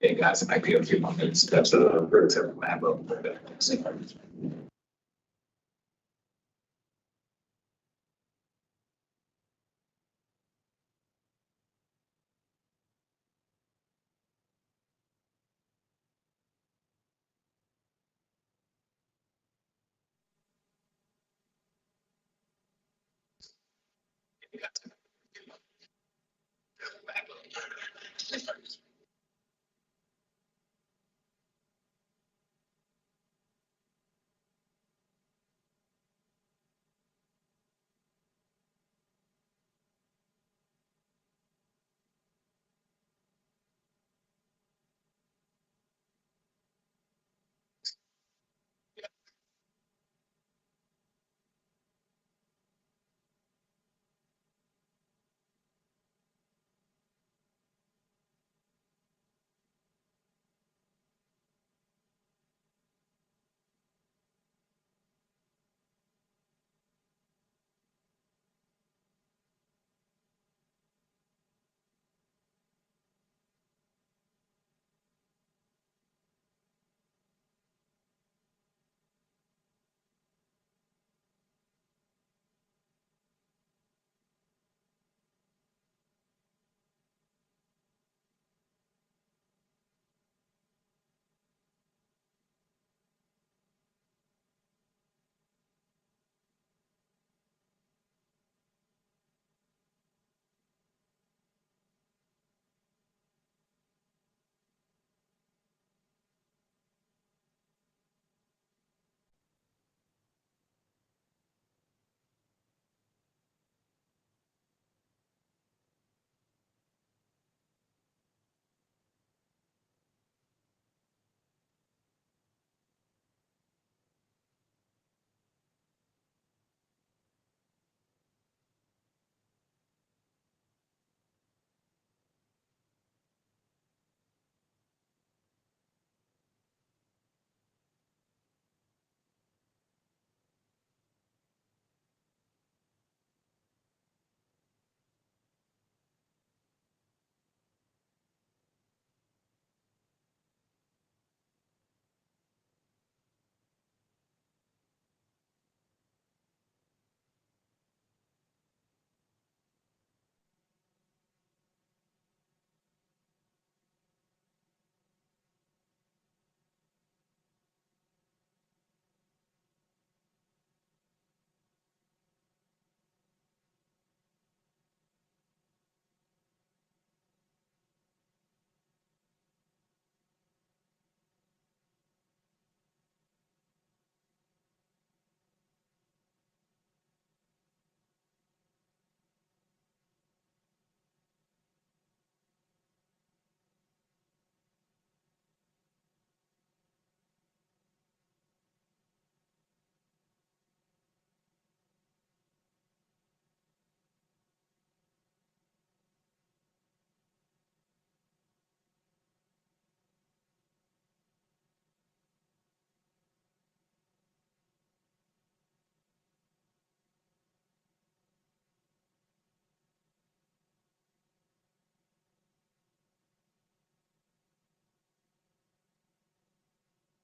Hey guys, it might be a few more minutes. That's a relative map of the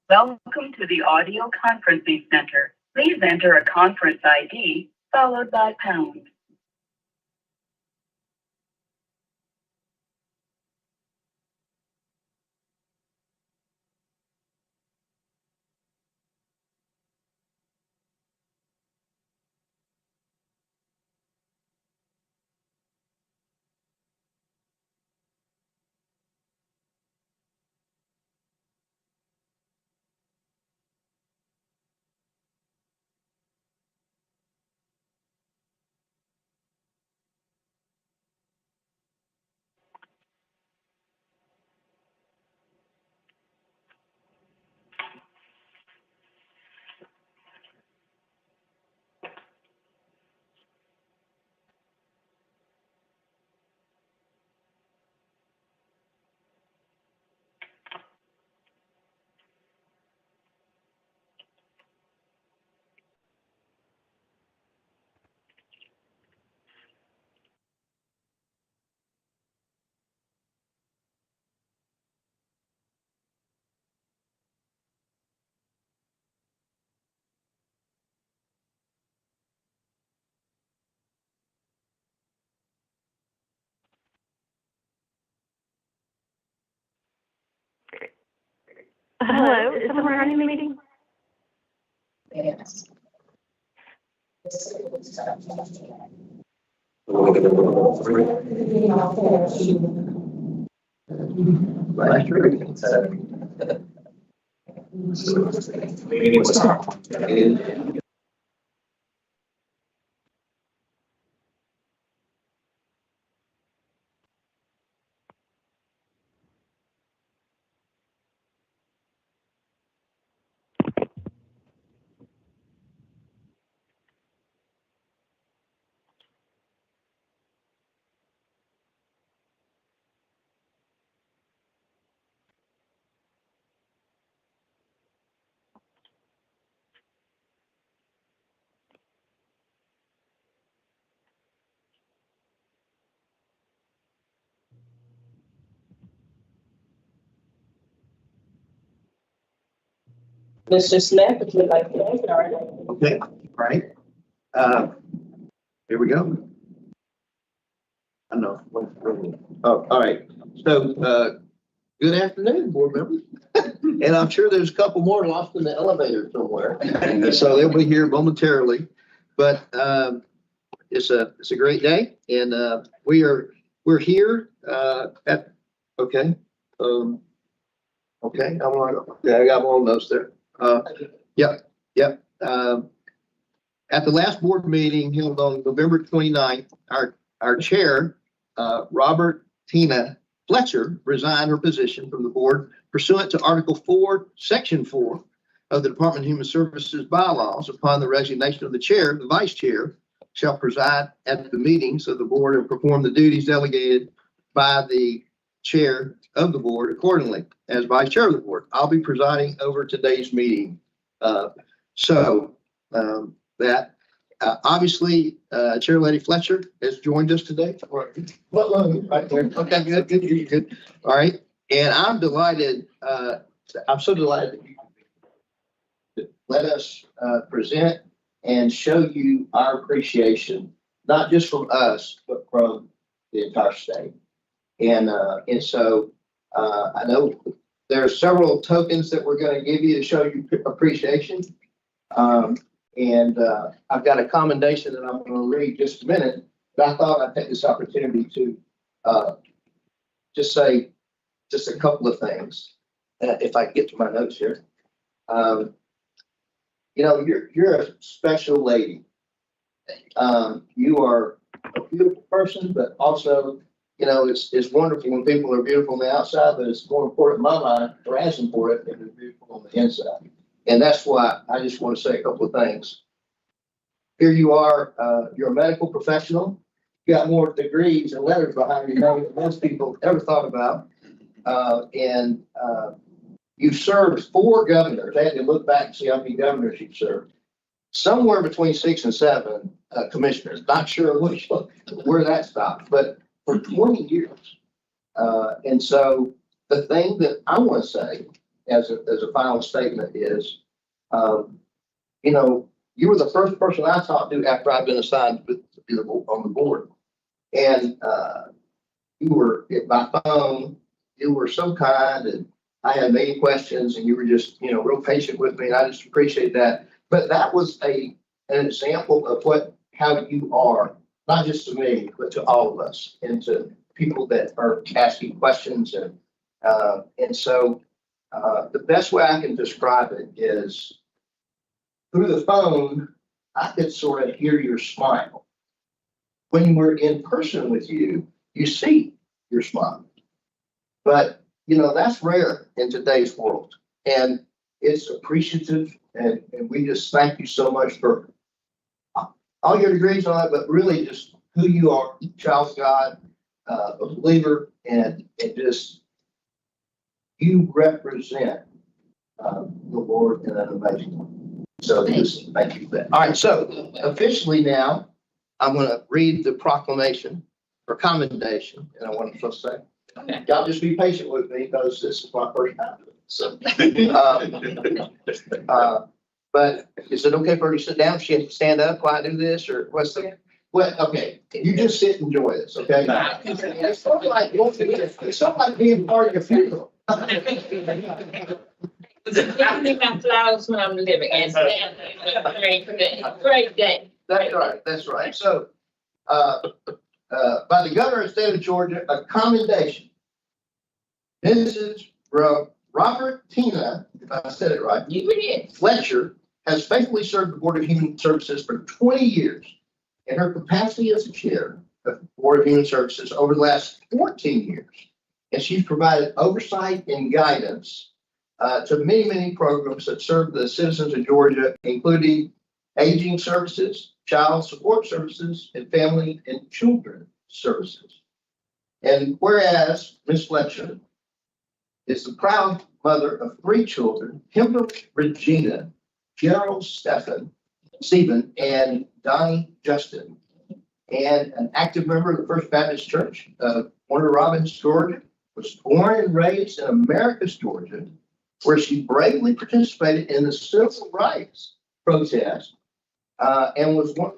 Welcome to the audio conferencing center. Please enter a conference ID followed by pound. Hello, is someone running the meeting? Yes. Last year, meeting was on. Mr. Smith, if you'd like to open our. Okay, all right. Here we go. I know. Oh, all right. So, good afternoon, board members. And I'm sure there's a couple more lost in the elevator somewhere. So they'll be here momentarily. But it's a great day, and we're here at, okay. Okay, I got one of those there. Yep. At the last board meeting held on November 29th, our chair, Robert Tina Fletcher, resigned her position from the board pursuant to Article 4, Section 4 of the Department of Human Services bylaws. Upon the resignation of the chair, the vice chair shall preside at the meetings of the board and perform the duties delegated by the chair of the board accordingly. As vice chair of the board, I'll be presiding over today's meeting. Obviously, Chair Lady Fletcher has joined us today. Right there. Okay, good. All right. And I'm delighted. I'm so delighted that you let us present and show you our appreciation, not just from us, but from the entire state. And so I know there are several tokens that we're going to give you to show you appreciation. I've got a commendation that I'm going to read just a minute, but I thought I'd take this opportunity to just say just a couple of things. If I get to my notes here. You're a special lady. You are a beautiful person, but also, it's wonderful when people are beautiful on the outside, but it's more important in my mind, or as important, if they're beautiful on the inside. And that's why I just want to say a couple of things. Here you are, you're a medical professional. You got more degrees and letters behind you than most people ever thought about. You served 4 governors. I had to look back and see how many governors you served. Somewhere between 6 and 7 commissioners. Not sure where that stopped, but for 20 years. And so the thing that I want to say as a final statement is, you were the first person I talked to after I've been assigned on the board. And you were by phone, you were so kind, and I had many questions, and you were just, real patient with me, and I just appreciate that. But that was an example of how you are, not just to me, but to all of us, and to people that are asking questions. And so the best way I can describe it is through the phone, I could sort of hear your smile. When we're in person with you, you see your smile. But, that's rare in today's world. And it's appreciative. And we just thank you so much for all your degrees on it, but really just who you are, child of God, a believer, and just you represent the Lord in an amazing way. So just thank you for that. All right, so officially now, I'm going to read the proclamation or commendation, and I want to first say, y'all just be patient with me because this is my first time doing it. So, but is it okay for her to sit down? She has to stand up while I do this, or what's the? Well, okay, you just sit and enjoy this, okay? It's sort of like being part of your funeral. I leave my flowers when I'm living. And great day. That's right, that's right. So, by the governor of the state of Georgia, a commendation. Mrs. Robert Tina, if I said it right, You did. Fletcher has faithfully served the Board of Human Services for 20 years in her capacity as the chair of the Board of Human Services over the last 14 years. And she's provided oversight and guidance to many, many programs that serve the citizens of Georgia, including aging services, child support services, and family and children services. And whereas Ms. Fletcher is the proud mother of 3 children, Kimber Regina, Gerald Stephen, and Donnie Justin, and an active member of the First Baptist Church of Warner Robins, Georgia, was born and raised in Americus, Georgia, where she bravely participated in the civil rights protest, and was one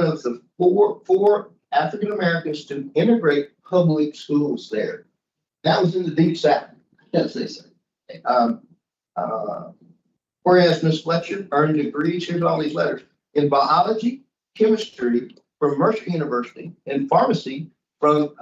of the four African Americans to integrate public schools there. That was in the Deep South, as they say. Whereas Ms. Fletcher earned degrees, here's all these letters, in biology, chemistry from Mercer University, in pharmacy from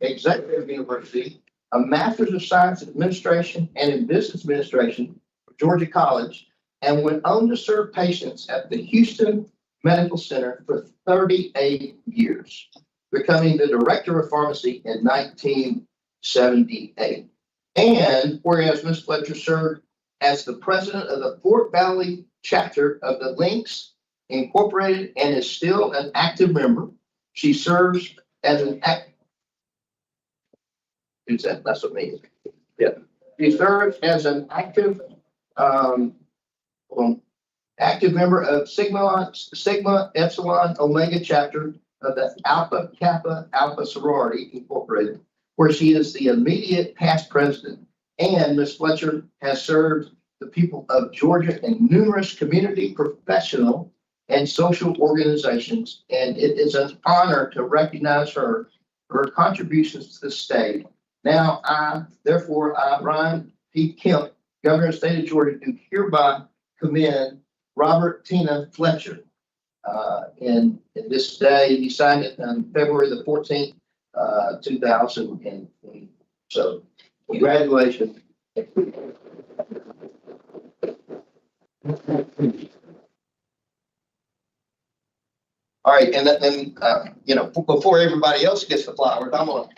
Executive University, a Master's of Science in Administration and in Business Administration from Georgia College, and went on to serve patients at the Houston Medical Center for 38 years, becoming the Director of Pharmacy in 1978. And whereas Ms. Fletcher served as the president of the Fort Valley chapter of the Links Incorporated and is still an active member, she serves as an that's what means. Yeah. She serves as an active active member of Sigma Epsilon Omega chapter of the Alpha Kappa Alpha Sorority Incorporated, where she is the immediate past president. And Ms. Fletcher has served the people of Georgia in numerous community, professional, and social organizations. And it is an honor to recognize her for her contributions to the state. Now, therefore, Ryan P. Kemp, Governor of the State of Georgia, do hereby commend Robert Tina Fletcher. And this day, he signed it on February the 14th, 2020. So, congratulations. All right, and then, before everybody else gets the flowers, I'm gonna.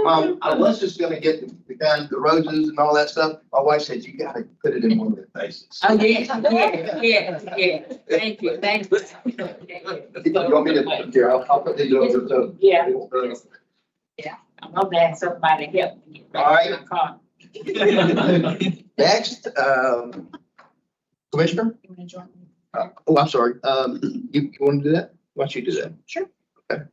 Mom, I was just gonna get the roses and all that stuff. My wife said, you gotta put it in one of their faces. Oh, yeah. Thank you. You want me to, here, I'll put these over the. Yeah. I'm gonna ask somebody to help me. All right. Next, Commissioner? I'm sorry. You want to do that? Why don't you do that? Sure. Okay.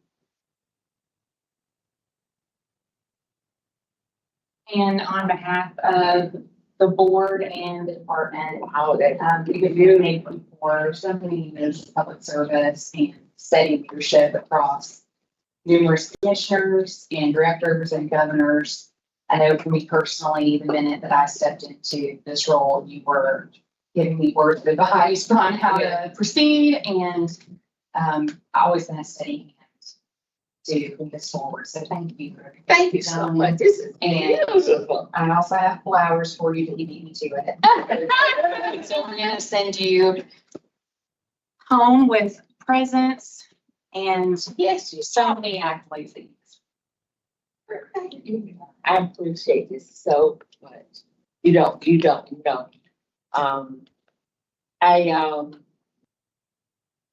And on behalf of the board and the department, we've been doing it for so many years of public service and steady leadership across numerous commissioners and directors and governors. I know for me personally, the minute that I stepped into this role, you were giving me words of advice on how to proceed, and I always been a steady hand to move this forward. So thank you. Thank you so much. This is beautiful. I also have flowers for you to beat me to it. So I'm gonna send you home with presents and Yes, you so many accolades. I appreciate this so much. You don't.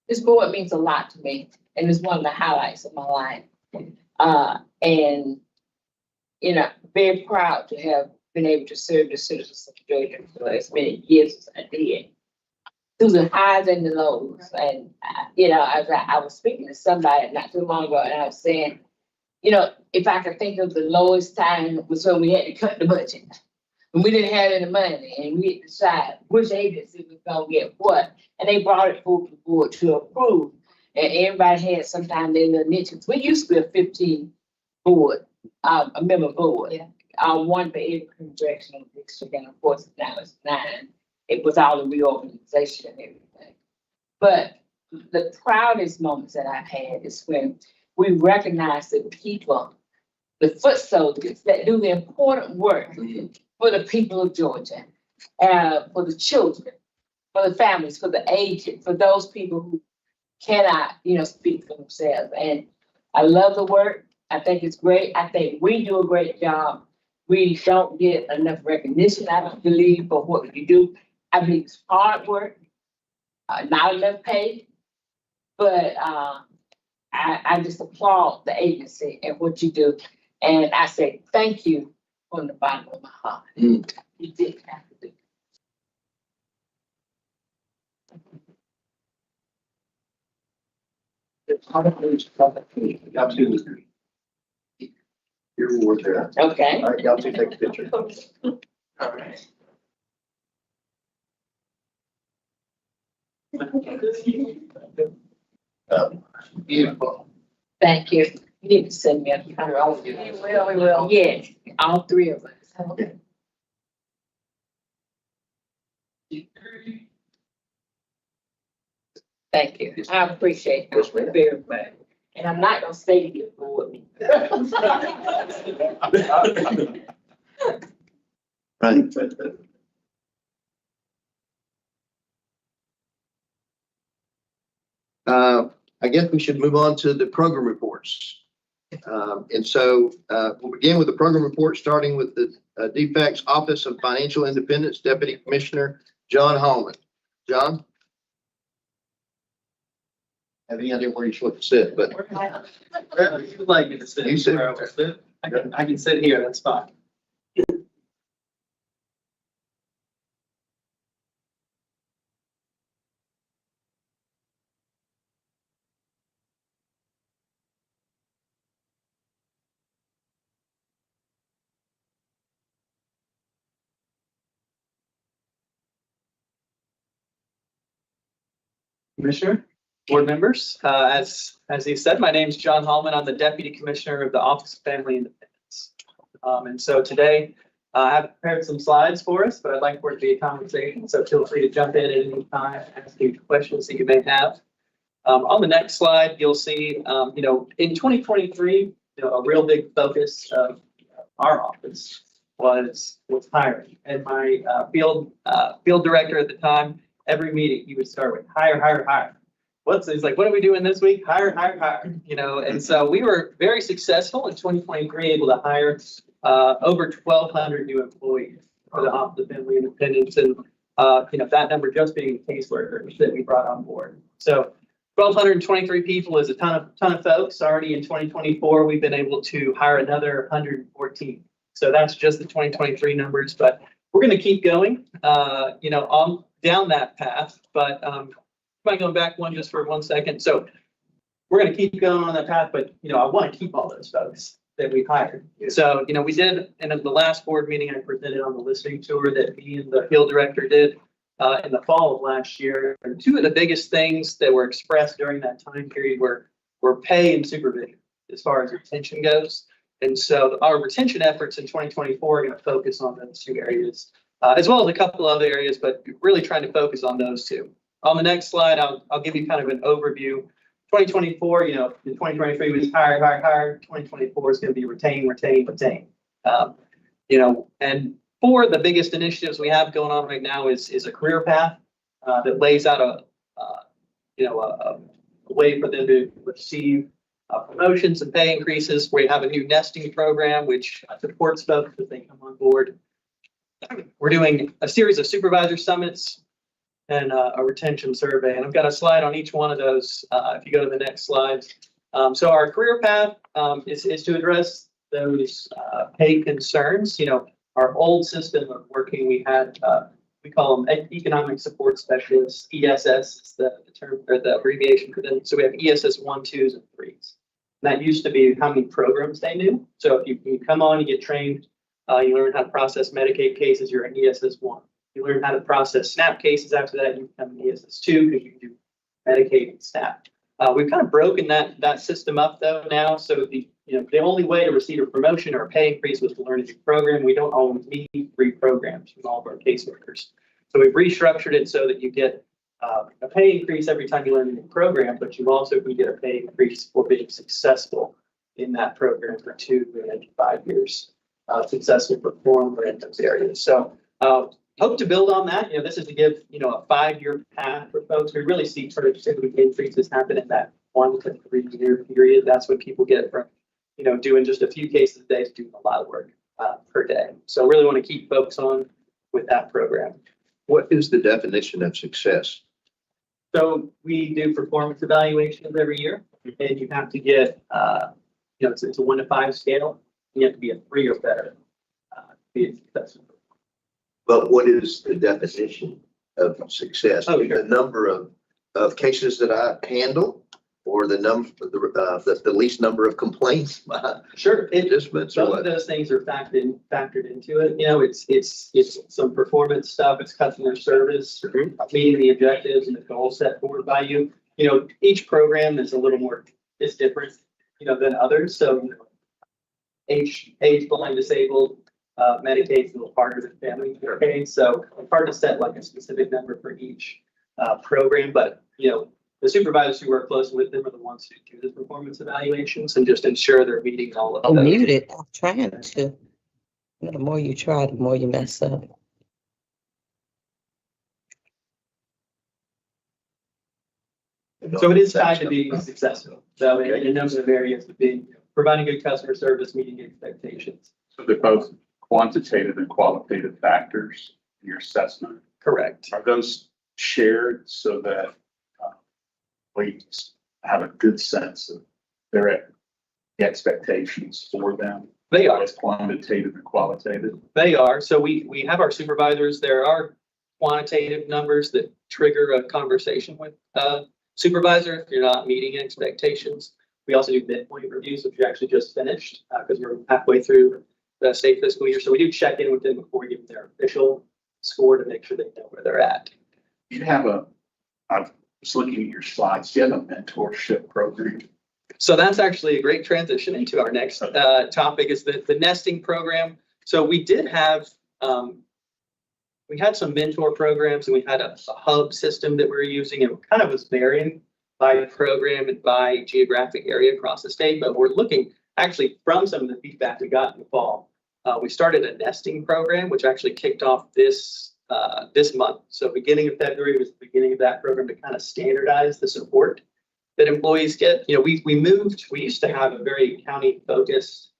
This board means a lot to me, and it's one of the highlights of my life. And very proud to have been able to serve the citizens of Georgia for as many years as I did. Through the highs and the lows, and as I was speaking to somebody not too long ago, and I was saying, if I could think of the lowest time was when we had to cut the budget. And we didn't have any money, and we had to decide which agency was gonna get what. And they brought it forward to the board to approve. And everybody had sometimes their little niches. We used to be a 15 board, a member board. Yeah. One for every congressional district, and of course now it's 9. It was all the reorganization and everything. But the proudest moments that I've had is when we recognize the people, the foot soldiers that do the important work for the people of Georgia, for the children, for the families, for the aged, for those people who cannot, speak for themselves. And I love the work. I think it's great. I think we do a great job. We don't get enough recognition, I don't believe, for what we do. I believe it's hard work, not enough pay. But I just applaud the agency and what you do. And I say thank you from the bottom of my heart. You did have to do. Y'all two, your reward there. Okay. All right, y'all two take a picture. All right. Beautiful. Thank you. You need to send me a picture. All of you. We will. Yes, all 3 of us. Thank you. I appreciate Yes, it ma'am. very much. And I'm not gonna stay here for me. Right. I guess we should move on to the program reports. And so we'll begin with the program report, starting with the DFAC's Office of Financial Independence, Deputy Commissioner John Hallman. John? Have any idea where you're supposed to sit, but Wherever you would like me to sit. You sit. Where I will sit. I can sit here, that's fine. Commissioner, board members, as he said, my name is John Hallman. I'm the Deputy Commissioner of the Office of Family Independence. And so today I have prepared some slides for us, but I'd like for it to be a conversation. So feel free to jump in at any time, ask any questions that you may have. On the next slide, you'll see, in 2023, a real big focus of our office was hiring. And my field director at the time, every meeting, he would start with hire, hire, hire. He's like, what are we doing this week? Hire, hire, hire. And so we were very successful in 2023, able to hire over 1,200 new employees for the Office of Family Independence. And, that number just being caseworkers that we brought on board. So 1,223 people is a ton of folks. Already in 2024, we've been able to hire another 114. So that's just the 2023 numbers, but we're going to keep going, on down that path. But mind going back just for 1 second. So we're going to keep going on that path, but I want to keep all those folks that we hired. So we did, and at the last board meeting, I presented on the listening tour that me and the field director did in the fall of last year. And 2 of the biggest things that were expressed during that time period were pay and supervision as far as retention goes. And so our retention efforts in 2024 are going to focus on those 2 areas, as well as a couple other areas, but really trying to focus on those 2. On the next slide, I'll give you kind of an overview. 2024, in 2023 was hire, hire, hire. 2024 is going to be retain, retain, retain. And 4 of the biggest initiatives we have going on right now is a career path that lays out a way for them to receive promotions and pay increases. We have a new nesting program, which supports folks as they come on board. We're doing a series of supervisor summits and a retention survey. And I've got a slide on each one of those if you go to the next slide. So our career path is to address those pay concerns. Our old system of working, we had, we call them economic support specialists. ESS is the term or the abbreviation for them. So we have ESS 1, 2s, and 3s. And that used to be how many programs they knew. So if you come on, you get trained, you learn how to process Medicaid cases, you're an ESS 1. You learn how to process SNAP cases after that, you become an ESS 2 because you can do Medicaid and SNAP. We've kind of broken that system up though now. So the only way to receive a promotion or a pay increase was to learn a new program. We don't always need free programs from all of our caseworkers. So we've restructured it so that you get a pay increase every time you learn a new program, but you also can get a pay increase for being successful in that program for 2 and 5 years, successful performer in those areas. So hope to build on that. This is to give, a 5-year path for folks. We really see productivity increases happen in that 1 to 3 year period. That's when people get from, doing just a few cases a day to doing a lot of work per day. So really want to keep folks on with that program. What is the definition of success? So we do performance evaluations every year, and you have to get, it's a 1 to 5 scale. You have to be a 3 or better to be successful. But what is the definition of success? Oh, sure. The number of cases that I handle, or the number, the least number of complaints by Sure. participants, or Some of what? those things are factored into it. It's some performance stuff. It's customer service, meeting the objectives and the goals set forward by you. Each program is a little more, is different, than others. So, age blind, disabled, Medicaid's a little harder than family care. So it's hard to set like a specific number for each program, but the supervisors who work closely with them are the ones who do the performance evaluations and just ensure they're meeting all of I'm those. muted. I'm trying to. The more you try, the more you mess up. So it is tied to being successful. So in a number of areas of being, providing good customer service, meeting expectations. So they're both quantitative and qualitative factors in your assessment. Correct. Are those shared so that we have a good sense of their expectations for them? They are. Both quantitative and qualitative. They are. So we have our supervisors. There are quantitative numbers that trigger a conversation with supervisor if you're not meeting expectations. We also do midpoint reviews, which we actually just finished because we're halfway through the state fiscal year. So we do check in with them before we give them their official score to make sure they know where they're at. You have I was looking at your slides. Do you have a mentorship program? So that's actually a great transition into our next topic is the nesting program. So we did have, we had some mentor programs and we had a hub system that we were using and it kind of was varying by program and by geographic area across the state. But we're looking actually from some of the feedback we got in the fall. We started a nesting program, which actually kicked off this month. So beginning of February was the beginning of that program to kind of standardize the support that employees get. We used to have a very county focused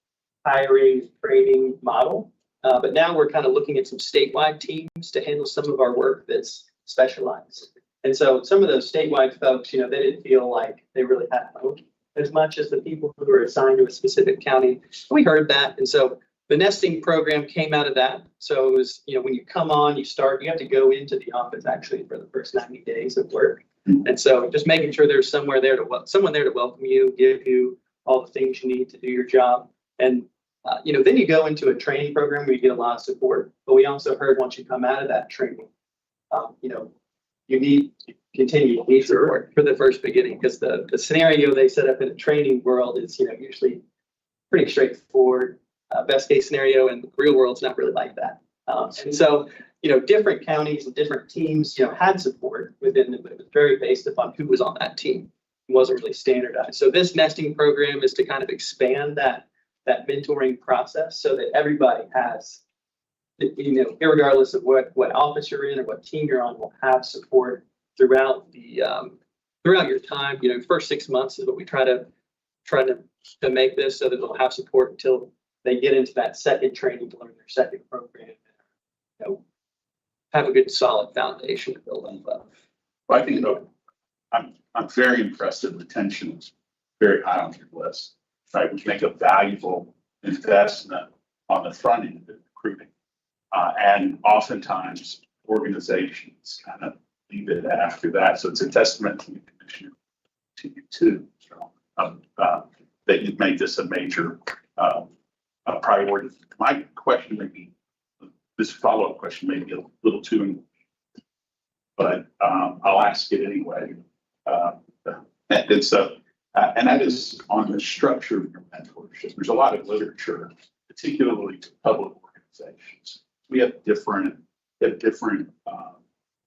hiring training model, but now we're kind of looking at some statewide teams to handle some of our work that's specialized. And so some of those statewide folks, they didn't feel like they really had hope as much as the people who were assigned to a specific county. We heard that. And so the nesting program came out of that. So it was, when you come on, you have to go into the office actually for the first 90 days of work. And so just making sure there's someone there to welcome you, give you all the things you need to do your job. And, then you go into a training program where you get a lot of support. But we also heard once you come out of that training, you need to continue to need support for the first beginning because the scenario they set up in a training world is, usually pretty straightforward. Best case scenario, and the real world's not really like that. And so, different counties and different teams, had support within them, but it was very based upon who was on that team. It wasn't really standardized. So this nesting program is to kind of expand that mentoring process so that everybody has, irregardless of what office you're in or what team you're on, will have support throughout your time. First 6 months is what we try to make this so that they'll have support until they get into that second training to learn their second program. Have a good solid foundation to build on above. Well, I think I'm very impressed that retention is very high on your list. Right, we make a valuable investment on the front end of recruiting, and oftentimes organizations kind of leave it after that. So it's a testament to the commissioner, to you too, so, that you've made this a major priority. My question may be, this follow-up question may be a little too, but I'll ask it anyway. And so, and that is on the structure of your mentorship. There's a lot of literature, particularly to public organizations. We have different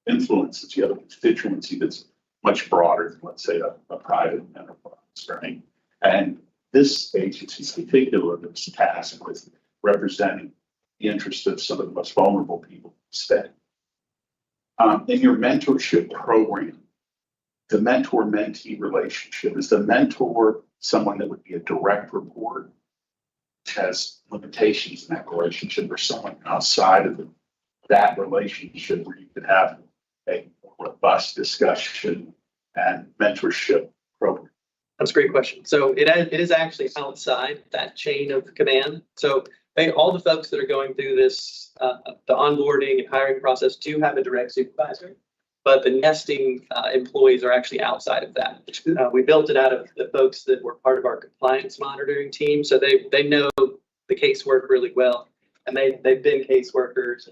influences. You have a constituency that's much broader than, let's say, a private enterprise, right? And this agency in particular is tasked with representing the interests of some of the most vulnerable people in the state. In your mentorship program, the mentor-mentee relationship, is the mentor someone that would be a direct report, has limitations in that relationship, or someone outside of that relationship where you could have a robust discussion and mentorship program? That's a great question. So it is actually outside that chain of command. So all the folks that are going through this, the onboarding and hiring process do have a direct supervisor, but the nesting employees are actually outside of that. We built it out of the folks that were part of our compliance monitoring team. So they know the casework really well, and they've been caseworkers.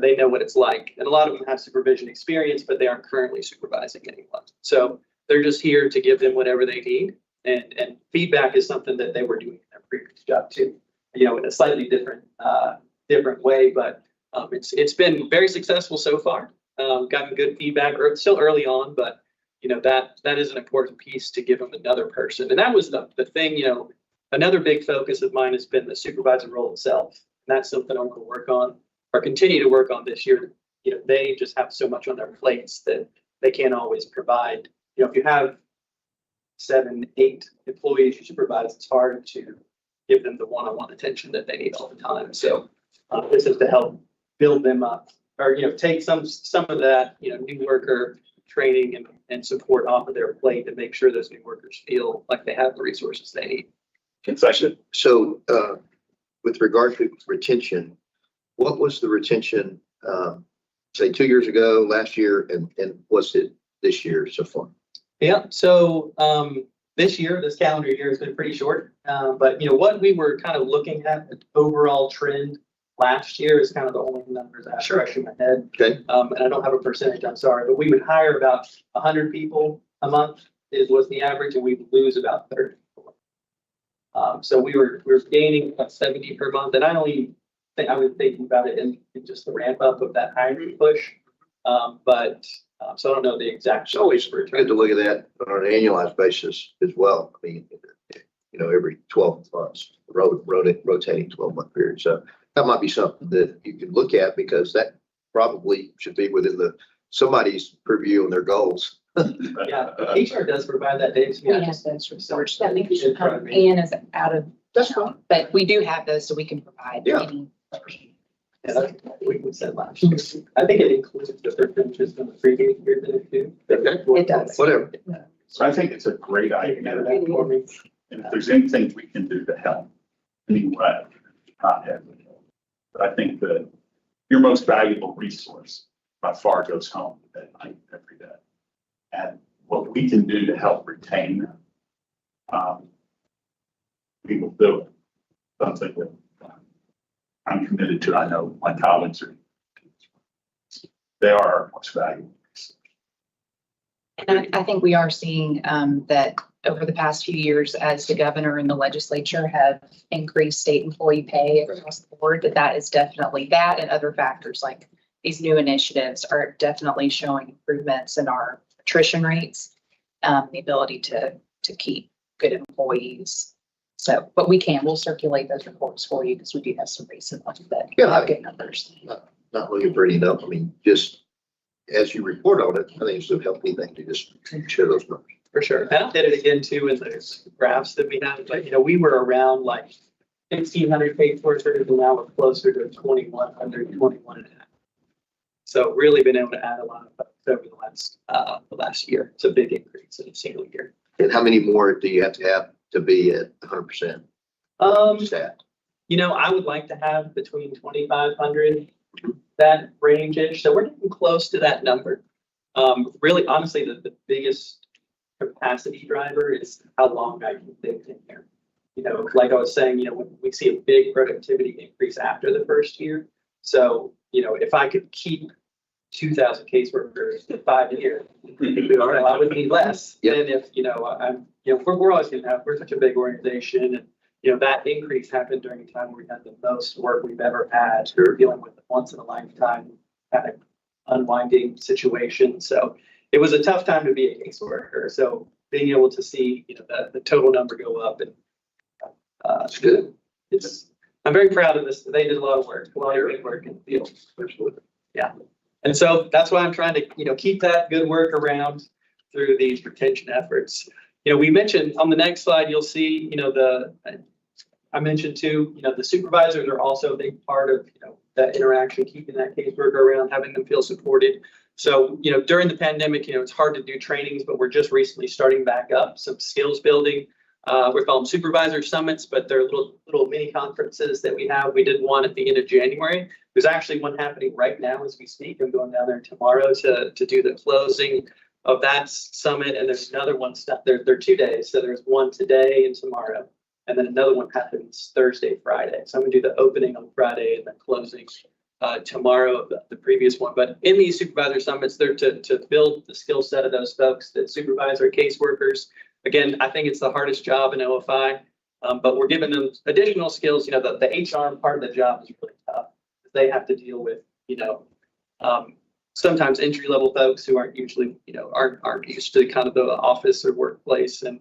They know what it's like. And a lot of them have supervision experience, but they aren't currently supervising anyone. So they're just here to give them whatever they need. And feedback is something that they were doing in their previous job too, in a slightly different way, but it's been very successful so far. Gotten good feedback, or it's still early on, but that is an important piece to give them another person. And that was the thing, another big focus of mine has been the supervisor role itself. And that's something I'm going to work on or continue to work on this year. They just have so much on their plates that they can't always provide. If you have 7, 8 employees you supervise, it's hard to give them the one-on-one attention that they need all the time. So this is to help build them up, or take some of that new worker training and support off of their plate to make sure those new workers feel like they have the resources they need. So with regard to retention, what was the retention, say 2 years ago, last year, and what's it this year so far? Yeah, so this calendar year has been pretty short. But what we were kind of looking at, the overall trend last year is kind of the only numbers I have fresh in my head. Okay. And I don't have a percentage, I'm sorry, but we would hire about 100 people a month was the average, and we would lose about 30 people. So we were gaining about 70 per month, and I only think I was thinking about it in just the ramp up of that hiring push. So I don't know the exact. It's always good to look at that on an annualized basis as well. I mean, every 12 months, rotating 12-month period. So that might be something that you can look at, because that probably should be within somebody's purview and their goals. Yeah, HR does provide that data. We have those resources that we should come in as out of, That's fine. but we do have those, so we can provide Yeah. any. Yeah, that's what we said last year. I think it includes the percentages from the previous year too. It does. Whatever. So I think it's a great idea. For me. And if there's anything we can do to help, anyway, not having help. But I think that your most valuable resource by far goes home at night every day. And what we can do to help retain them, we will do it. Something that I'm committed to. I know my colleagues are. They are our most valuable resource. And I think we are seeing that over the past few years, as the governor and the legislature have increased state employee pay across the board, that is definitely that, and other factors like these new initiatives are definitely showing improvements in our attrition rates, the ability to keep good employees. So, but we'll circulate those reports for you, because we do have some recent ones that have good numbers. Not looking for any number. I mean, just as you report on it, I think it's a healthy thing to just share those numbers. For sure. And I did it again too in those graphs that we have, but we were around like 1,500 paid workers, and now we're closer to 2,100, 21 and a half. So really been able to add a lot of folks over the last year. It's a big increase in a single year. And how many more do you have to be at 100% staff? I would like to have between 2,500, that range-ish. So we're getting close to that number. Really, honestly, the biggest capacity driver is how long I can stay in here. Like I was saying, when we see a big productivity increase after the first year. So, if I could keep 2,000 caseworkers in 5 years. I would need less Yeah. than if, we're always gonna have, we're such a big organization and, that increase happened during a time where we had the most work we've ever had. We were dealing with once in a lifetime kind of unwinding situation. So it was a tough time to be a caseworker. So being able to see, the total number go up and, That's good. I'm very proud of this. They did a lot of work, a lot of great work in the field. Yeah. And so that's why I'm trying to, keep that good work around through these retention efforts. We mentioned on the next slide, you'll see, I mentioned too, the supervisors are also a big part of, that interaction, keeping that caseworker around, having them feel supported. So, during the pandemic, it's hard to do trainings, but we're just recently starting back up some skills building. We're calling supervisor summits, but they're little mini conferences that we have. We did one at the end of January. There's actually one happening right now as we speak. I'm going down there tomorrow to do the closing of that summit. And there's another one, they're 2 days. So there's one today and tomorrow. And then another one happens Thursday, Friday. So I'm gonna do the opening on Friday and then closing tomorrow of the previous one. But in these supervisor summits, they're to build the skill set of those folks that supervise our caseworkers. Again, I think it's the hardest job in OFI, but we're giving them additional skills. The HR part of the job is really tough. They have to deal with, sometimes entry level folks who aren't usually, aren't used to kind of the office or workplace. And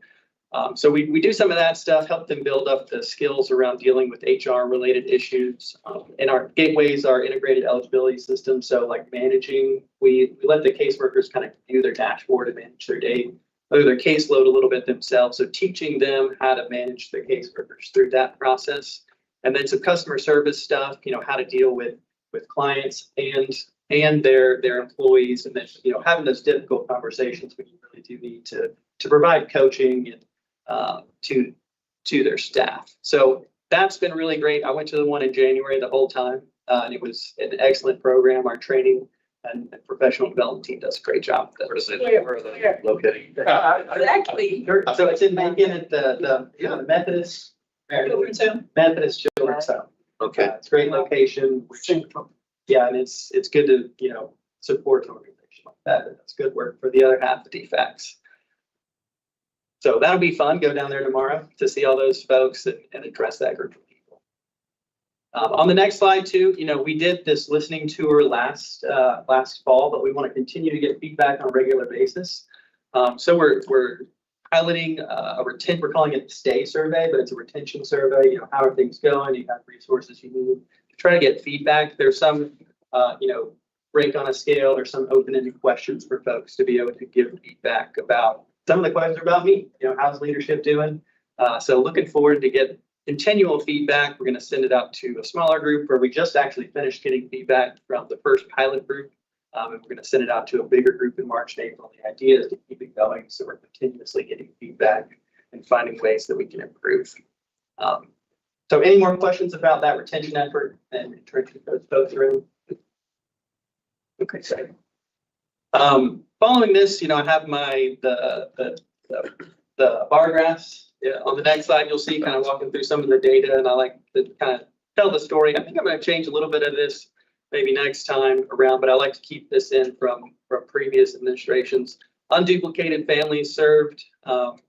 so we do some of that stuff, help them build up the skills around dealing with HR related issues. And our gateways are integrated eligibility system. So like managing, we let the caseworkers kind of do their dashboard and manage their day, or their caseload a little bit themselves. So teaching them how to manage their caseworkers through that process. And then some customer service stuff, how to deal with clients and their employees, and then, having those difficult conversations, which you really do need to provide coaching and to their staff. So that's been really great. I went to the one in January the whole time, and it was an excellent program. Our training and professional development team does a great job. Where are they located? Exactly. So it's in Macon at the Methodist. Methodist Children's Home. Okay. It's a great location. Yeah, and it's good to, support an organization like that. That's good work for the other half of DFACS. So that'll be fun. Go down there tomorrow to see all those folks and address that group of people. On the next slide too, we did this listening tour last fall, but we want to continue to get feedback on a regular basis. So we're piloting we're calling it the STAY survey, but it's a retention survey. How are things going? You have resources you need to try to get feedback. There's some, rate on a scale or some open-ended questions for folks to be able to give feedback about. Some of the questions are about me. How's leadership doing? So looking forward to get continual feedback. We're going to send it out to a smaller group where we just actually finished getting feedback from the first pilot group. And we're going to send it out to a bigger group in March and April. The idea is to keep it going. So we're continuously getting feedback and finding ways that we can improve. So any more questions about that retention effort and trying to go through? Okay, so following this, I have the bar graphs. On the next slide, you'll see kind of walking through some of the data, and I like to kind of tell the story. I think I'm going to change a little bit of this maybe next time around, but I like to keep this in from previous administrations. Unduplicated families served.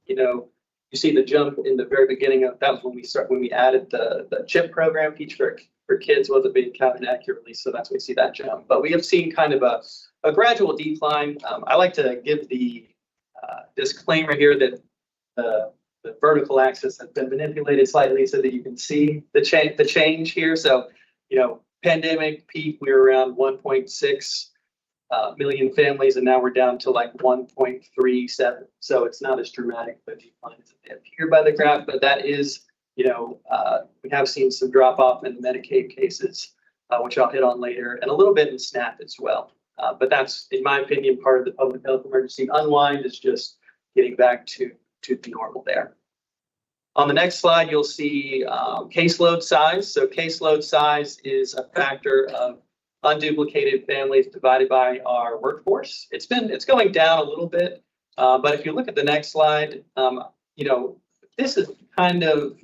You see the jump in the very beginning of that was when we added the CHIP program. Teach for Kids wasn't being counted accurately, so that's when we see that jump. But we have seen kind of a gradual decline. I like to give the disclaimer here that the vertical axis has been manipulated slightly so that you can see the change here. So, pandemic peak, we were around 1.6 million families, and now we're down to like 1.37. So it's not as dramatic of a decline as it appeared by the graph, but that is, we have seen some drop off in Medicaid cases, which I'll hit on later, and a little bit in SNAP as well. But that's, in my opinion, part of the public health emergency. Unwind is just getting back to the normal there. On the next slide, you'll see caseload size. So caseload size is a factor of unduplicated families divided by our workforce. It's going down a little bit, but if you look at the next slide, this is kind of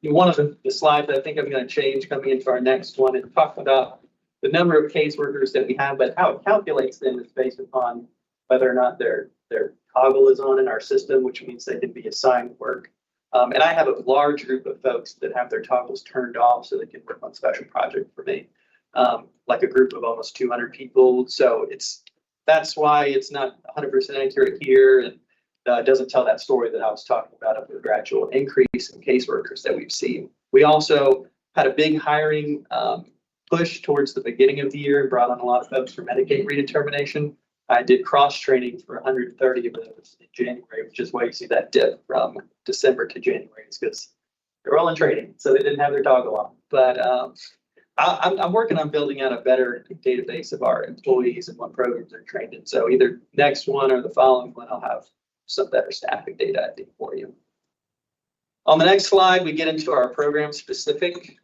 one of the slides I think I'm going to change coming into our next one and talk about the number of caseworkers that we have, but how it calculates them is based upon whether or not their toggle is on in our system, which means they can be assigned work. And I have a large group of folks that have their toggles turned off so they can work on special projects for me. Like a group of almost 200 people. So that's why it's not 100% accurate here, and it doesn't tell that story that I was talking about of the gradual increase in caseworkers that we've seen. We also had a big hiring push towards the beginning of the year and brought on a lot of folks for Medicaid redetermination. I did cross training for 130 of those in January, which is why you see that dip from December to January. It's because they're all in training, so they didn't have their toggle on. But I'm working on building out a better database of our employees and what programs they're trained in. So either next one or the following one, I'll have some better staffing data, I think, for you. On the next slide, we get into our program specific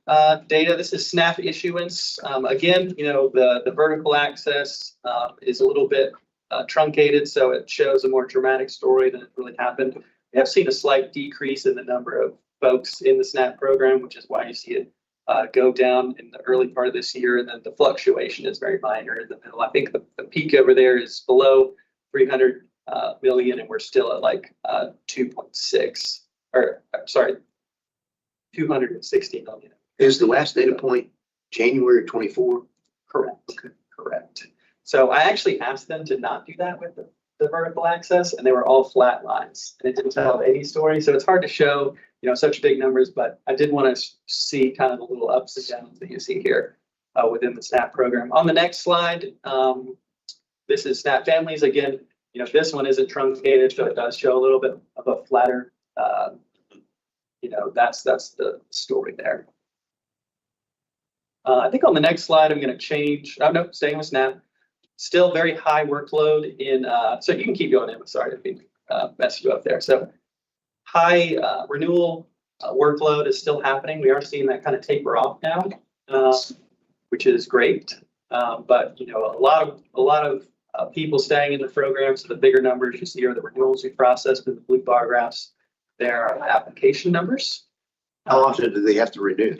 data. This is SNAP issuance. Again, the vertical axis is a little bit truncated, so it shows a more dramatic story than it really happened. We have seen a slight decrease in the number of folks in the SNAP program, which is why you see it go down in the early part of this year, and then the fluctuation is very minor in the middle. I think the peak over there is below 300 million, and we're still at like 2.6, or I'm sorry, 260 million. Is the last data point January 24? Correct. Correct. So I actually asked them to not do that with the vertical axis, and they were all flat lines, and it didn't tell any story. So it's hard to show, such big numbers, but I did want to see kind of the little ups and downs that you see here within the SNAP program. On the next slide, this is SNAP families. Again, this one isn't truncated, so it does show a little bit of a flatter, that's the story there. I think on the next slide, I'm going to change, no, staying with SNAP. Still very high workload in, so you can keep going, Emma, sorry to mess you up there. So high renewal workload is still happening. We are seeing that kind of taper off now, which is great. But a lot of people staying in the program. So the bigger numbers you see are the renewals we processed in the blue bar graphs. There are application numbers. How often do they have to renew?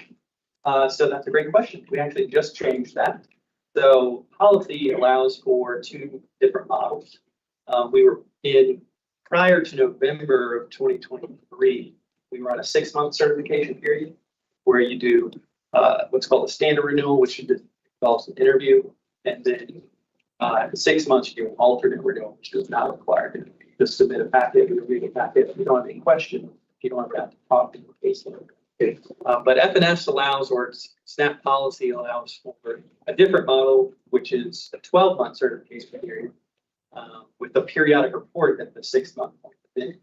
So that's a great question. We actually just changed that. So policy allows for two different models. We were prior to November of 2023, we were on a 6-month certification period where you do what's called a standard renewal, which involves an interview, and then at 6 months you do an alternate renewal, which does not require it. You just submit a packet, you read a packet. If you don't have any questions, you don't have to talk to the case load. But FNS allows, or SNAP policy allows for a different model, which is a 12-month certification period with a periodic report at the 6-month point.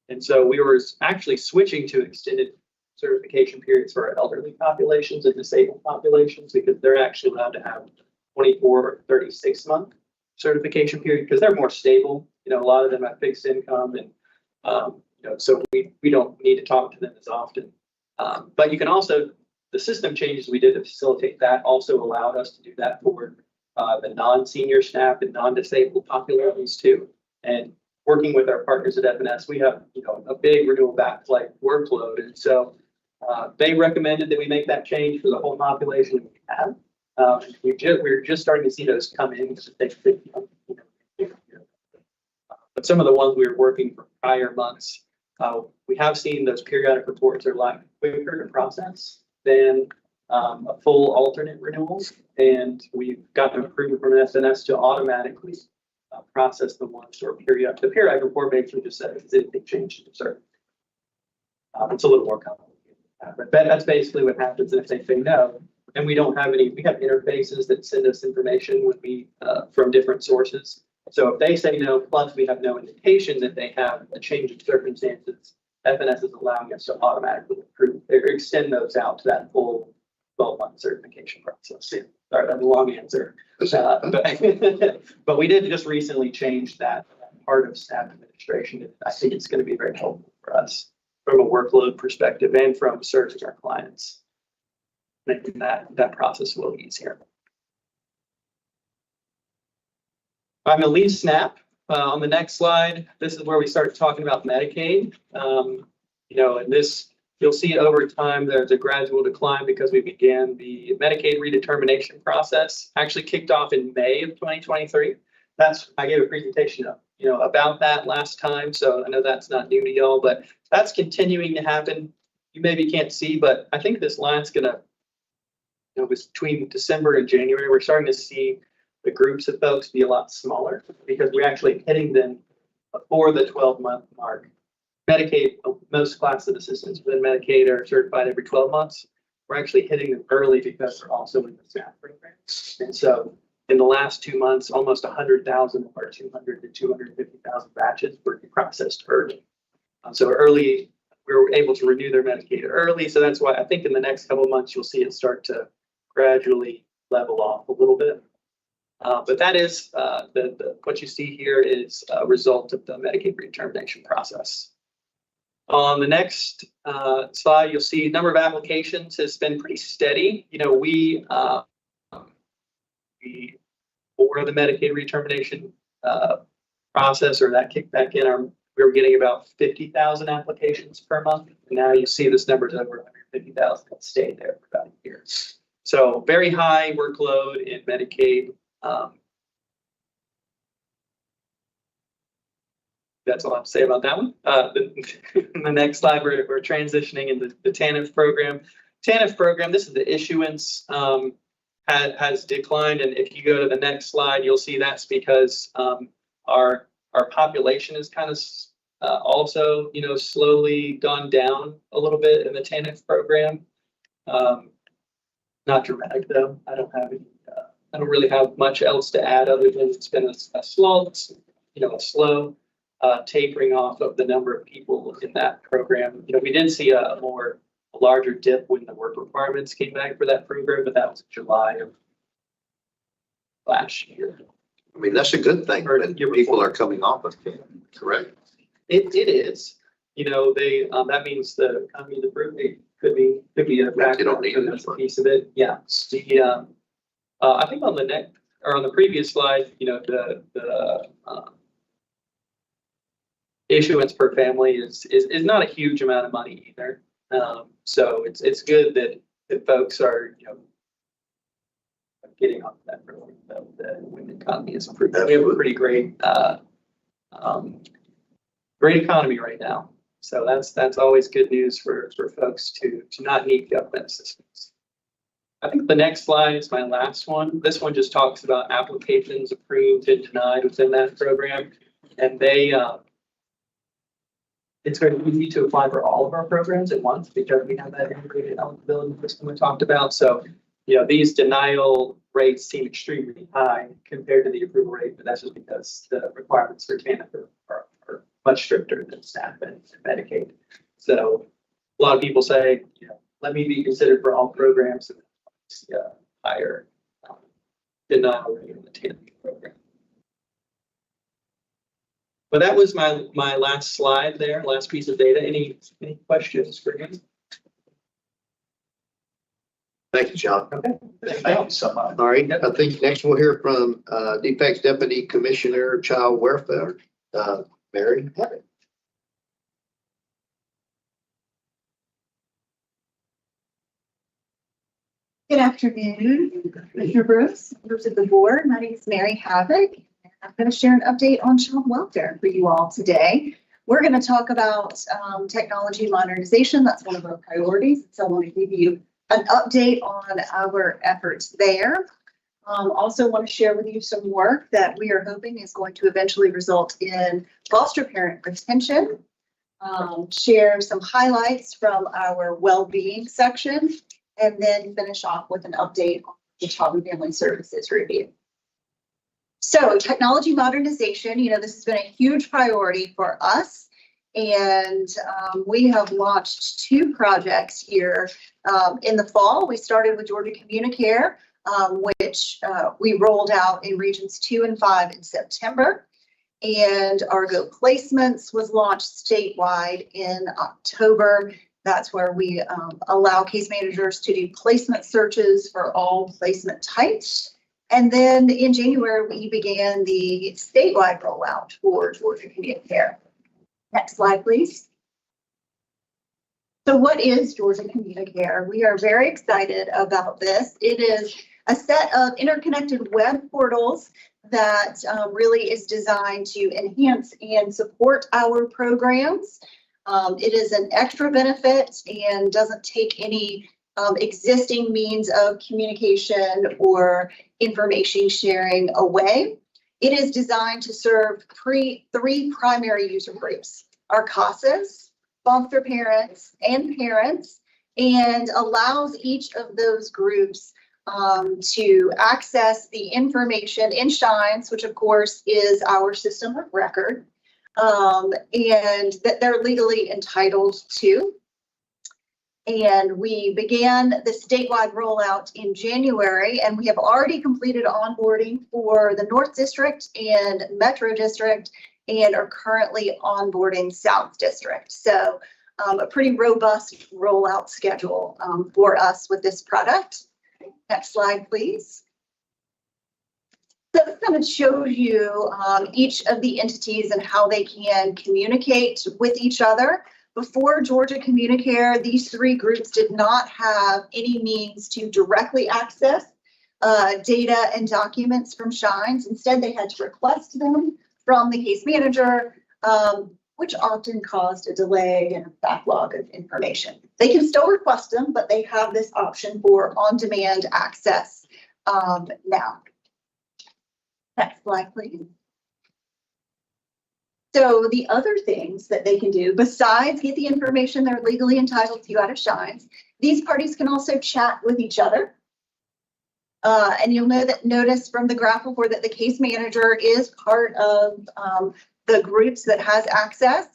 And so we were actually switching to extended certification periods for our elderly populations and disabled populations, because they're actually allowed to have 24 or 36-month certification period because they're more stable. A lot of them have fixed income, and so we don't need to talk to them as often. But you can also, the system changes we did to facilitate that also allowed us to do that for the non-senior SNAP and non-disabled populations too. And working with our partners at FNS, we have a big renewal backflight workload, and so they recommended that we make that change for the whole population we have. We're just starting to see those come in. But some of the ones we were working for prior months, we have seen those periodic reports are a lot quicker to process than a full alternate renewals, and we've gotten approval from SNS to automatically process the ones or periodic. The periodic report basically just says if anything changed in certain. It's a little more complicated, but that's basically what happens if they say no. And we don't have any. We have interfaces that send us information when we from different sources. So if they say no, plus we have no indication that they have a change in circumstances, FNS is allowing us to automatically approve or extend those out to that full 12-month certification process. Yeah. Sorry, that's a long answer. But we did just recently change that part of staff administration. And I think it's going to be very helpful for us from a workload perspective and from serving our clients, making that process a little easier. I'm going to leave SNAP on the next slide. This is where we start talking about Medicaid. And this You'll see over time, there's a gradual decline because we began the Medicaid redetermination process, actually kicked off in May of 2023. I gave a presentation about that last time, so I know that's not new to y'all, but that's continuing to happen. You maybe can't see, but I think this line's gonna, between December and January, we're starting to see the groups of folks be a lot smaller because we're actually hitting them before the 12-month mark. Medicaid, most classes of assistance within Medicaid are certified every 12 months. We're actually hitting them early because they're also in the SNAP program. And so in the last 2 months, almost 100,000 of our 200 to 250,000 batches were processed early. So early, we were able to renew their Medicaid early. So that's why I think in the next couple of months, you'll see it start to gradually level off a little bit. But that is what you see here is a result of the Medicaid redetermination process. On the next slide, you'll see number of applications has been pretty steady. We for the Medicaid redetermination process or that kickback in, we were getting about 50,000 applications per month. And now you see this number is over 150,000. It stayed there for about a year. So very high workload in Medicaid. That's all I have to say about that one. The next slide, we're transitioning into the TANF program. TANF program, this is the issuance, has declined. And if you go to the next slide, you'll see that's because our population is kind of also, slowly gone down a little bit in the TANF program. Not dramatic though. I don't really have much else to add other than it's been a slow tapering off of the number of people in that program. We did see a larger dip when the work requirements came back for that program, but that was July of last year. I mean, that's a good thing, Or that year people before. are coming off of it, correct? It is, that means the economy of the group, it could be a factor. don't need it. That's a piece of it. Yeah. I think on the previous slide, the issuance per family is not a huge amount of money either. So it's good that folks are, getting off that early, when the economy is improving. We have a pretty great economy right now. So that's always good news for folks to not need government assistance. I think the next slide is my last one. This one just talks about applications approved and denied within that program. And it's very easy to apply for all of our programs at once because we have that integrated eligibility system we talked about. So, these denial rates seem extremely high compared to the approval rate, but that's just because the requirements for TANF are much stricter than SNAP and Medicaid. So a lot of people say, let me be considered for all programs and higher denial rate in the TANF program. But that was my last slide there, last piece of data. Any questions for me? Thank you, John. Okay. Thank you so much. All right, I think next we'll hear from DPEC's Deputy Commissioner, Child Welfare, Mary. Good afternoon, Commissioner Bruce, members of the board. My name is Mary Havoc. I'm going to share an update on child welfare for you all today. We're going to talk about technology modernization. That's one of our priorities. So I want to give you an update on our efforts there. Also want to share with you some work that we are hoping is going to eventually result in foster parent retention. Share some highlights from our well-being section, and then finish off with an update on the Child and Family Services review. So technology modernization, this has been a huge priority for us. And we have launched 2 projects here in the fall. We started with Georgia Communicare, which we rolled out in regions 2 and 5 in September. And Argo Placements was launched statewide in October. That's where we allow case managers to do placement searches for all placement types. And then in January, we began the statewide rollout for Georgia Communicare. Next slide, please. So what is Georgia Communicare? We are very excited about this. It is a set of interconnected web portals that really is designed to enhance and support our programs. It is an extra benefit and doesn't take any existing means of communication or information sharing away. It is designed to serve three primary user groups: our CASAs, foster parents, and parents, and allows each of those groups to access the information in Shines, which of course is our system of record, and that they're legally entitled to. And we began the statewide rollout in January, and we have already completed onboarding for the North District and Metro District, and are currently onboarding South District. So a pretty robust rollout schedule for us with this product. Next slide, please. So this kind of shows you each of the entities and how they can communicate with each other. Before Georgia Communicare, these three groups did not have any means to directly access data and documents from Shines. Instead, they had to request them from the case manager, which often caused a delay and a backlog of information. They can still request them, but they have this option for on-demand access now. Next slide, please. So the other things that they can do, besides get the information they're legally entitled to out of Shines, these parties can also chat with each other. And you'll notice from the graph before that the case manager is part of the groups that has access,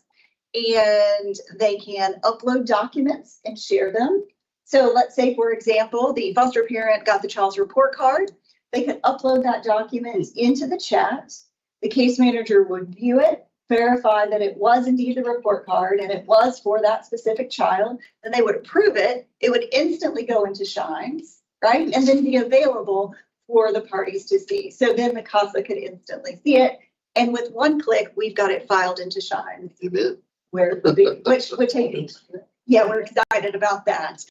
and they can upload documents and share them. So let's say, for example, the foster parent got the child's report card. They can upload that document into the chat. The case manager would view it, verify that it was indeed the report card and it was for that specific child. Then they would approve it. It would instantly go into Shines, right? And then be available for the parties to see. So then the CASA could instantly see it. And with one click, we've got it filed into Shines. Amen. Where yeah, we're excited about that.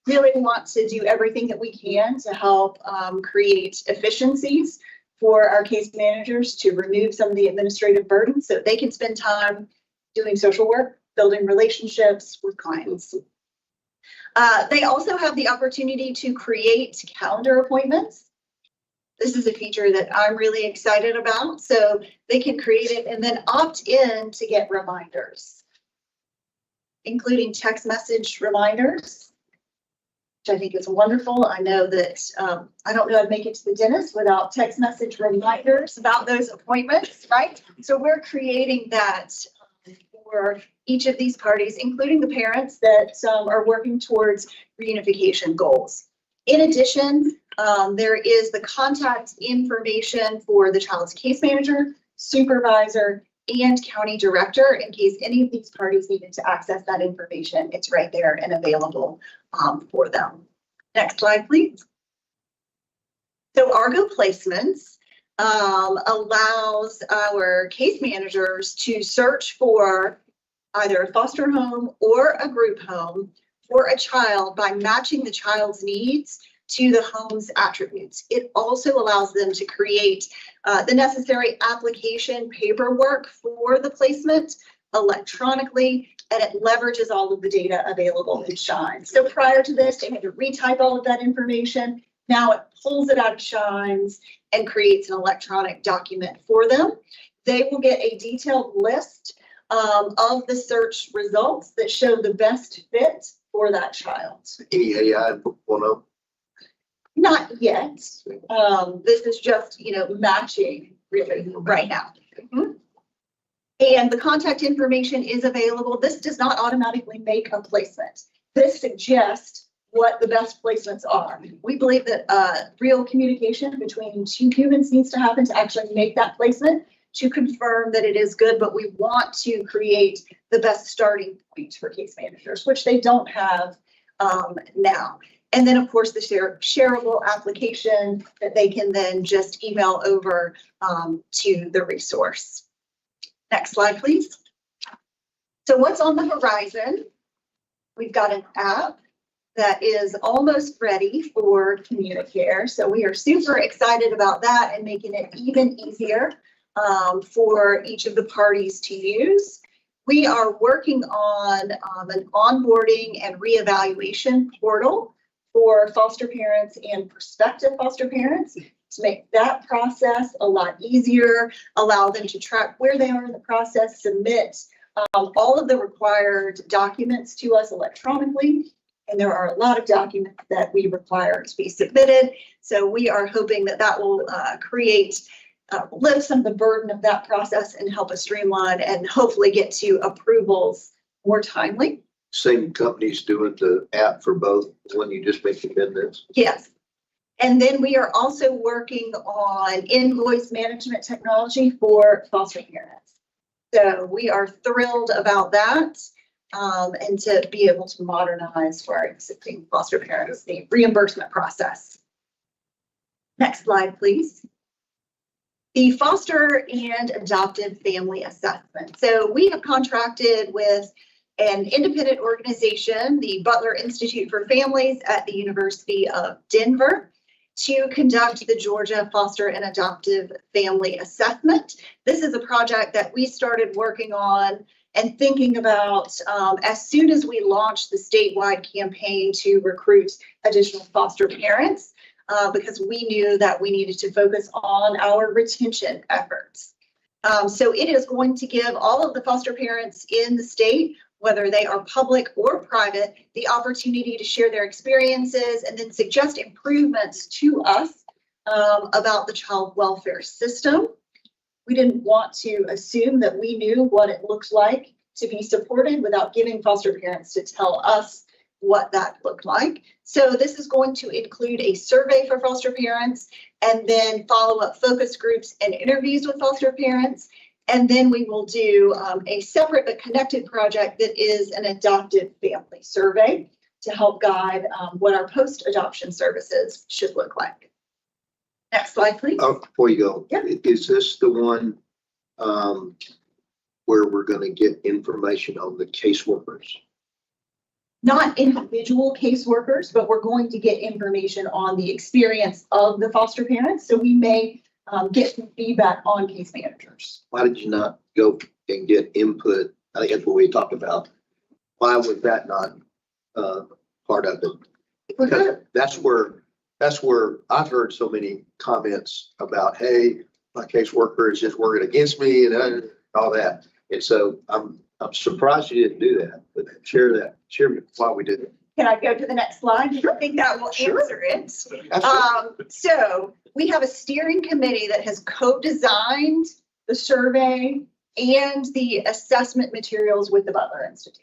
Really want to do everything that we can to help create efficiencies for our case managers to remove some of the administrative burden so they can spend time doing social work, building relationships with clients. They also have the opportunity to create calendar appointments. This is a feature that I'm really excited about. So they can create it and then opt in to get reminders, including text message reminders, which I think is wonderful. I know that I don't know I'd make it to the dentist without text message reminders about those appointments, right? So we're creating that for each of these parties, including the parents that are working towards reunification goals. In addition, there is the contact information for the child's case manager, supervisor, and county director in case any of these parties needed to access that information. It's right there and available for them. Next slide, please. So Argo Placements allows our case managers to search for either a foster home or a group home for a child by matching the child's needs to the home's attributes. It also allows them to create the necessary application paperwork for the placement electronically, and it leverages all of the data available in Shines. So prior to this, they had to retype all of that information. Now it pulls it out of Shines and creates an electronic document for them. They will get a detailed list of the search results that show the best fit for that child. Any AI one up? Not yet. This is just, matching really right now. Mhm. And the contact information is available. This does not automatically make a placement. This suggests what the best placements are. We believe that real communication between two humans needs to happen to actually make that placement to confirm that it is good, but we want to create the best starting point for case managers, which they don't have now. And then, of course, the shareable application that they can then just email over to the resource. Next slide, please. So what's on the horizon? We've got an app that is almost ready for Communicare. So we are super excited about that and making it even easier for each of the parties to use. We are working on an onboarding and reevaluation portal for foster parents and prospective foster parents to make that process a lot easier, allow them to track where they are in the process, submit all of the required documents to us electronically. And there are a lot of documents that we require to be submitted. So we are hoping that that will lift some of the burden of that process and help us streamline and hopefully get to approvals more timely. Same company's doing the app for both, the one you just mentioned in this. Yes. And then we are also working on invoice management technology for foster parents. So we are thrilled about that. And to be able to modernize for our existing foster parents, the reimbursement process. Next slide, please. The foster and adoptive family assessment. So we have contracted with an independent organization, the Butler Institute for Families at the University of Denver, to conduct the Georgia Foster and Adoptive Family Assessment. This is a project that we started working on and thinking about as soon as we launched the statewide campaign to recruit additional foster parents, because we knew that we needed to focus on our retention efforts. So it is going to give all of the foster parents in the state, whether they are public or private, the opportunity to share their experiences and then suggest improvements to us about the child welfare system. We didn't want to assume that we knew what it looked like to be supported without giving foster parents to tell us what that looked like. So this is going to include a survey for foster parents and then follow-up focus groups and interviews with foster parents. And then we will do a separate but connected project that is an adoptive family survey to help guide what our post-adoption services should look like. Next slide, please. Oh, before you go, Yep. Is this the one where we're going to get information on the caseworkers? Not individual caseworkers, but we're going to get information on the experience of the foster parents. So we may get some feedback on case managers. Why did you not go and get input? I think that's what we talked about. Why was that not part of it? Because that's where I've heard so many comments about, hey, my caseworker is just working against me and all that. And so I'm surprised you didn't do that, but share why we did it. Can I go to the next slide? I think that will answer it. So we have a steering committee that has co-designed the survey and the assessment materials with the Butler Institute.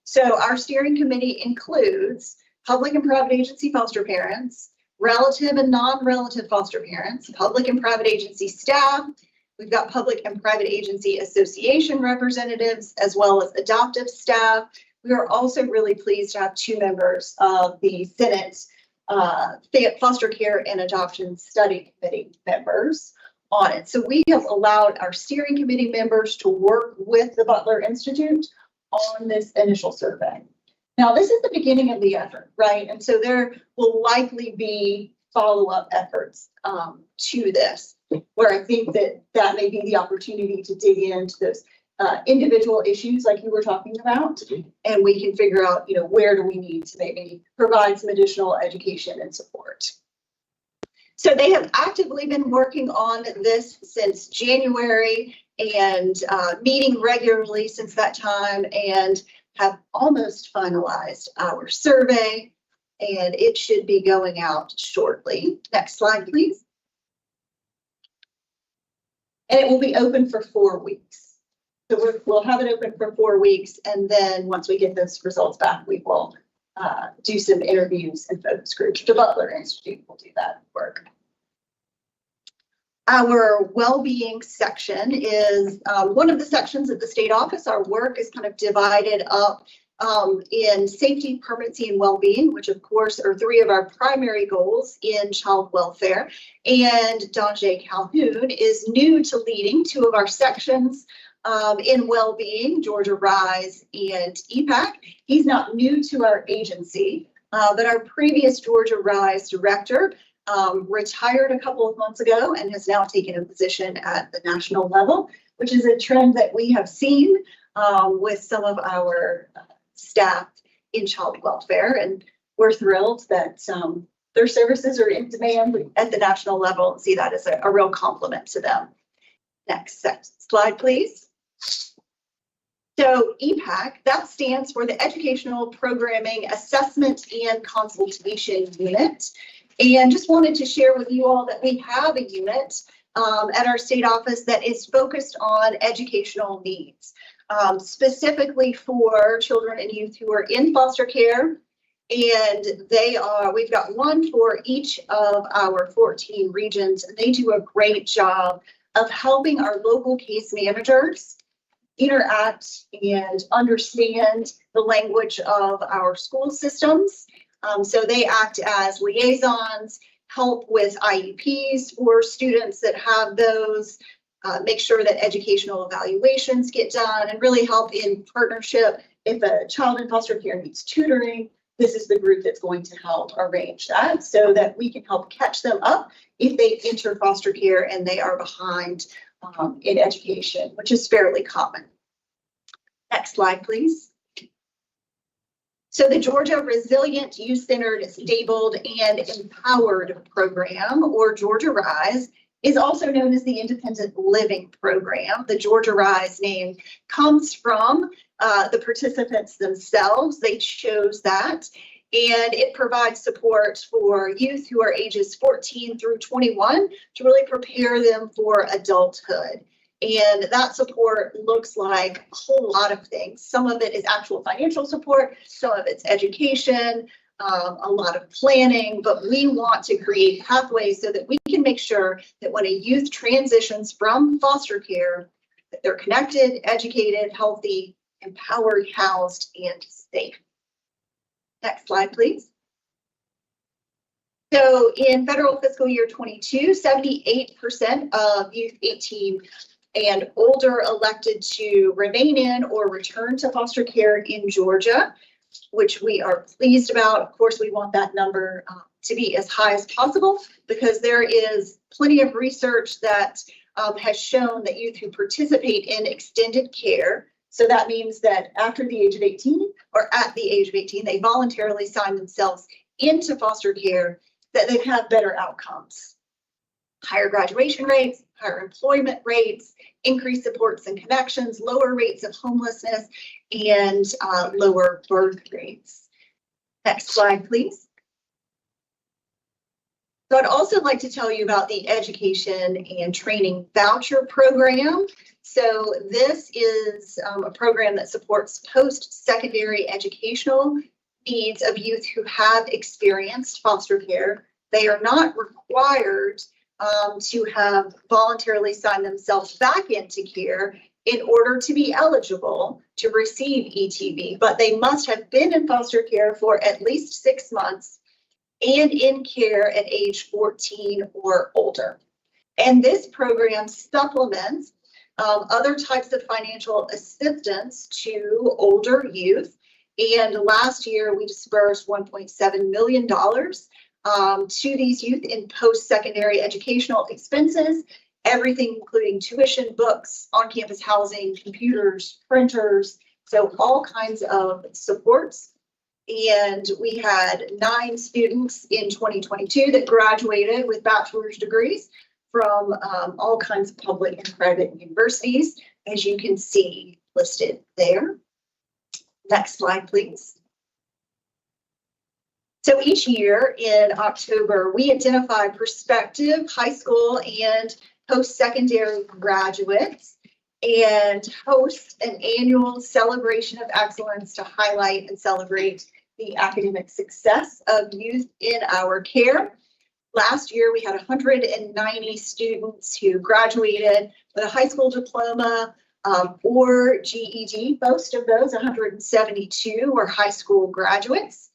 So our steering committee includes public and private agency foster parents, relative and non-relative foster parents, public and private agency staff. We've got public and private agency association representatives, as well as adoptive staff. We are also really pleased to have 2 members of the Senate Foster Care and Adoption Study Committee members on it. So we have allowed our steering committee members to work with the Butler Institute on this initial survey. Now, this is the beginning of the effort, right? And so there will likely be follow-up efforts to this, where I think that may be the opportunity to dig into those individual issues like you were talking about, and we can figure out, where do we need to maybe provide some additional education and support. So they have actively been working on this since January and meeting regularly since that time, and have almost finalized our survey, and it should be going out shortly. Next slide, please. And it will be open for 4 weeks. So we'll have it open for 4 weeks, and then once we get those results back, we will do some interviews and focus groups. The Butler Institute will do that work. Our well-being section is one of the sections at the state office. Our work is kind of divided up in safety, permanency, and well-being, which of course are 3 of our primary goals in child welfare. And Donjay Calhoun is new to leading 2 of our sections. in well-being, Georgia Rise and EPAC. He's not new to our agency, but our previous Georgia Rise director retired a couple of months ago and has now taken a position at the national level, which is a trend that we have seen with some of our staff in child welfare. And we're thrilled that their services are in demand at the national level and see that as a real compliment to them. Next slide, please. So EPAC, that stands for the Educational Programming Assessment and Consultation Unit. And just wanted to share with you all that we have a unit at our state office that is focused on educational needs, specifically for children and youth who are in foster care. And we've got one for each of our 14 regions, and they do a great job of helping our local case managers interact and understand the language of our school systems. So they act as liaisons, help with IEPs for students that have those, make sure that educational evaluations get done, and really help in partnership. If a child in foster care needs tutoring, this is the group that's going to help arrange that so that we can help catch them up if they enter foster care and they are behind in education, which is fairly common. Next slide, please. So the Georgia Resilient, Youth-Centered, Stabled, and Empowered Program, or Georgia Rise, is also known as the Independent Living Program. The Georgia Rise name comes from the participants themselves. They chose that, and it provides support for youth who are ages 14 through 21 to really prepare them for adulthood. And that support looks like a whole lot of things. Some of it is actual financial support, some of it's education, a lot of planning, but we want to create pathways so that we can make sure that when a youth transitions from foster care, that they're connected, educated, healthy, empowered, housed, and safe. Next slide, please. So in federal fiscal year 22, 78% of youth 18 and older elected to remain in or return to foster care in Georgia, which we are pleased about. Of course, we want that number to be as high as possible because there is plenty of research that has shown that youth who participate in extended care, so that means that after the age of 18 or at the age of 18, they voluntarily sign themselves into foster care, that they have better outcomes. Higher graduation rates, higher employment rates, increased supports and connections, lower rates of homelessness, and lower birth rates. Next slide, please. So I'd also like to tell you about the Education and Training Voucher Program. So this is a program that supports post-secondary educational needs of youth who have experienced foster care. They are not required to have voluntarily signed themselves back into care in order to be eligible to receive ETV, but they must have been in foster care for at least 6 months and in care at age 14 or older. And this program supplements other types of financial assistance to older youth. And last year we dispersed $1.7 million to these youth in post-secondary educational expenses, everything including tuition, books, on-campus housing, computers, printers, so all kinds of supports. And we had 9 students in 2022 that graduated with bachelor's degrees from all kinds of public and private universities, as you can see listed there. Next slide, please. So each year in October, we identify prospective high school and post-secondary graduates and host an annual celebration of excellence to highlight and celebrate the academic success of youth in our care. Last year, we had 190 students who graduated with a high school diploma or GED. Most of those, 172, were high school graduates,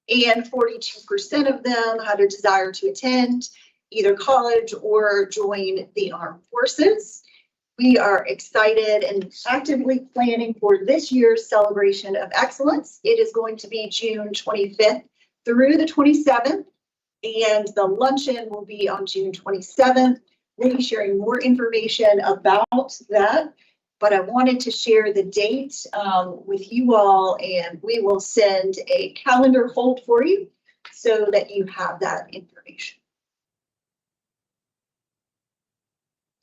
and 42% of them had a desire to attend either college or join the armed forces. we are excited and actively planning for this year's celebration of excellence. It is going to be June 25th through the 27th, and the luncheon will be on June 27th. We'll be sharing more information about that, but I wanted to share the date with you all, and we will send a calendar hold for you so that you have that information.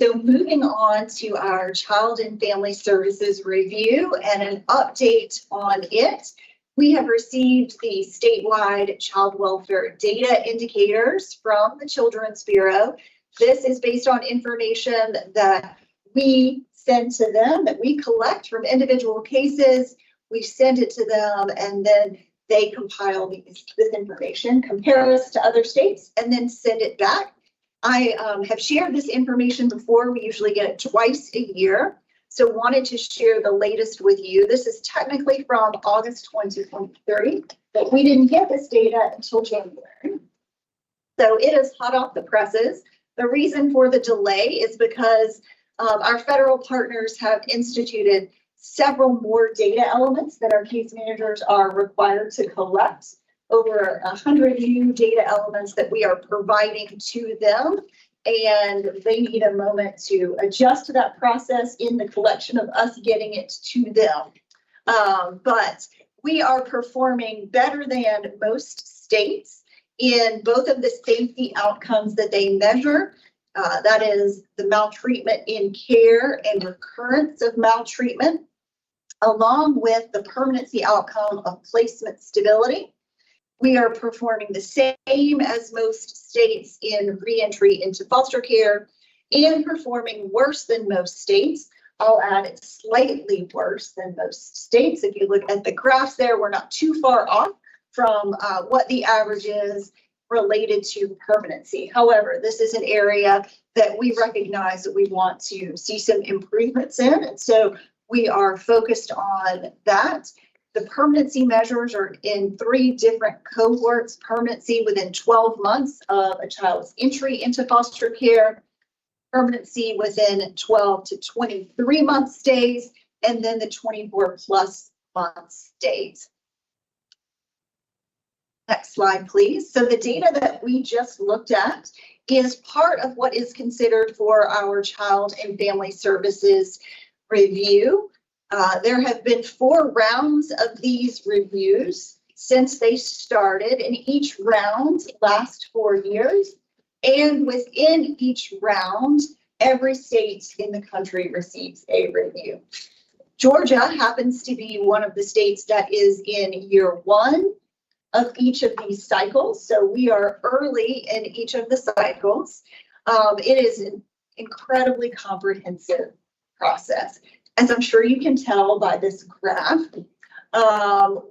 So moving on to our Child and Family Services review and an update on it. We have received the statewide child welfare data indicators from the Children's Bureau. This is based on information that we send to them, that we collect from individual cases. We send it to them, and then they compile this information, compare us to other states, and then send it back. I have shared this information before. We usually get it twice a year. So wanted to share the latest with you. This is technically from August 2023, but we didn't get this data until January. So it is hot off the presses. The reason for the delay is because our federal partners have instituted several more data elements that our case managers are required to collect. Over 100 new data elements that we are providing to them, and they need a moment to adjust to that process in the collection of us getting it to them. But we are performing better than most states in both of the safety outcomes that they measure. That is the maltreatment in care and recurrence of maltreatment, along with the permanency outcome of placement stability. We are performing the same as most states in reentry into foster care and performing worse than most states. I'll add it's slightly worse than most states. If you look at the graphs there, we're not too far off from what the average is related to permanency. However, this is an area that we recognize that we want to see some improvements in. And so we are focused on that. The permanency measures are in 3 different cohorts: permanency within 12 months of a child's entry into foster care, permanency within 12 to 23 month stays, and then the 24 plus month stays. Next slide, please. So the data that we just looked at is part of what is considered for our Child and Family Services review. There have been 4 rounds of these reviews since they started, and each round lasts 4 years. And within each round, every state in the country receives a review. Georgia happens to be one of the states that is in year 1 of each of these cycles. So we are early in each of the cycles. It is an incredibly comprehensive process. As I'm sure you can tell by this graph,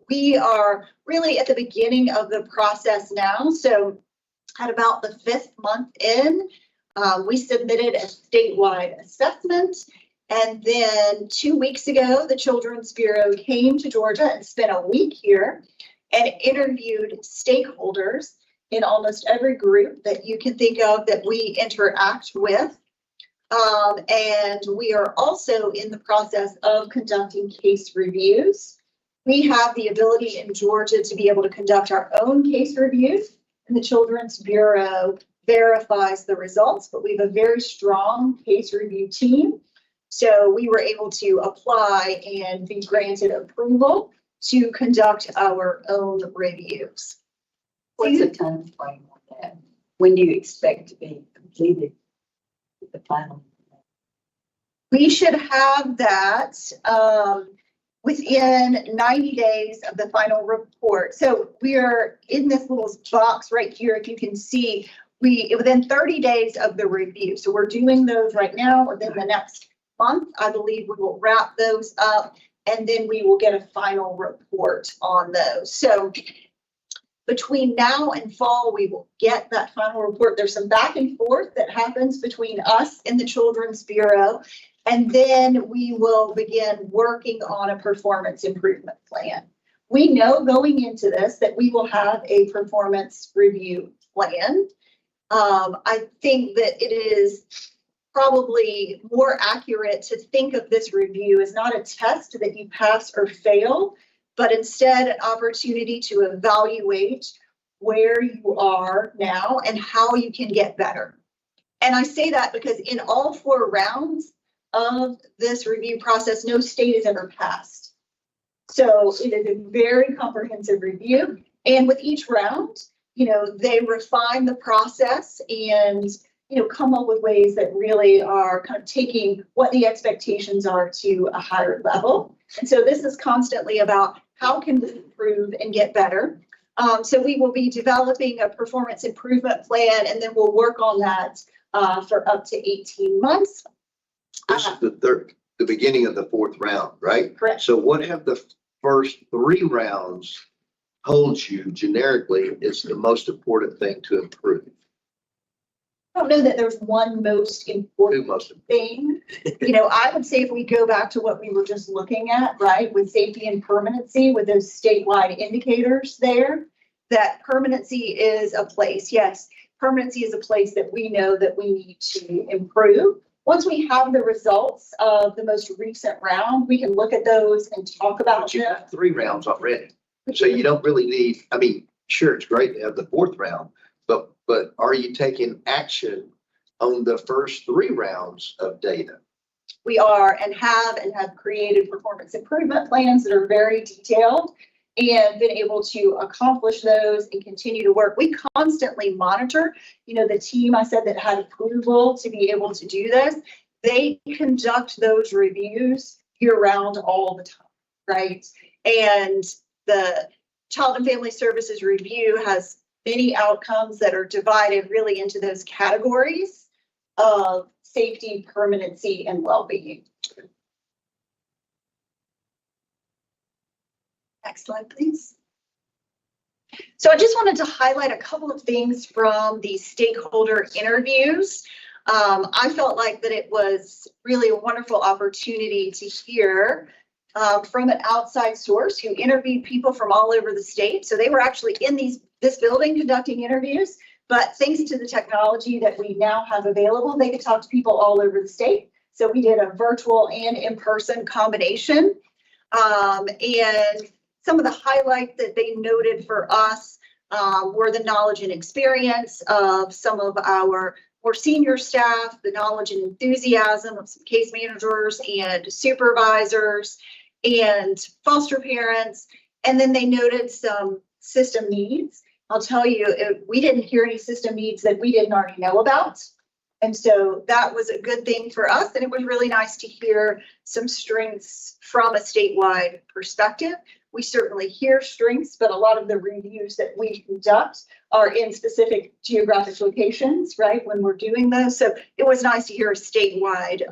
we are really at the beginning of the process now. So at about the 5th month in, we submitted a statewide assessment. And then 2 weeks ago, the Children's Bureau came to Georgia and spent a week here and interviewed stakeholders in almost every group that you can think of that we interact with. And we are also in the process of conducting case reviews. We have the ability in Georgia to be able to conduct our own case reviews, and the Children's Bureau verifies the results, but we have a very strong case review team. So we were able to apply and be granted approval to conduct our own reviews. What's the time frame on that? When do you expect to be completed with the final? We should have that within 90 days of the final report. So we are in this little box right here. If you can see, within 30 days of the review. So we're doing those right now. Within the next month, I believe we will wrap those up, and then we will get a final report on those. So between now and fall, we will get that final report. There's some back and forth that happens between us and the Children's Bureau. And then we will begin working on a performance improvement plan. We know going into this that we will have a performance review plan. I think that it is probably more accurate to think of this review as not a test that you pass or fail, but instead an opportunity to evaluate where you are now and how you can get better. And I say that because in all 4 rounds of this review process, no state has ever passed. So it is a very comprehensive review. And with each round, they refine the process and, come up with ways that really are kind of taking what the expectations are to a higher level. And so this is constantly about how can we improve and get better. So we will be developing a performance improvement plan, and then we'll work on that for up to 18 months. This is the beginning of the 4th round, right? Correct. So what have the first 3 rounds told you generically is the most important thing to improve? I don't know that there's one most Two important most, thing. I would say if we go back to what we were just looking at, right, with safety and permanency, with those statewide indicators there, that permanency is a place. Yes, permanency is a place that we know that we need to improve. Once we have the results of the most recent round, we can look at those and talk about but you them. have 3 rounds already. So you don't really need, sure, it's great to have the 4th round, but are you taking action on the first 3 rounds of data? We are and have created performance improvement plans that are very detailed and been able to accomplish those and continue to work. We constantly monitor, the team I said that had approval to be able to do this, they conduct those reviews year round all the time, right? And the Child and Family Services Review has many outcomes that are divided really into those categories of safety, permanency, and well-being. Next slide, please. So I just wanted to highlight a couple of things from the stakeholder interviews. I felt like that it was really a wonderful opportunity to hear from an outside source who interviewed people from all over the state. So they were actually in this building conducting interviews, but thanks to the technology that we now have available, they could talk to people all over the state. So we did a virtual and in-person combination. And some of the highlights that they noted for us were the knowledge and experience of some of our more senior staff, the knowledge and enthusiasm of some case managers and supervisors and foster parents. And then they noted some system needs. I'll tell you, we didn't hear any system needs that we didn't already know about. And so that was a good thing for us. And it was really nice to hear some strengths from a statewide perspective. We certainly hear strengths, but a lot of the reviews that we conduct are in specific geographic locations, right, when we're doing those. So it was nice to hear a statewide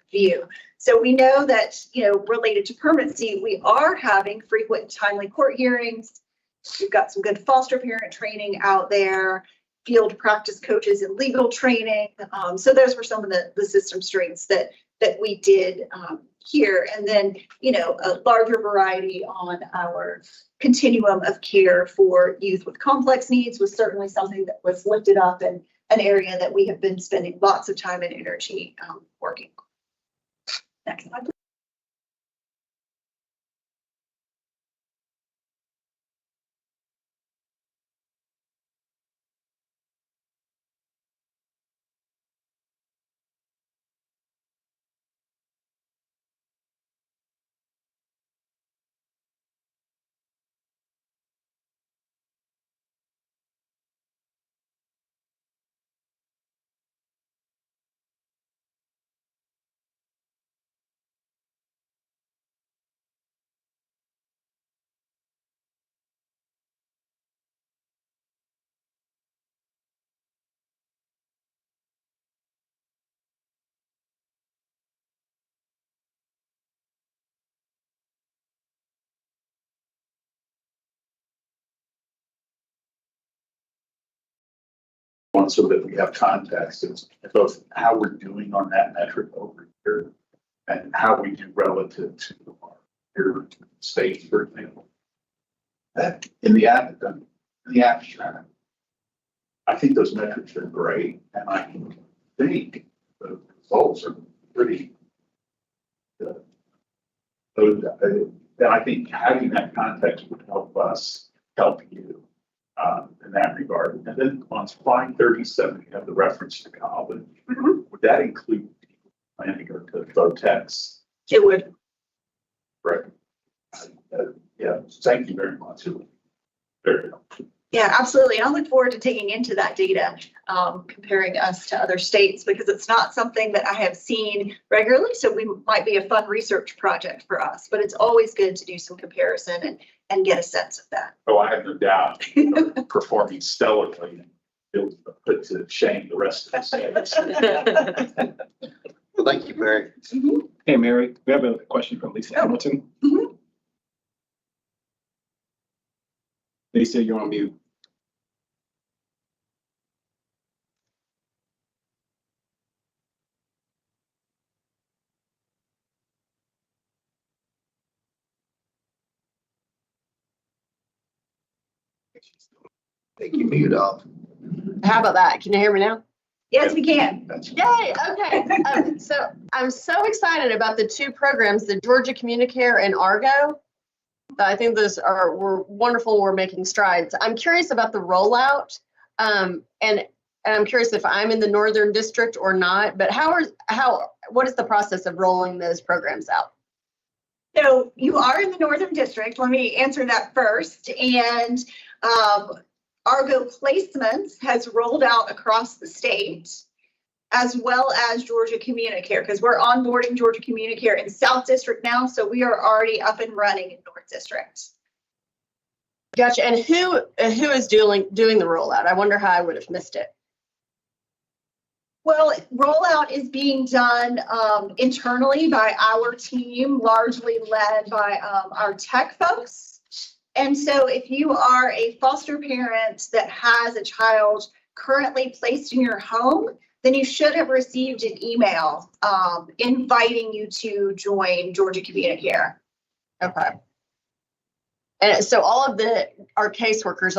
view. So we know that, related to permanency, we are having frequent and timely court hearings. We've got some good foster parent training out there, field practice coaches and legal training. So those were some of the system strengths that we did here. And then, a larger variety on our continuum of care for youth with complex needs was certainly something that was lifted up and an area that we have been spending lots of time and energy working on. Next slide, please. So that we have context is both how we're doing on that metric over here and how we do relative to our peer states, for example. That in the abstract, I think those metrics are great, and I think those results are pretty good. So, I think having that context would help us help you in that regard. And then on slide 37, you have the reference to college. Would that include planning or to Votex? It would. Right. Yeah, thank you very much. Very helpful. Yeah, absolutely. And I look forward to digging into that data, comparing us to other states, because it's not something that I have seen regularly. So we might be a fun research project for us, but it's always good to do some comparison and get a sense of that. Oh, I have no doubt you're performing stellarly. It'll put to shame the rest of the state. Well, thank you, Mary. Hey, Mary, we have a question from Lisa Hamilton. Lisa, you're on mute. Thank you, mute off. How about that? Can you hear me now? Yes, we can. Yay, okay. So I'm so excited about the two programs, the Georgia Communicare and Argo. I think those were wonderful. We're making strides. I'm curious about the rollout. And I'm curious if I'm in the Northern District or not, but what is the process of rolling those programs out? So you are in the Northern District. Let me answer that first. And Argo Placements has rolled out across the state, as well as Georgia Communicare, because we're onboarding Georgia Communicare in South District now. So we are already up and running in North District. Gotcha. And who is doing the rollout? I wonder how I would have missed it. Well, rollout is being done internally by our team, largely led by our tech folks. And so if you are a foster parent that has a child currently placed in your home, then you should have received an email inviting you to join Georgia Communicare. Okay. And so all of our caseworkers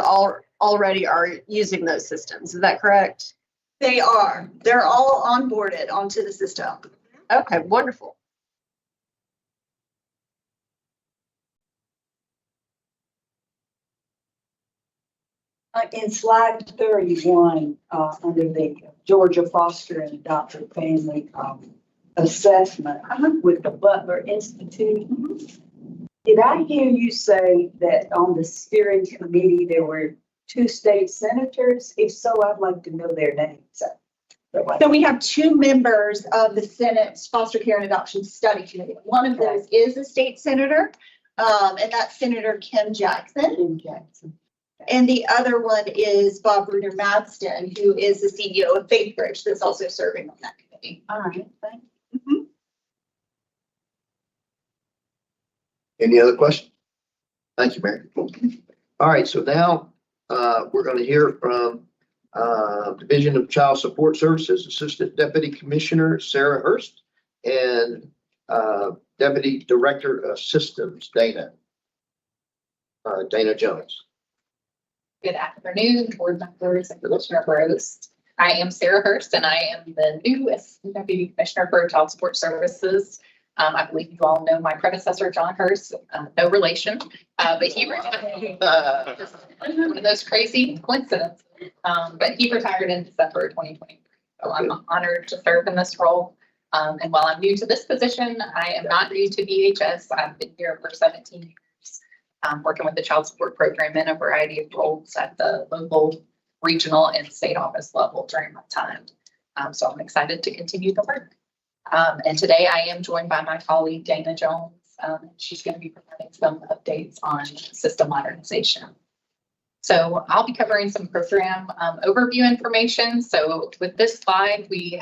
already are using those systems. Is that correct? They are. They're all onboarded onto the system. Okay, wonderful. In slide 31, under the Georgia Foster and Adopted Family assessment with the Butler Institute, did I hear you say that on the steering committee there were 2 state senators? If so, I'd like to know their names. So we have 2 members of the Senate's Foster Care and Adoption Study Committee. One of those is a state senator, and that's Senator Kim Jackson. And the other one is Bob Bruder Madston, who is the CEO of FaithBridge, that's also serving on that committee. All right, thank you. Any other questions? Thank you, Mary. All right, so now we're going to hear from Division of Child Support Services Assistant Deputy Commissioner Sarah Hurst and Deputy Director of Systems Dana Jones. Good afternoon, board members and Commissioner Burrows. I am Sarah Hurst and I am the new Assistant Deputy Commissioner for Child Support Services. I believe you all know my predecessor, John Hurst, no relation, but he retired. One of those crazy coincidences, but he retired in December 2023. So I'm honored to serve in this role. And while I'm new to this position, I am not new to VHS. I've been here for 17 years. Working with the child support program in a variety of roles at the local, regional, and state office level during my time. So I'm excited to continue the work. And today I am joined by my colleague, Dana Jones. She's going to be providing some updates on system modernization. So I'll be covering some program overview information. So with this slide, we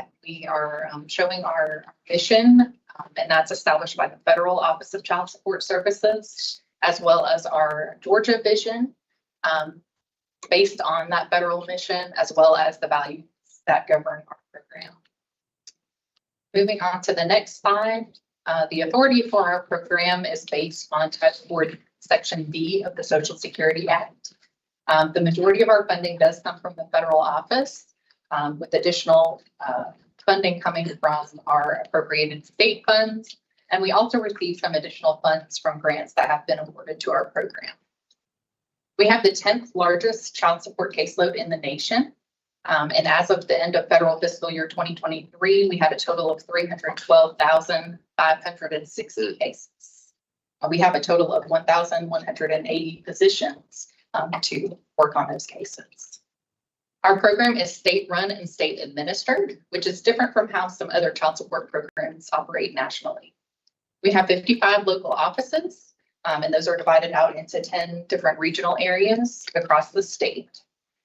are showing our mission, and that's established by the Federal Office of Child Support Services, as well as our Georgia vision, based on that federal mission, as well as the values that govern our program. Moving on to the next slide, the authority for our program is based on Title 4, Section D of the Social Security Act. The majority of our funding does come from the federal office, with additional funding coming from our appropriated state funds. And we also received some additional funds from grants that have been awarded to our program. We have the 10th largest child support caseload in the nation. And as of the end of federal fiscal year 2023, we had a total of 312,560 cases. We have a total of 1,180 positions to work on those cases. Our program is state-run and state-administered, which is different from how some other child support programs operate nationally. We have 55 local offices, and those are divided out into 10 different regional areas across the state.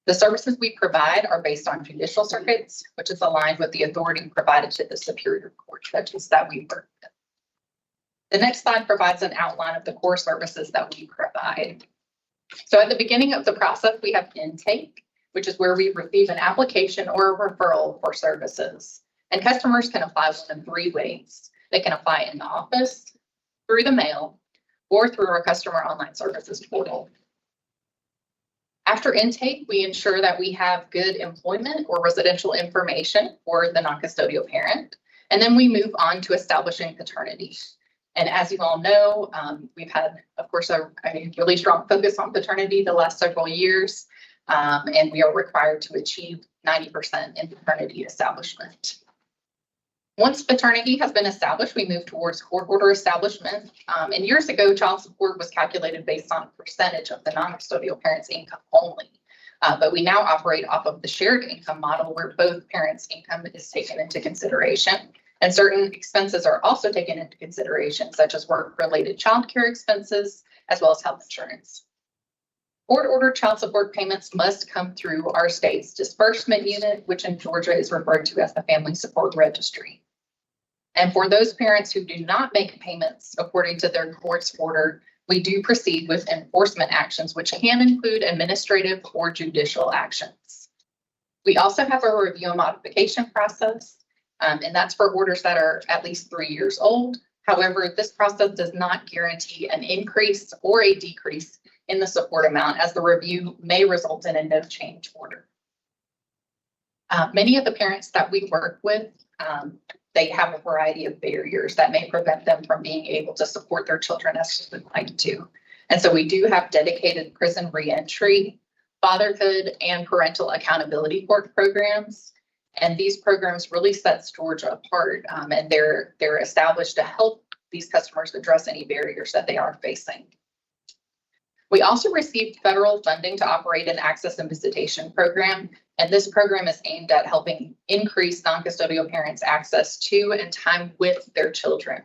The services we provide are based on judicial circuits, which is aligned with the authority provided to the Superior Court judges that we work with. The next slide provides an outline of the core services that we provide. So at the beginning of the process, we have intake, which is where we receive an application or a referral for services. And customers can apply one of three ways. They can apply in the office, through the mail, or through our customer online services portal. After intake, we ensure that we have good employment or residential information for the non-custodial parent, and then we move on to establishing paternity. And as you all know, we've had, of course, a really strong focus on paternity the last several years, and we are required to achieve 90% in paternity establishment. Once paternity has been established, we move towards court order establishment. And years ago, child support was calculated based on percentage of the non-custodial parent's income only. But we now operate off of the shared income model where both parents' income is taken into consideration. And certain expenses are also taken into consideration, such as work-related childcare expenses, as well as health insurance. Court-ordered child support payments must come through our state's disbursement unit, which in Georgia is referred to as the Family Support Registry. And for those parents who do not make payments according to their court's order, we do proceed with enforcement actions, which can include administrative or judicial actions. We also have a review and modification process, and that's for orders that are at least 3 years old. However, this process does not guarantee an increase or a decrease in the support amount, as the review may result in a no change order. Many of the parents that we work with, they have a variety of barriers that may prevent them from being able to support their children as they would like to. And so we do have dedicated prison reentry, fatherhood, and parental accountability court programs. And these programs really sets Georgia apart, and they're established to help these customers address any barriers that they are facing. We also received federal funding to operate an access and visitation program, and this program is aimed at helping increase non-custodial parents' access to and time with their children.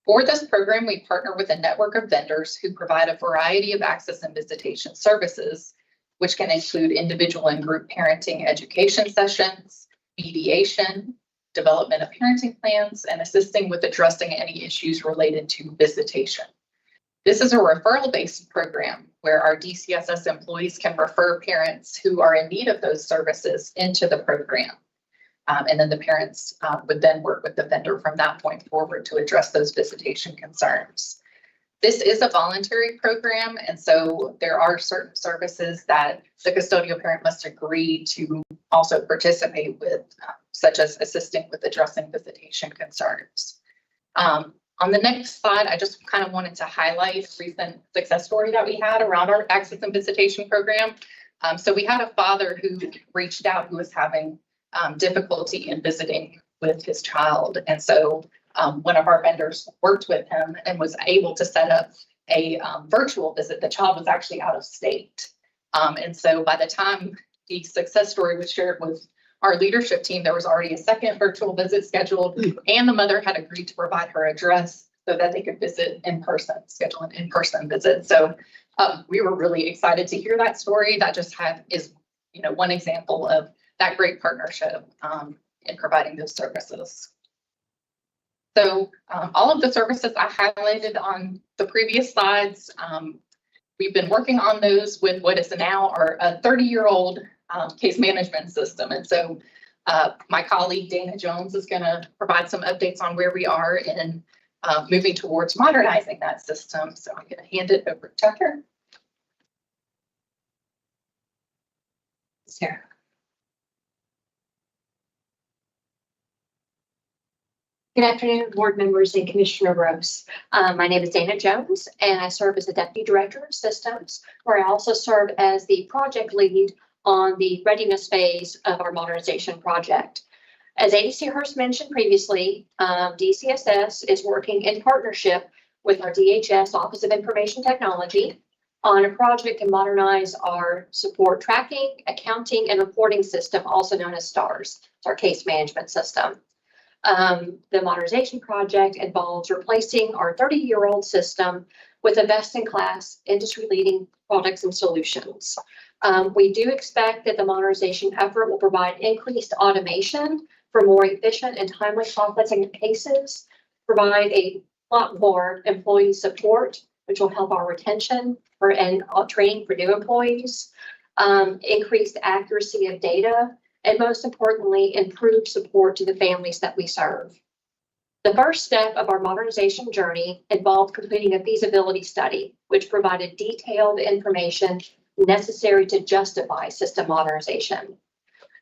For this program, we partner with a network of vendors who provide a variety of access and visitation services, which can include individual and group parenting education sessions, mediation, development of parenting plans, and assisting with addressing any issues related to visitation. This is a referral-based program where our DCSS employees can refer parents who are in need of those services into the program. And then the parents would then work with the vendor from that point forward to address those visitation concerns. This is a voluntary program, and so there are certain services that the custodial parent must agree to also participate with, such as assisting with addressing visitation concerns. On the next slide, I just kind of wanted to highlight a recent success story that we had around our access and visitation program. So we had a father who reached out who was having difficulty in visiting with his child. And so one of our vendors worked with him and was able to set up a virtual visit. The child was actually out of state. And so by the time the success story was shared with our leadership team, there was already a second virtual visit scheduled, and the mother had agreed to provide her address so that they could visit in person, schedule an in-person visit. So we were really excited to hear that story. That just is one example of that great partnership in providing those services. So all of the services I highlighted on the previous slides, we've been working on those with what is now a 30-year-old case management system. And so my colleague Dana Jones is going to provide some updates on where we are in moving towards modernizing that system. So I'm going to hand it over to Tucker. Sarah. Good afternoon, board members and Commissioner Rose. My name is Dana Jones, and I serve as the Deputy Director of Systems, where I also serve as the project lead on the readiness phase of our modernization project. As ADC Hearst mentioned previously, DCSS is working in partnership with our DHS Office of Information Technology on a project to modernize our support tracking, accounting, and reporting system, also known as STARS. It's our case management system. The modernization project involves replacing our 30-year-old system with a best-in-class, industry-leading products and solutions. We do expect that the modernization effort will provide increased automation for more efficient and timely processing of cases, provide a lot more employee support, which will help our retention and training for new employees, increased accuracy of data, and most importantly, improve support to the families that we serve. The first step of our modernization journey involved completing a feasibility study, which provided detailed information necessary to justify system modernization.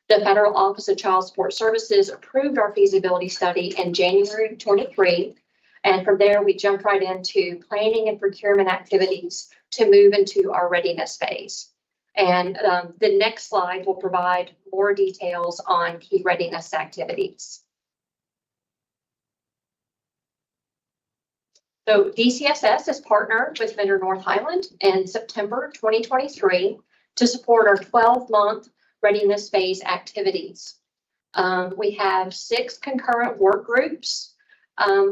The Federal Office of Child Support Services approved our feasibility study in January 23, and from there we jumped right into planning and procurement activities to move into our readiness phase. And the next slide will provide more details on key readiness activities. So DCSS has partnered with vendor North Highland in September 2023 to support our 12-month readiness phase activities. We have 6 concurrent work groups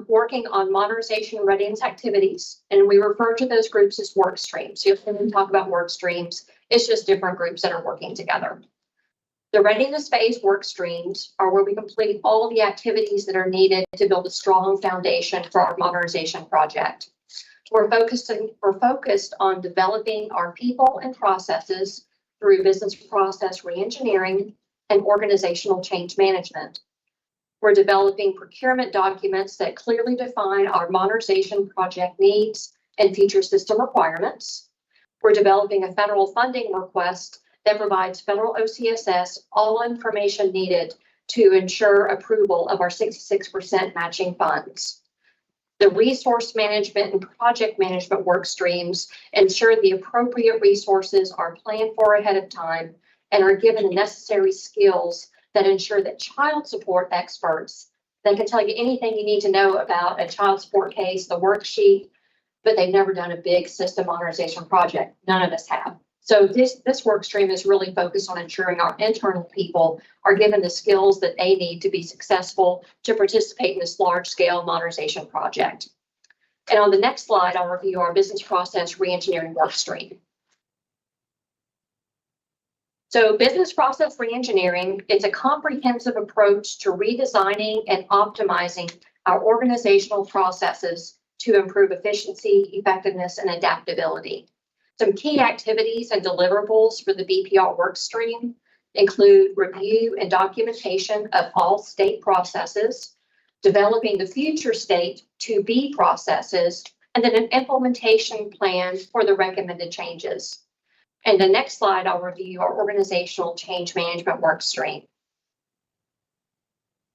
working on modernization readiness activities, and we refer to those groups as work streams. So when we talk about work streams, it's just different groups that are working together. The readiness phase work streams are where we complete all the activities that are needed to build a strong foundation for our modernization project. We're focused on developing our people and processes through business process reengineering and organizational change management. We're developing procurement documents that clearly define our modernization project needs and future system requirements. We're developing a federal funding request that provides federal OCSS all information needed to ensure approval of our 66% matching funds. The resource management and project management work streams ensure the appropriate resources are planned for ahead of time and are given the necessary skills that ensure that child support experts, they can tell you anything you need to know about a child support case, the worksheet, but they've never done a big system modernization project. None of us have. So this work stream is really focused on ensuring our internal people are given the skills that they need to be successful to participate in this large-scale modernization project. And on the next slide, I'll review our business process reengineering work stream. So business process reengineering is a comprehensive approach to redesigning and optimizing our organizational processes to improve efficiency, effectiveness, and adaptability. Some key activities and deliverables for the BPR work stream include review and documentation of all state processes, developing the future state to be processes, and then an implementation plan for the recommended changes. And the next slide, I'll review our organizational change management work stream.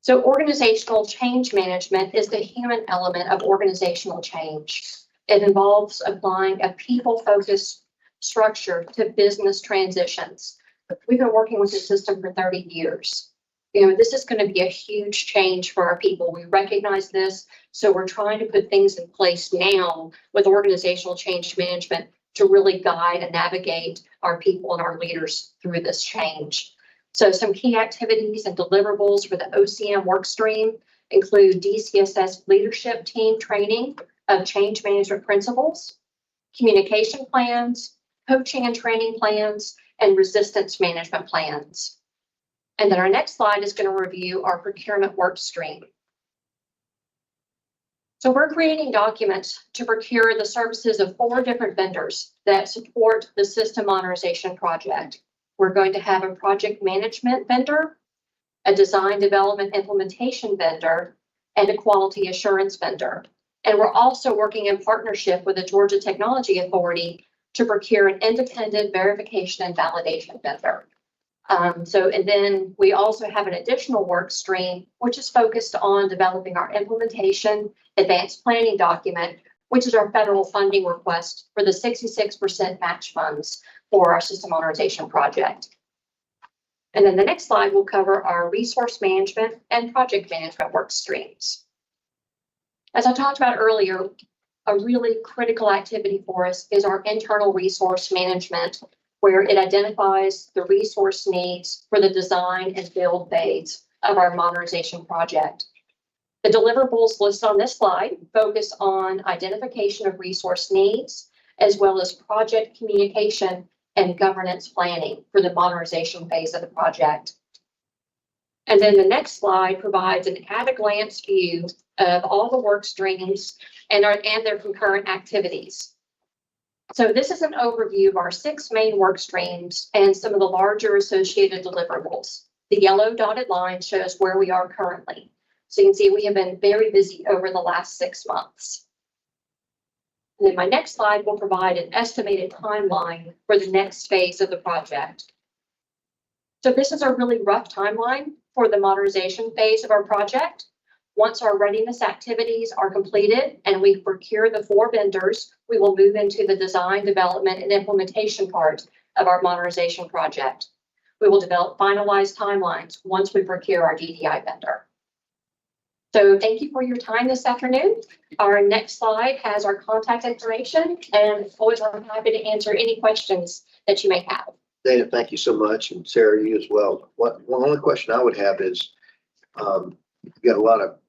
So organizational change management is the human element of organizational change. It involves applying a people-focused structure to business transitions. We've been working with the system for 30 years. This is going to be a huge change for our people. We recognize this, so we're trying to put things in place now with organizational change management to really guide and navigate our people and our leaders through this change. So some key activities and deliverables for the OCM work stream include DCSS leadership team training of change management principles, communication plans, coaching and training plans, and resistance management plans. And then our next slide is going to review our procurement work stream. So we're creating documents to procure the services of 4 different vendors that support the system modernization project. We're going to have a project management vendor, a design development implementation vendor, and a quality assurance vendor. And we're also working in partnership with the Georgia Technology Authority to procure an independent verification and validation vendor. And then we also have an additional work stream, which is focused on developing our implementation advanced planning document, which is our federal funding request for the 66% match funds for our system modernization project. And then the next slide will cover our resource management and project management work streams. As I talked about earlier, a really critical activity for us is our internal resource management, where it identifies the resource needs for the design and build phase of our modernization project. The deliverables listed on this slide focus on identification of resource needs, as well as project communication and governance planning for the modernization phase of the project. And then the next slide provides an at-a-glance view of all the work streams and their concurrent activities. So this is an overview of our 6 main work streams and some of the larger associated deliverables. The yellow dotted line shows where we are currently. So you can see we have been very busy over the last 6 months. And then my next slide will provide an estimated timeline for the next phase of the project. So this is a really rough timeline for the modernization phase of our project. Once our readiness activities are completed and we procure the 4 vendors, we will move into the design, development, and implementation part of our modernization project. We will develop finalized timelines once we procure our DDI vendor. So thank you for your time this afternoon. Our next slide has our contact information, and always I'm happy to answer any questions that you may have. Dana, thank you so much, and Sarah, you as well. One only question I would have is, you've got a lot of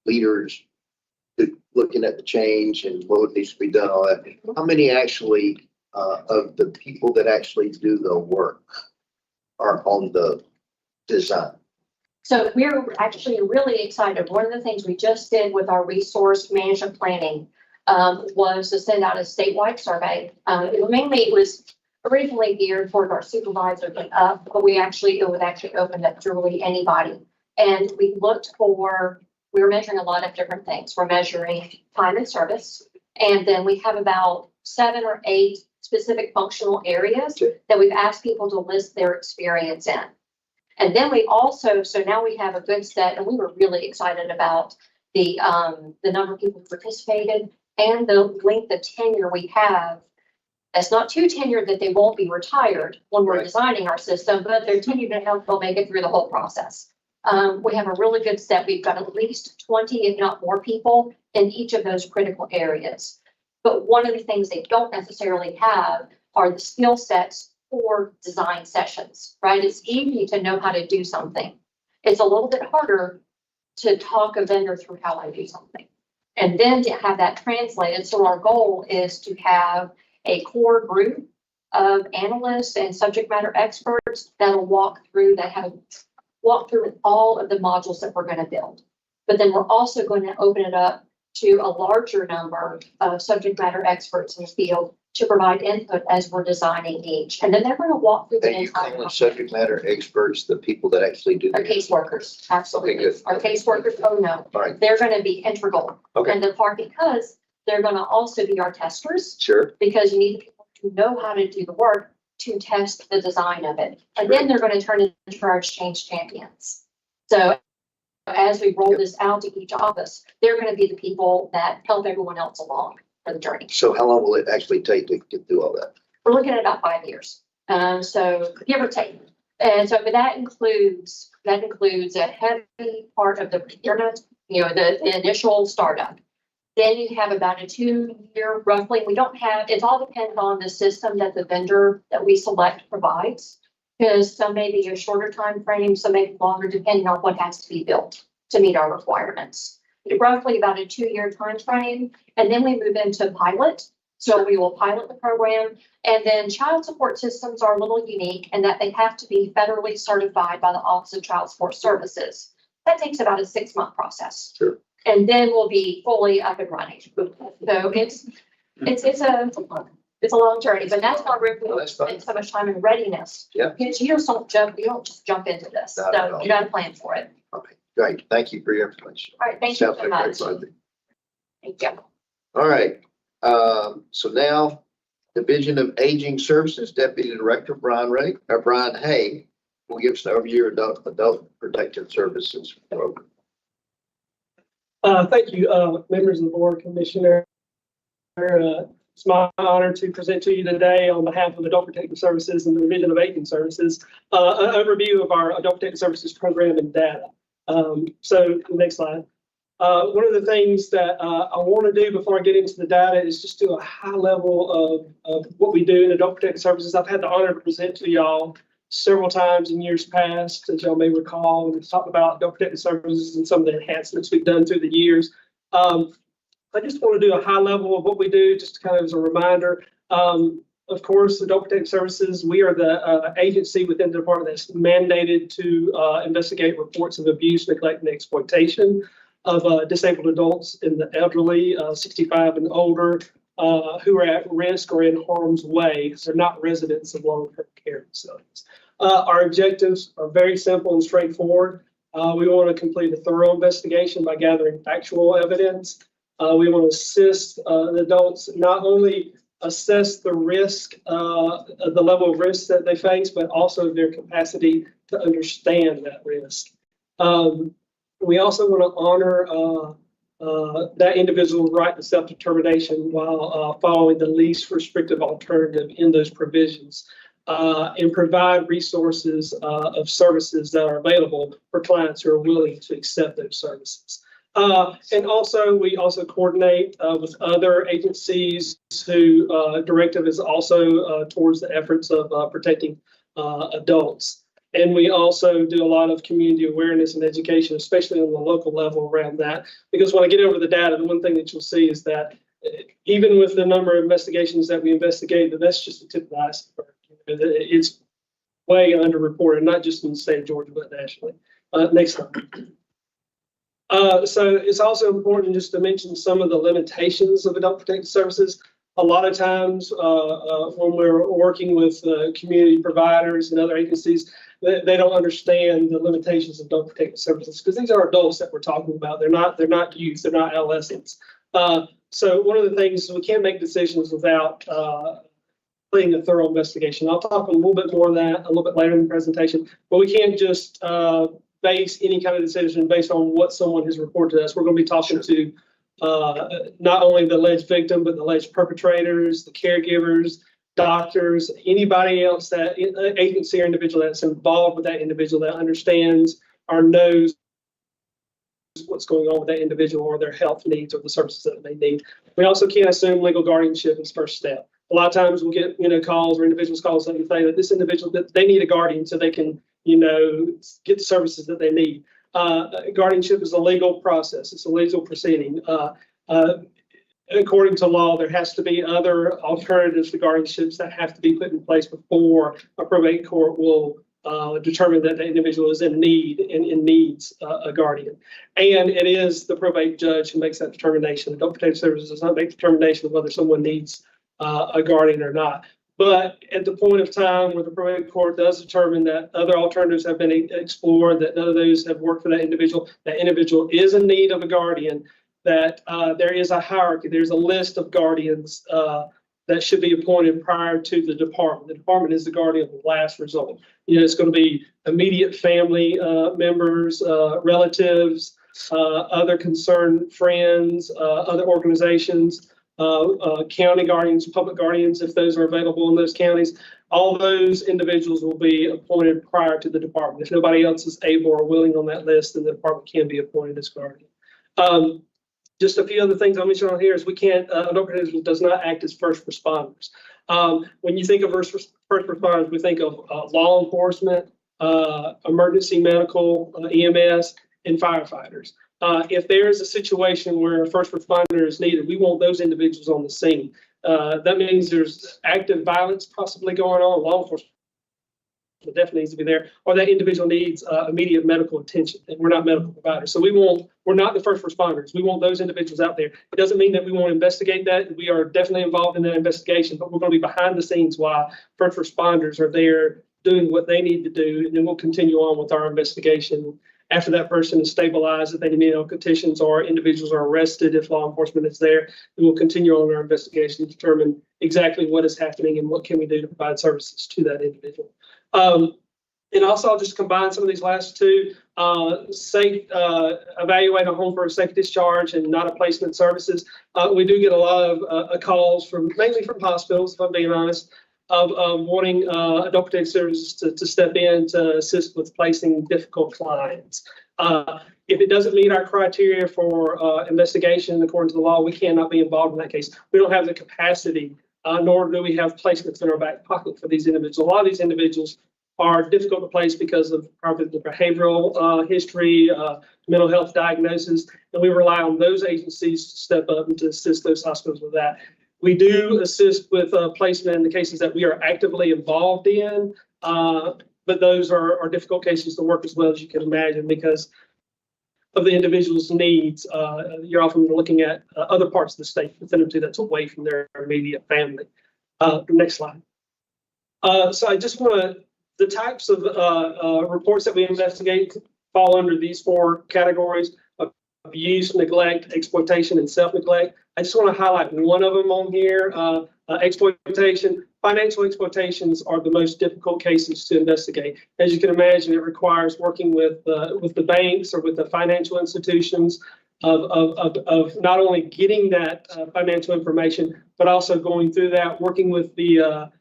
leaders looking at the change and what needs to be done, all that. How many actually of the people that actually do the work are on the design? So we're actually really excited. One of the things we just did with our resource management planning was to send out a statewide survey. It was originally geared toward our supervisors and up, but it was actually opened up to really anybody. And we were measuring a lot of different things. We're measuring time and service. And then we have about 7 or 8 specific functional areas that we've asked people to list their experience in. And then so now we have a good set, and we were really excited about the number of people who participated and the length of tenure we have. That's not too tenured that they won't be retired when we're designing our system, but they're tenured enough they'll make it through the whole process. We have a really good set. We've got at least 20, if not more people in each of those critical areas. But one of the things they don't necessarily have are the skill sets for design sessions, right? It's easy to know how to do something. It's a little bit harder to talk a vendor through how I do something. And then to have that translated. So our goal is to have a core group of analysts and subject matter experts that'll walk through with all of the modules that we're going to build. But then we're also going to open it up to a larger number of subject matter experts in the field to provide input as we're designing each. And then they're going to walk through the And you entire call subject matter experts, the people that actually do. Our caseworkers, absolutely. Okay, good. Our caseworkers, oh no, All right, they're going to be integral. Okay. And the part because they're going to also be our testers, sure. because you need people who know how to do the work to test the design of it. And then they're going to turn into our exchange champions. So as we roll this out to each office, they're going to be the people that help everyone else along for the journey. So how long will it actually take to get through all that? We're looking at about 5 years. So give or take. And so, but that includes a heavy part of the procurement, the initial startup. Then you have about a 2-year roughly. It all depends on the system that the vendor that we select provides. Because some may be a shorter time frame, some may be longer, depending on what has to be built to meet our requirements. Roughly about a 2-year time frame, and then we move into pilot. So we will pilot the program, and then child support systems are a little unique in that they have to be federally certified by the Office of Child Support Services. That takes about a 6-month process. Sure. And then we'll be fully up and running. So it's a long journey, but that's why we're spending so much time in readiness. Yeah. Because you don't just jump into this. Not at So all. you got to plan for it. Okay, great. Thank you for your information. All right, thank you Sounds so like much. very fun. Thank you. All right, so now Division of Aging Services Deputy Director Brian Hay will give us an overview of adult protective services program. Thank you, members of the board, Commissioner. It's my honor to present to you today on behalf of Adult Protective Services and the Division of Aging Services, an overview of our Adult Protective Services program and data. So next slide. One of the things that I want to do before I get into the data is just do a high level of what we do in Adult Protective Services. I've had the honor to present to y'all several times in years past, as y'all may recall. We've talked about Adult Protective Services and some of the enhancements we've done through the years. I just want to do a high level of what we do, just kind of as a reminder. Of course, Adult Protective Services, we are the agency within the department that's mandated to investigate reports of abuse, neglect, and exploitation of disabled adults in the elderly, 65 and older, who are at risk or in harm's way because they're not residents of long-term care facilities. Our objectives are very simple and straightforward. We want to complete a thorough investigation by gathering factual evidence. We want to assist the adults not only assess the risk, the level of risk that they face, but also their capacity to understand that risk. We also want to honor that individual's right to self-determination while following the least restrictive alternative in those provisions, and provide resources of services that are available for clients who are willing to accept those services. And also, we also coordinate with other agencies who directive is also towards the efforts of protecting adults. And we also do a lot of community awareness and education, especially on the local level around that. Because when I get over the data, the one thing that you'll see is that even with the number of investigations that we investigate, that's just the tip of the iceberg. It's way underreported, not just in the state of Georgia, but nationally. Next slide. So it's also important just to mention some of the limitations of Adult Protective Services. A lot of times when we're working with community providers and other agencies, they don't understand the limitations of Adult Protective Services because these are adults that we're talking about. They're not youth, they're not adolescents. So one of the things is we can't make decisions without completing a thorough investigation. I'll talk a little bit more of that a little bit later in the presentation, but we can't just base any kind of decision based on what someone has reported to us. We're going to be talking to not only the alleged victim, but the alleged perpetrators, the caregivers, doctors, anybody else, that agency or individual that's involved with that individual that understands or knows what's going on with that individual or their health needs or the services that they need. We also can't assume legal guardianship is first step. A lot of times we'll get calls or individuals calls that say that this individual, that they need a guardian so they can get the services that they need. Guardianship is a legal process. It's a legal proceeding. According to law, there has to be other alternatives to guardianships that have to be put in place before a probate court will determine that the individual is in need and needs a guardian. And it is the probate judge who makes that determination. Adult Protective Services does not make the determination of whether someone needs a guardian or not. But at the point of time where the probate court does determine that other alternatives have been explored, that none of those have worked for that individual is in need of a guardian, that there is a hierarchy, there's a list of guardians that should be appointed prior to the department. The department is the guardian of the last result. It's going to be immediate family members, relatives, other concerned friends, other organizations, county guardians, public guardians, if those are available in those counties. All those individuals will be appointed prior to the department. If nobody else is able or willing on that list, then the department can be appointed as guardian. Just a few other things I'll mention on here is we can't, Adult Protective does not act as first responders. When you think of first responders, we think of law enforcement, emergency medical, EMS, and firefighters. If there is a situation where a first responder is needed, we want those individuals on the scene. That means there's active violence possibly going on. Law enforcement definitely needs to be there, or that individual needs immediate medical attention, and we're not medical providers. So we're not the first responders. We want those individuals out there. It doesn't mean that we won't investigate that. We are definitely involved in that investigation, but we're going to be behind the scenes while first responders are there doing what they need to do, and then we'll continue on with our investigation after that person is stabilized, if any medical conditions or individuals are arrested, if law enforcement is there, we will continue on our investigation to determine exactly what is happening and what can we do to provide services to that individual. And also, I'll just combine some of these last two, evaluate a home for a safe discharge and not a placement services. We do get a lot of calls mainly from hospitals, if I'm being honest, of wanting adult protective services to step in to assist with placing difficult clients. If it doesn't meet our criteria for investigation according to the law, we cannot be involved in that case. We don't have the capacity, nor do we have placements in our back pocket for these individuals. A lot of these individuals are difficult to place because of probably the behavioral history, mental health diagnosis, and we rely on those agencies to step up and to assist those hospitals with that. We do assist with placement in the cases that we are actively involved in, but those are difficult cases to work as well as you can imagine because of the individual's needs. You're often looking at other parts of the state vicinity that's away from their immediate family. Next slide. So I just want to, the types of reports that we investigate fall under these four categories: abuse, neglect, exploitation, and self-neglect. I just want to highlight one of them on here, exploitation. Financial exploitations are the most difficult cases to investigate. As you can imagine, it requires working with the banks or with the financial institutions of not only getting that financial information, but also going through that, working with the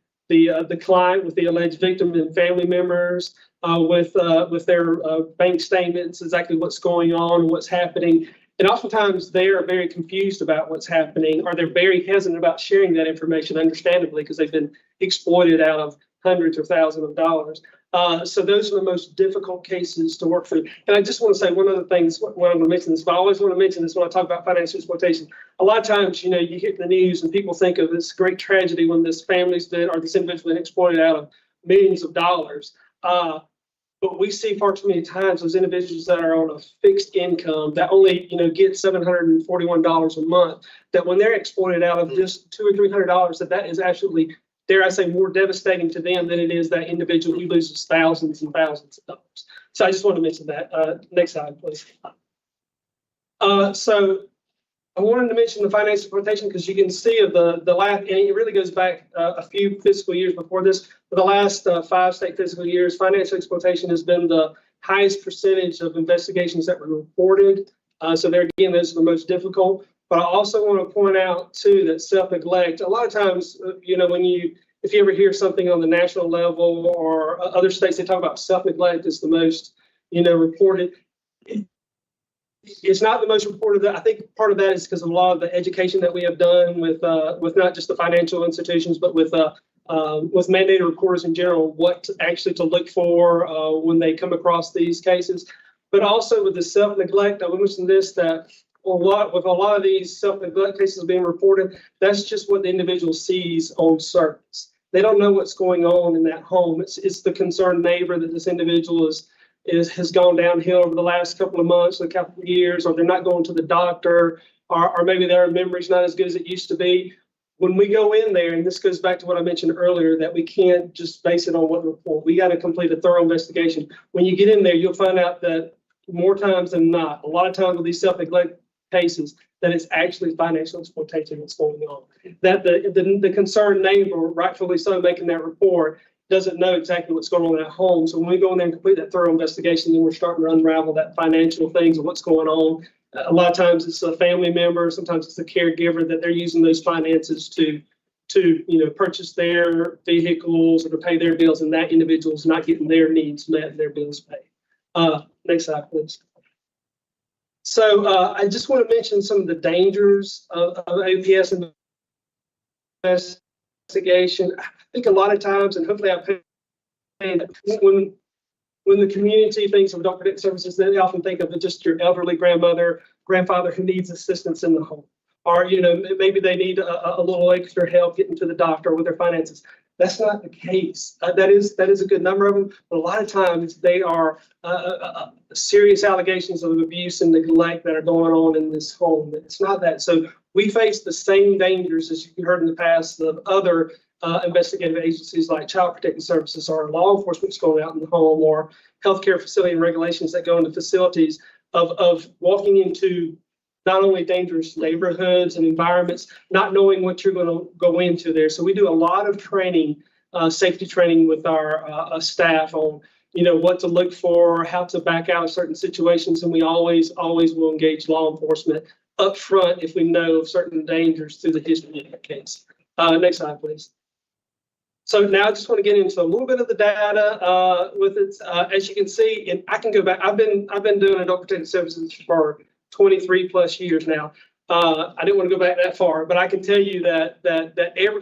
client, with the alleged victim and family members, with their bank statements, exactly what's going on, what's happening. And oftentimes they are very confused about what's happening, or they're very hesitant about sharing that information, understandably, because they've been exploited out of hundreds or thousands of dollars. So those are the most difficult cases to work through. And I just want to say one other thing, when I'm going to mention this, but I always want to mention this when I talk about financial exploitation. A lot of times, you hear the news and people think of this great tragedy when this family's been, or this individual been exploited out of millions of dollars. But we see far too many times those individuals that are on a fixed income that only, get $741 a month, that when they're exploited out of just $200 or $300, that is absolutely, dare I say, more devastating to them than it is that individual who loses thousands and thousands of dollars. So I just want to mention that. Next slide, please. So I wanted to mention the financial exploitation because you can see of the last, and it really goes back a few fiscal years before this. For the last 5 state fiscal years, financial exploitation has been the highest percentage of investigations that were reported. So there again, those are the most difficult. But I also want to point out too that self-neglect, a lot of times, if you ever hear something on the national level or other states, they talk about self-neglect as the most, reported. It's not the most reported. I think part of that is because of a lot of the education that we have done with not just the financial institutions, but with mandated reporters in general, what actually to look for when they come across these cases. But also with the self-neglect, I will mention this, that with a lot of these self-neglect cases being reported, that's just what the individual sees on surface. They don't know what's going on in that home. It's the concerned neighbor that this individual has gone downhill over the last couple of months, a couple of years, or they're not going to the doctor, or maybe their memory's not as good as it used to be. When we go in there, and this goes back to what I mentioned earlier, that we can't just base it on one report. We got to complete a thorough investigation. When you get in there, you'll find out that more times than not, a lot of times with these self-neglect cases, that it's actually financial exploitation that's going on. That the concerned neighbor, rightfully so, making that report, doesn't know exactly what's going on at home. So when we go in there and complete that thorough investigation, then we're starting to unravel that financial things of what's going on. A lot of times it's a family member, sometimes it's a caregiver that they're using those finances to purchase their vehicles or to pay their bills, and that individual's not getting their needs met and their bills paid. Next slide, please. So I just want to mention some of the dangers of APS investigation. I think a lot of times, and hopefully I've paid, when the community thinks of adult protective services, they often think of just your elderly grandfather who needs assistance in the home. Or, maybe they need a little extra help getting to the doctor with their finances. That's not the case. That is a good number of them, but a lot of times they are serious allegations of abuse and neglect that are going on in this home. It's not that. So we face the same dangers as you heard in the past of other investigative agencies like Child Protective Services or law enforcement that's going out in the home, or healthcare facility and regulations that go into facilities of walking into not only dangerous neighborhoods and environments, not knowing what you're going to go into there. So we do a lot of training, safety training with our staff on, what to look for, how to back out of certain situations. And we always will engage law enforcement up front if we know of certain dangers through the history of the case. Next slide, please. So now I just want to get into a little bit of the data with it. As you can see, and I can go back. I've been doing adult protective services for 23 plus years now. I didn't want to go back that far, but I can tell you that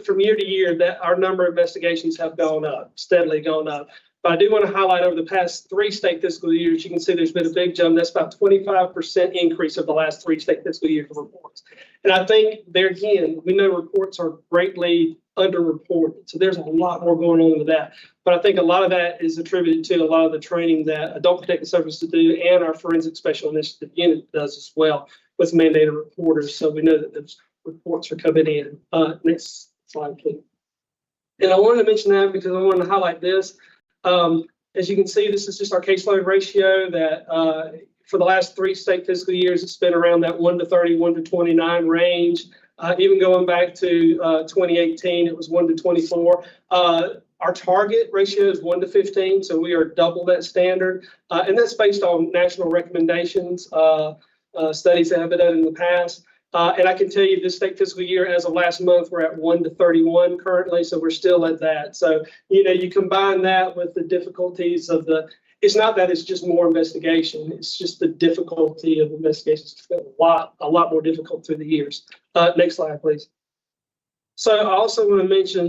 from year to year that our number of investigations have gone up, steadily gone up. But I do want to highlight over the past 3 state fiscal years, you can see there's been a big jump. That's about 25% increase over the last 3 state fiscal years of reports. And I think there again, we know reports are greatly underreported. So there's a lot more going on with that. But I think a lot of that is attributed to a lot of the training that Adult Protective Services do and our Forensic Special Initiative Unit does as well with mandated reporters. So we know that those reports are coming in. Next slide, please. And I wanted to mention that because I wanted to highlight this. As you can see, this is just our caseload ratio that for the last 3 state fiscal years, it's been around that 1 to 30, 1 to 29 range. Even going back to 2018, it was 1 to 24. Our target ratio is 1 to 15, so we are double that standard. And that's based on national recommendations, studies that have been done in the past. And I can tell you this state fiscal year, as of last month, we're at 1 to 31 currently, so we're still at that. So, you combine that with the difficulties of it's not that it's just more investigation, it's just the difficulty of investigations. It's been a lot more difficult through the years. Next slide, please. So I also want to mention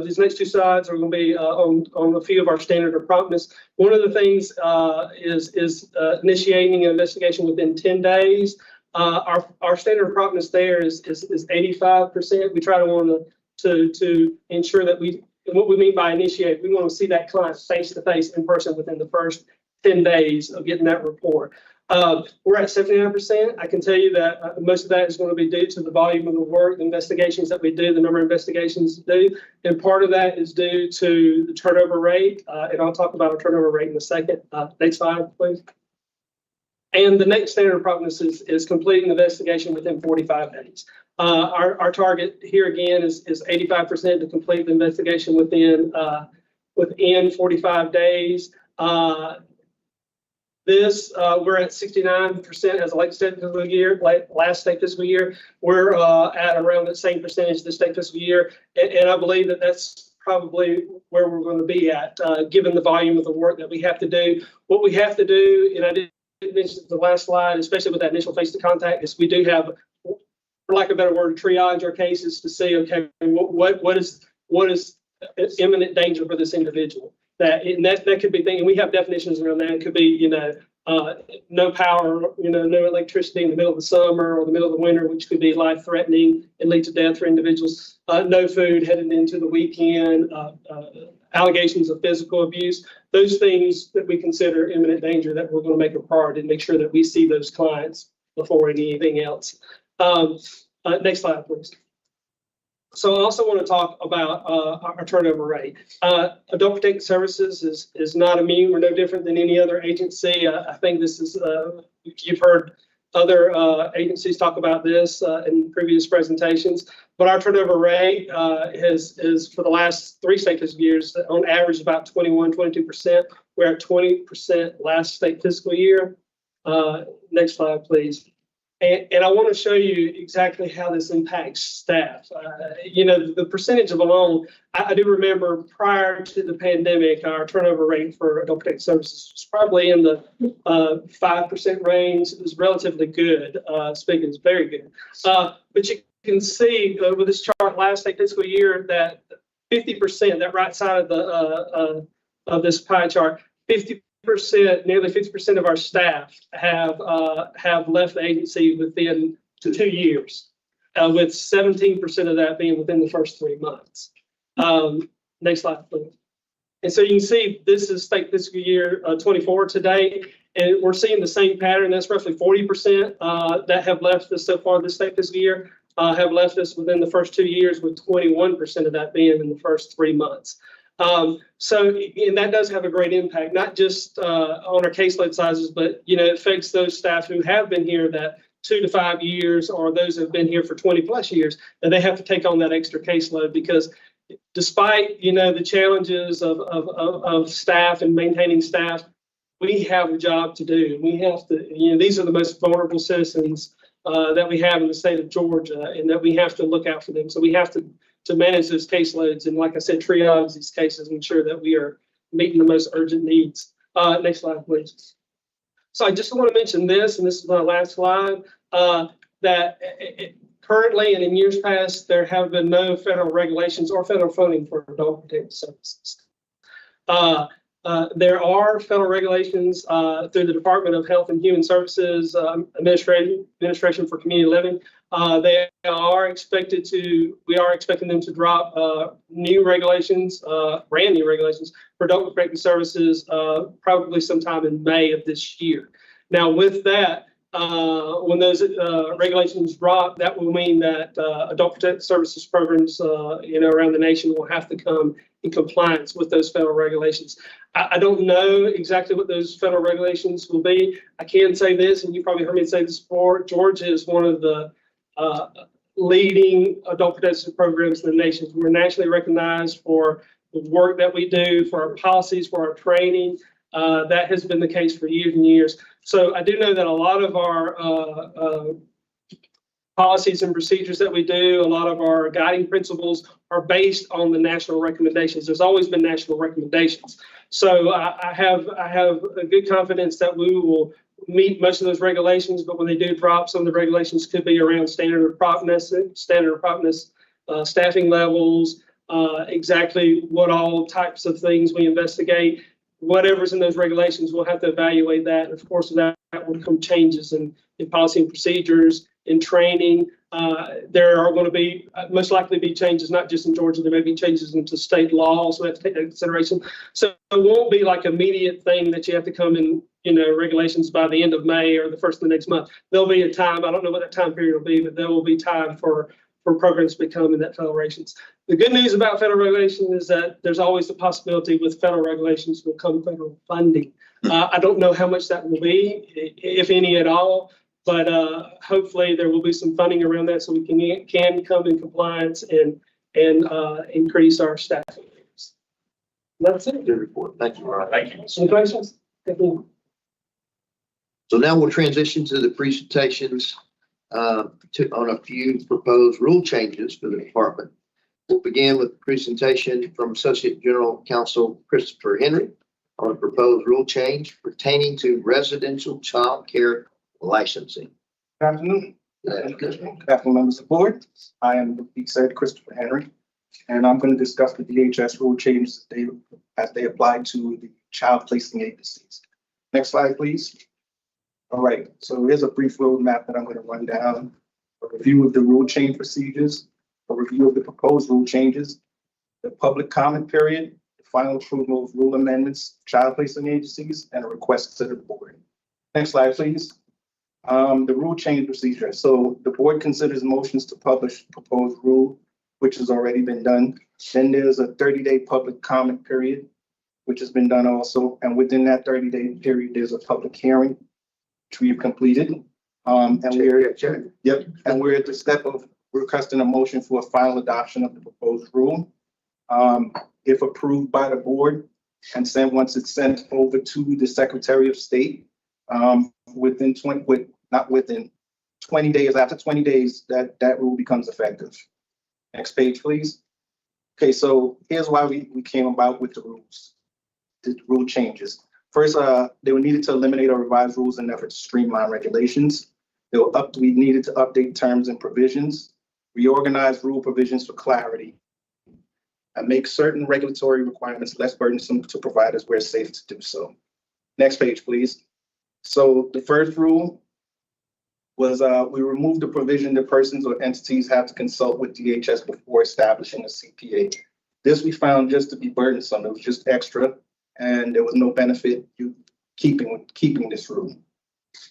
these next 2 slides are going to be on a few of our standard of promptness. One of the things is initiating an investigation within 10 days. Our standard of promptness there is 85%. We try to ensure that what we mean by initiate, we want to see that client face to face in person within the first 10 days of getting that report. We're at 79%. I can tell you that most of that is going to be due to the volume of the work, the investigations that we do, the number of investigations we do. And part of that is due to the turnover rate. And I'll talk about our turnover rate in a second. Next slide, please. And the next standard of promptness is completing the investigation within 45 days. Our target here again is 85% to complete the investigation within 45 days. We're at 69% as a late state fiscal year, last state fiscal year. We're at around the same percentage this state fiscal year. And I believe that that's probably where we're going to be at, given the volume of the work that we have to do. What we have to do, and I did mention the last slide, especially with that initial face-to-contact, is we do have, for lack of a better word, triage our cases to see, okay, what is imminent danger for this individual. That could be things, and we have definitions around that. It could be, no power, no electricity in the middle of the summer or the middle of the winter, which could be life-threatening and lead to death for individuals. No food heading into the weekend, allegations of physical abuse. Those things that we consider imminent danger that we're going to make a priority and make sure that we see those clients before anything else. Next slide, please. So I also want to talk about our turnover rate. Adult Protective Services is not immune. We're no different than any other agency. I think this is, you've heard other agencies talk about this in previous presentations, but our turnover rate is for the last 3 state fiscal years, on average about 21, 22%. We're at 20% last state fiscal year. Next slide, please. And I want to show you exactly how this impacts staff. The percentage of alone, I do remember prior to the pandemic, our turnover rate for Adult Protective Services was probably in the 5% range. It was relatively good. Speaking is very good. But you can see with this chart last state fiscal year that 50%, that right side of the of this pie chart, nearly 50% of our staff have left the agency within 2 years, with 17% of that being within the first 3 months. Next slide, please. And so you can see this is state fiscal year 24 today, and we're seeing the same pattern. That's roughly 40% that have left us so far this state fiscal year. have left us within the first 2 years, with 21% of that being in the first 3 months. So, and that does have a great impact, not just on our caseload sizes, but, you know, it affects those staff who have been here that 2 to 5 years, or those who have been here for 20 plus years, and they have to take on that extra caseload because despite, you know, the challenges of staff and maintaining staff, we have a job to do. We have to, you know, these are the most vulnerable citizens that we have in the state of Georgia, and that we have to look out for them. So we have to manage those caseloads, and like I said, triage these cases and ensure that we are meeting the most urgent needs. Next slide, please. So I just want to mention this, and this is my last slide, that currently and in years past, there have been no federal regulations or federal funding for adult protective services. There are federal regulations through the Department of Health and Human Services Administration for Community Living. We are expecting them to drop new regulations, brand new regulations for adult protective services, probably sometime in May of this year. Now, with that, when those regulations drop, that will mean that adult protective services programs, you know, around the nation will have to come in compliance with those federal regulations. I don't know exactly what those federal regulations will be. I can say this, and you probably heard me say this before, Georgia is one of the leading adult protective programs in the nation. We're nationally recognized for the work that we do, for our policies, for our training. That has been the case for years and years. So I do know that a lot of our policies and procedures that we do, a lot of our guiding principles are based on the national recommendations. There's always been national recommendations. So I have a good confidence that we will meet most of those regulations, but when they do drop, some of the regulations could be around standard of promptness, staffing levels, exactly what all types of things we investigate. Whatever's in those regulations, we'll have to evaluate that. And of course, that will come changes in policy and procedures, in training. There are going to be most likely be changes, not just in Georgia, there may be changes into state law, so we have to take that into consideration. So it won't be like immediate thing that you have to come in, you know, regulations by the end of May or the first of the next month. There'll be a time, I don't know what that time period will be, but there will be time for programs to become in that federal regulations. The good news about federal regulation is that there's always the possibility with federal regulations will come federal funding. I don't know how much that will be, if any at all, but hopefully there will be some funding around that so we can come in compliance and increase our staffing. That's it. Good report. Thank you, Ron. Thank you. Any questions? Thank you. So now we'll transition to the presentations on a few proposed rule changes for the department. We'll begin with the presentation from Associate General Counsel Christopher Henry on a proposed rule change pertaining to residential child care licensing. Good afternoon. Good afternoon, members of the board. I am, like he said, Christopher Henry, and I'm going to discuss the DHS rule changes as they apply to the child placing agencies. Next slide, please. All right, so here's a brief roadmap that I'm going to run down. A review of the rule change procedures, a review of the proposed rule changes, the public comment period, the final approval of rule amendments, child placing agencies, and a request to the board. Next slide, please. The rule change procedure. So the board considers motions to publish proposed rule, which has already been done. Then there's a 30-day public comment period, which has been done also. And within that 30-day period, there's a public hearing, which we've completed. And we're at the step of requesting a motion for a final adoption of the proposed rule. If approved by the board, and then once it's sent over to the Secretary of State, within 20 days, after 20 days, that rule becomes effective. Next page, please. Okay, so here's why we came about with the rules, the rule changes. First, they were needed to eliminate or revise rules in an effort to streamline regulations. We needed to update terms and provisions, reorganize rule provisions for clarity, and make certain regulatory requirements less burdensome to providers where it's safe to do so. Next page, please. So the first rule was we removed the provision that persons or entities have to consult with DHS before establishing a CPA. This we found just to be burdensome. It was just extra, and there was no benefit to keeping this rule.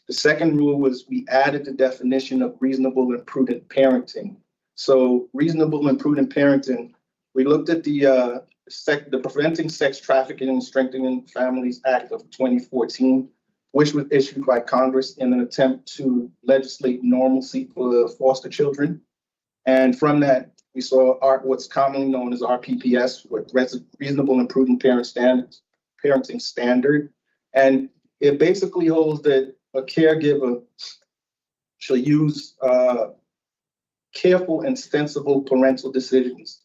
The second rule was we added the definition of reasonable and prudent parenting. So reasonable and prudent parenting, we looked at the Preventing Sex Trafficking and Strengthening Families Act of 2014, which was issued by Congress in an attempt to legislate normalcy for foster children. And from that, we saw what's commonly known as RPPS, with Reasonable and Prudent Parenting Standard. And it basically holds that a caregiver shall use careful and sensible parental decisions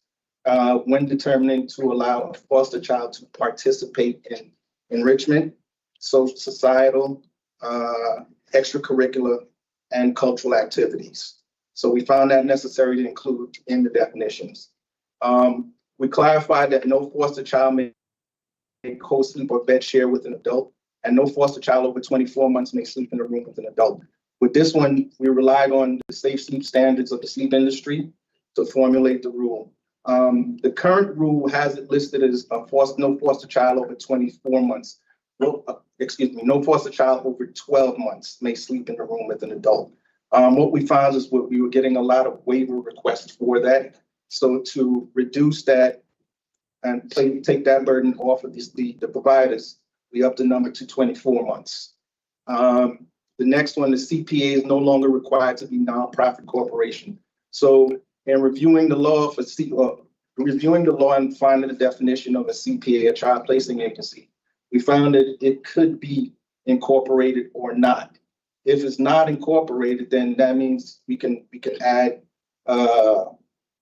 when determining to allow a foster child to participate in enrichment, societal, extracurricular, and cultural activities. So we found that necessary to include in the definitions. We clarified that no foster child may co-sleep or bed share with an adult, and no foster child over 24 months may sleep in a room with an adult. With this one, we relied on the safe sleep standards of the sleep industry to formulate the rule. The current rule has it listed as no foster child over 24 months. No foster child over 12 months may sleep in a room with an adult. What we found is we were getting a lot of waiver requests for that. So to reduce that and take that burden off of the providers, we upped the number to 24 months. The next one, the CPA is no longer required to be nonprofit corporation. So in reviewing the law and finding the definition of a CPA, a child placing agency, we found that it could be incorporated or not. If it's not incorporated, then that means we can add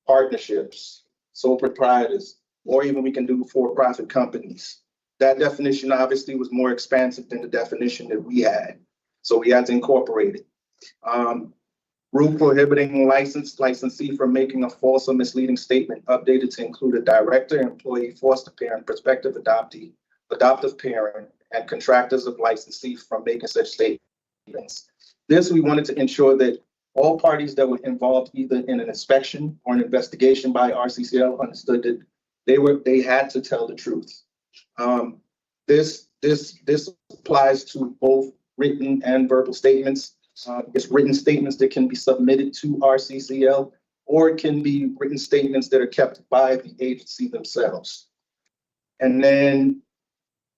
partnerships, sole proprietors, or even we can do for-profit companies. That definition obviously was more expansive than the definition that we had, so we had to incorporate it. Rule prohibiting licensee from making a false or misleading statement updated to include a director, employee, foster parent, prospective adoptee, adoptive parent, and contractors of licensee from making such statements. This, we wanted to ensure that all parties that were involved either in an inspection or an investigation by RCCL understood that they had to tell the truth. This applies to both written and verbal statements. It's written statements that can be submitted to RCCL, or it can be written statements that are kept by the agency themselves. And then,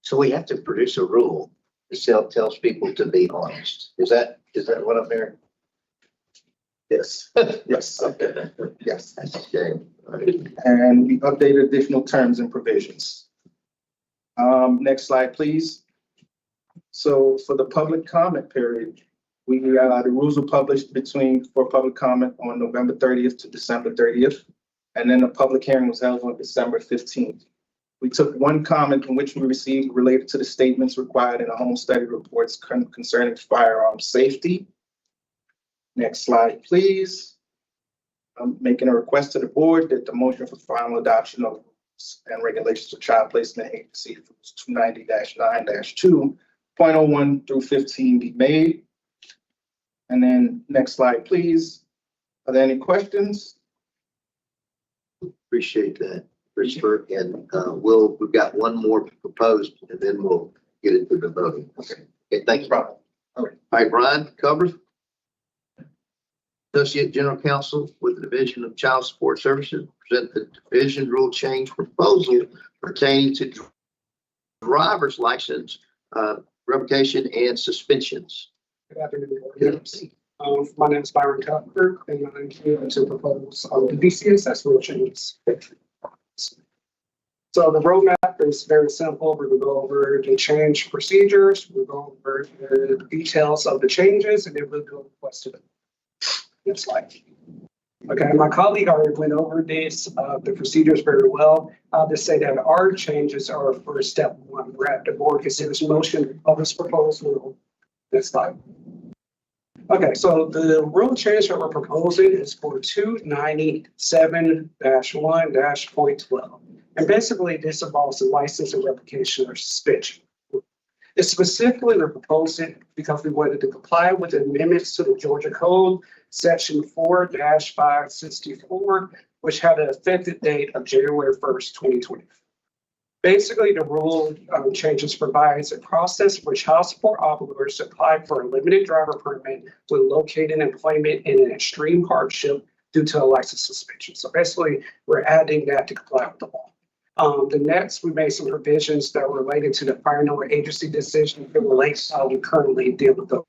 so we have to produce a rule that tells people to be honest. Is that what I'm hearing? yes, yes, Okay. yes. That's a shame. And we updated additional terms and provisions. Next slide, please. So for the public comment period, the rules were published for public comment on November 30th to December 30th. And then a public hearing was held on December 15th. We took one comment in which we received related to the statements required in the home study reports concerning firearm safety. Next slide, please. I'm making a request to the board that the motion for final adoption of and regulations of child placement agency 290-9-2.01 through 15 be made. And then next slide, please. Are there any questions? Appreciate that, Christopher. And we've got one more proposed, and then we'll get into the voting. Okay, thank you. All right, Brian Covers, Associate General Counsel with the Division of Child Support Services, present the division rule change proposal pertaining to driver's license revocation and suspensions. Good afternoon. My name is Byron Cuthbert, and I'm here to propose the DCSS rule changes. So the roadmap is very simple. We're going to go over the change procedures. We'll go over the details of the changes, and then we'll do a question. Next slide. Okay, my colleague already went over this, the procedures very well. I'll just say that our changes are for step one. We're at the board considers motion of this proposed rule. Next slide. Okay, so the rule change that we're proposing is for 297-1-.12. And basically this involves the license and revocation or suspension. It's specifically we're proposing because we wanted to comply with the amendments to the Georgia Code, section 4-564, which had an effective date of January 1st, 2020. Basically, the rule changes provides a process for child support officers to apply for a limited driver permit when located in employment in an extreme hardship due to a license suspension. So basically, we're adding that to comply with the law. The next, we made some provisions that were related to the final agency decision that relates to how we currently deal with the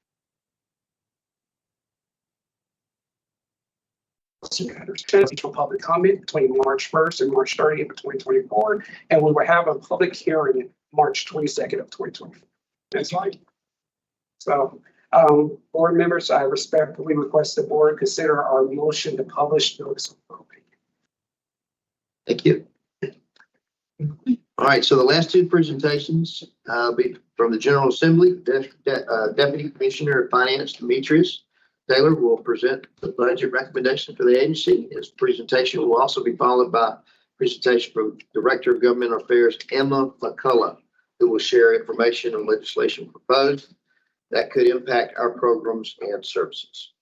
for public comment between March 1st and March 30th of 2024, and we will have a public hearing March 22nd of 2024. That's fine. So, board members, I respectfully request the board consider our motion to publish notice of probate. Thank you. All right, so the last two presentations be from the General Assembly. Deputy Commissioner of Finance, Demetrius Taylor, will present the budget recommendation for the agency. His presentation will also be followed by a presentation from Director of Government Affairs, Emma McCullough, who will share information on legislation proposed that could impact our programs and services.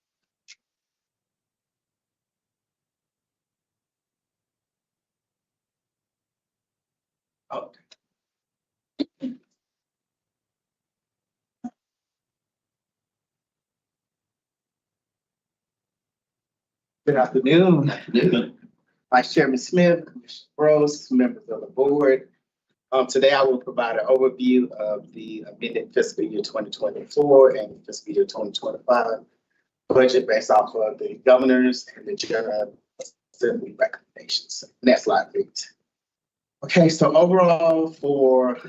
Good afternoon. Vice Chairman Smith, Commissioner Gross, members of the board. Today I will provide an overview of the amended fiscal year 2024 and fiscal year 2025 budget based off of the governor's and the General Assembly recommendations. Next slide, please. Okay, so overall for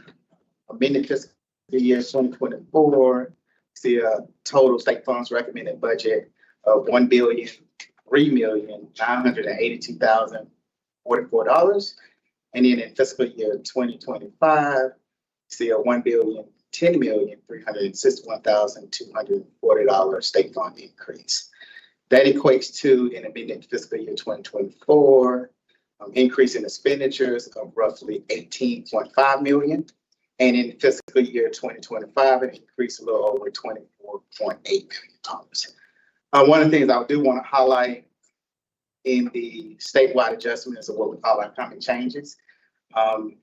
amended fiscal year 2024, see a total state funds recommended budget of $1,003,982,044. And then in fiscal year 2025, see a $1,010,361,240 state fund increase. That equates to an amended fiscal year 2024 increase in expenditures of roughly $18.5 million. And in fiscal year 2025, an increase a little over $24.8 million. One of the things I do want to highlight in the statewide adjustments of what we call upcoming changes.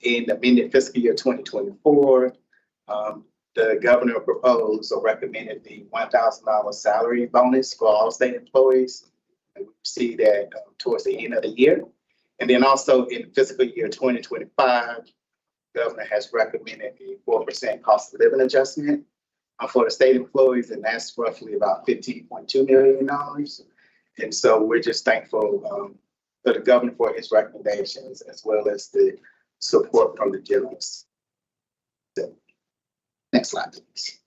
In the amended fiscal year 2024, the governor proposed or recommended the $1,000 salary bonus for all state employees. And we see that towards the end of the year. And then also in fiscal year 2025, the governor has recommended a 4% cost of living adjustment for the state employees, and that's roughly about $15.2 million. And so we're just thankful for the governor for his recommendations, as well as the support from the General Assembly. Next slide, please.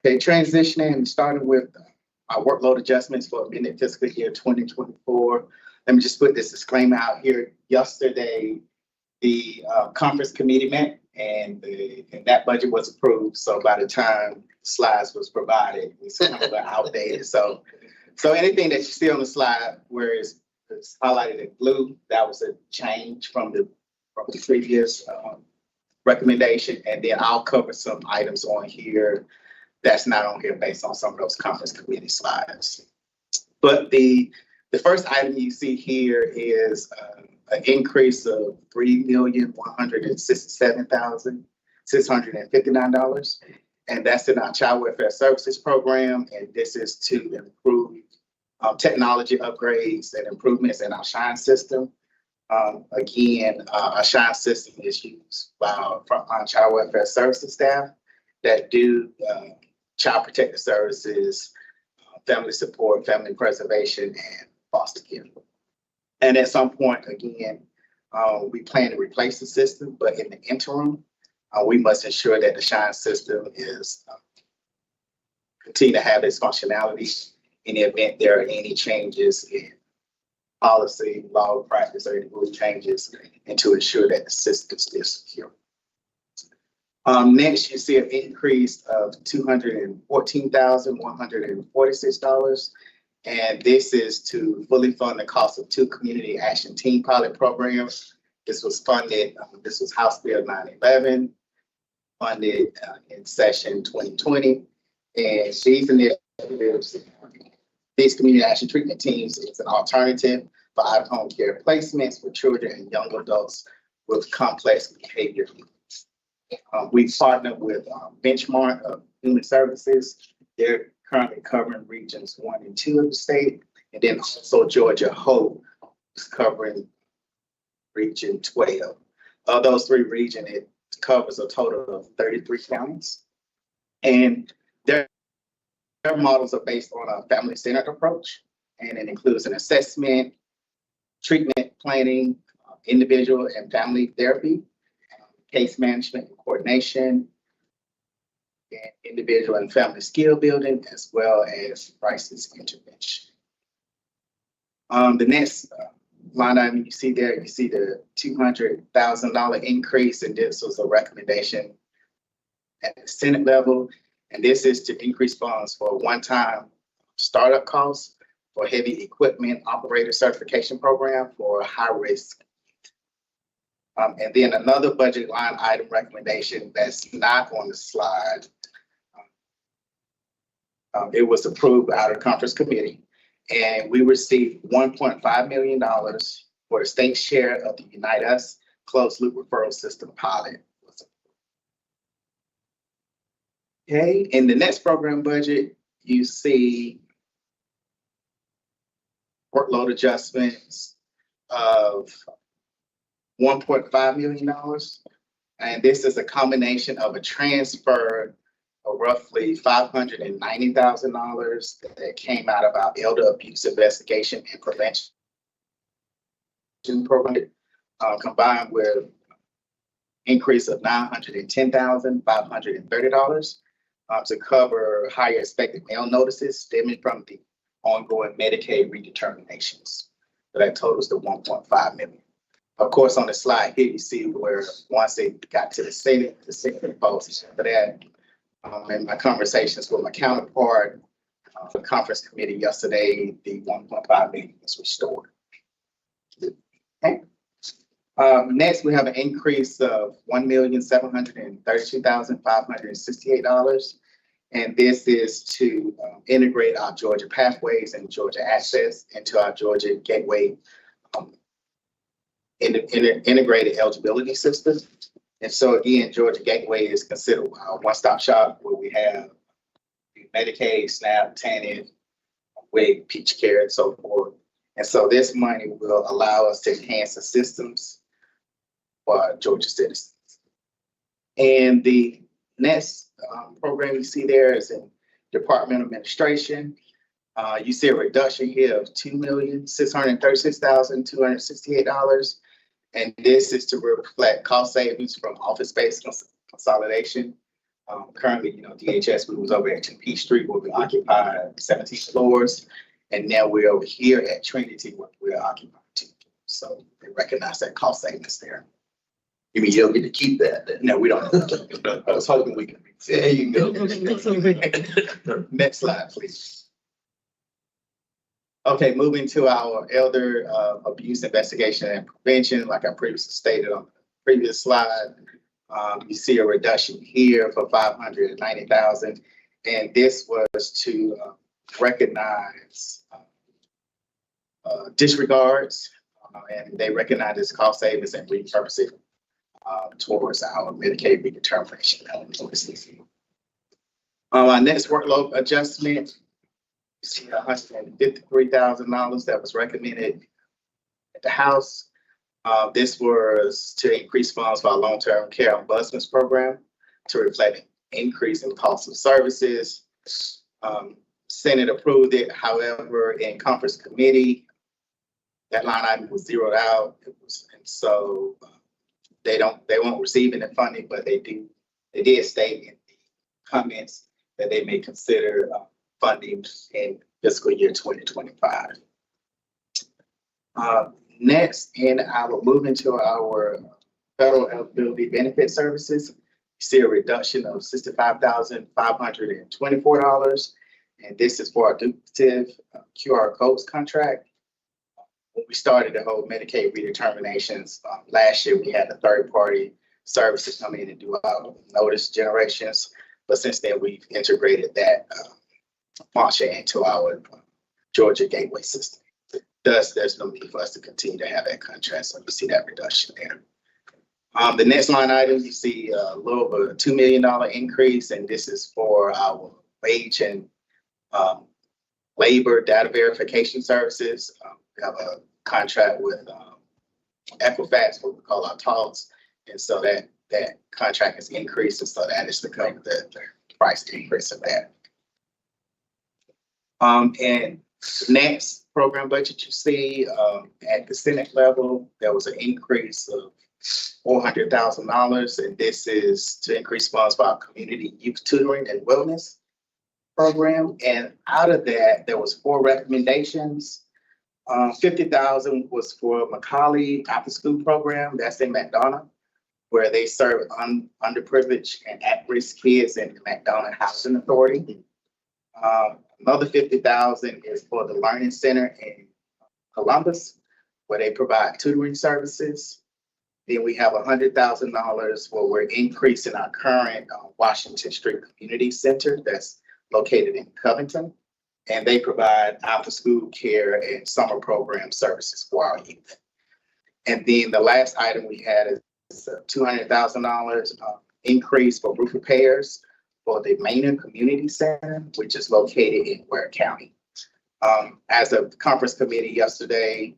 Okay, transitioning, starting with our workload adjustments for amended fiscal year 2024. Let me just put this disclaimer out here. Yesterday, the conference committee met, and that budget was approved. So by the time the slides was provided, it's kind of outdated. So anything that you see on the slide where it's highlighted in blue, that was a change from the previous recommendation. And then I'll cover some items on here that's not on here based on some of those conference committee slides. But the first item you see here is an increase of $3,167,659. And that's in our Child Welfare Services program. And this is to improve technology upgrades and improvements in our SHINE system. Again, our SHINE system is used by our Child Welfare Services staff that do child protective services, family support, family preservation, and foster care. And at some point, again, we plan to replace the system, but in the interim, we must ensure that the SHINE system is continue to have its functionality in the event there are any changes in policy, law, practice, or any rule changes, and to ensure that the system is still secure. Next, you see an increase of $214,146. And this is to fully fund the cost of 2 community action team pilot programs. This was funded, this was House Bill 911, funded in session 2020. And these initiatives, these community action treatment teams is an alternative for out-of-home care placements for children and young adults with complex behavior. We partnered with Benchmark of Human Services. They're currently covering regions 1 and 2 of the state. And then also Georgia Hope is covering region 12. Of those 3 regions, it covers a total of 33 counties. And their models are based on a family-centered approach. And it includes an assessment, treatment planning, individual and family therapy, case management and coordination, and individual and family skill building, as well as crisis intervention. The next line item you see there, you see the $200,000 increase, and this was a recommendation at the Senate level. And this is to increase funds for one-time startup costs for heavy equipment operator certification program for high risk. And then another budget line item recommendation that's not on the slide. It was approved out of conference committee, and we received $1.5 million for the state share of the Unite Us closed loop referral system pilot. Okay, in the next program budget, you see workload adjustments of $1.5 million. And this is a combination of a transfer of roughly $590,000 that came out of our elder abuse investigation and prevention program, combined with increase of $910,530 to cover higher expected mail notices stemming from the ongoing Medicaid redeterminations. So that totals to $1.5 million. Of course, on the slide here, you see where once they got to the Senate votes for that. In my conversations with my counterpart, the conference committee yesterday, the $1.5 million was restored. Okay. Next, we have an increase of $1,732,568. And this is to integrate our Georgia Pathways and Georgia Access into our Georgia Gateway integrated eligibility system. And so again, Georgia Gateway is considered a one-stop shop where we have Medicaid, SNAP, TANF, WIC, Peach Care, and so forth. And so this money will allow us to enhance the systems for Georgia citizens. And the next program you see there is in Department of Administration. You see a reduction here of $2,636,268. And this is to reflect cost savings from office-based consolidation. Currently, DHS, we was over at 2 Peachtree where we occupied 17 floors. And now we're over here at Trinity where we're occupying 2. So they recognize that cost savings there. You mean you don't get to keep that? No, we don't. I was hoping we could. There you go. Next slide, please. Okay, moving to our elder abuse investigation and prevention, like I previously stated on the previous slide. You see a reduction here for $590,000, and this was to recognize disregards, and they recognize this cost savings and repurpose it towards our Medicaid redetermination. Our next workload adjustment. You see $153,000 that was recommended at the House. This was to increase funds for our long-term care ombudsman's program to reflect an increase in cost of services. Senate approved it. However, in conference committee, that line item was zeroed out. And so they won't receive any funding, but they did state in the comments that they may consider funding in fiscal year 2025. Next, I will move into our federal eligibility benefit services. You see a reduction of $65,524, and this is for our duplicative QR codes contract. When we started the whole Medicaid redeterminations last year, we had the third-party services come in and do our notice generations, but since then we've integrated that function into our Georgia Gateway system. Thus, there's no need for us to continue to have that contract, so you see that reduction there. The next line item, you see a little over a $2 million increase, and this is for our wage and labor data verification services. We have a contract with Equifax, what we call our talks. And so that contract has increased, and so that is to cover the price increase of that. And next program budget you see at the Senate level, there was an increase of $400,000, and this is to increase funds for our community youth tutoring and wellness program. And out of that, there was 4 recommendations. $50,000 was for Macaulay After School Program. That's in McDonough, where they serve underprivileged and at-risk kids in the McDonough Housing Authority. Another $50,000 is for the Learning Center in Columbus, where they provide tutoring services. Then we have $100,000 where we're increasing our current Washington Street Community Center that's located in Covington. And they provide after-school care and summer program services for our youth. And then the last item we had is a $200,000 increase for roof repairs for the Maynard Community Center, which is located in Ware County. As of the conference committee yesterday,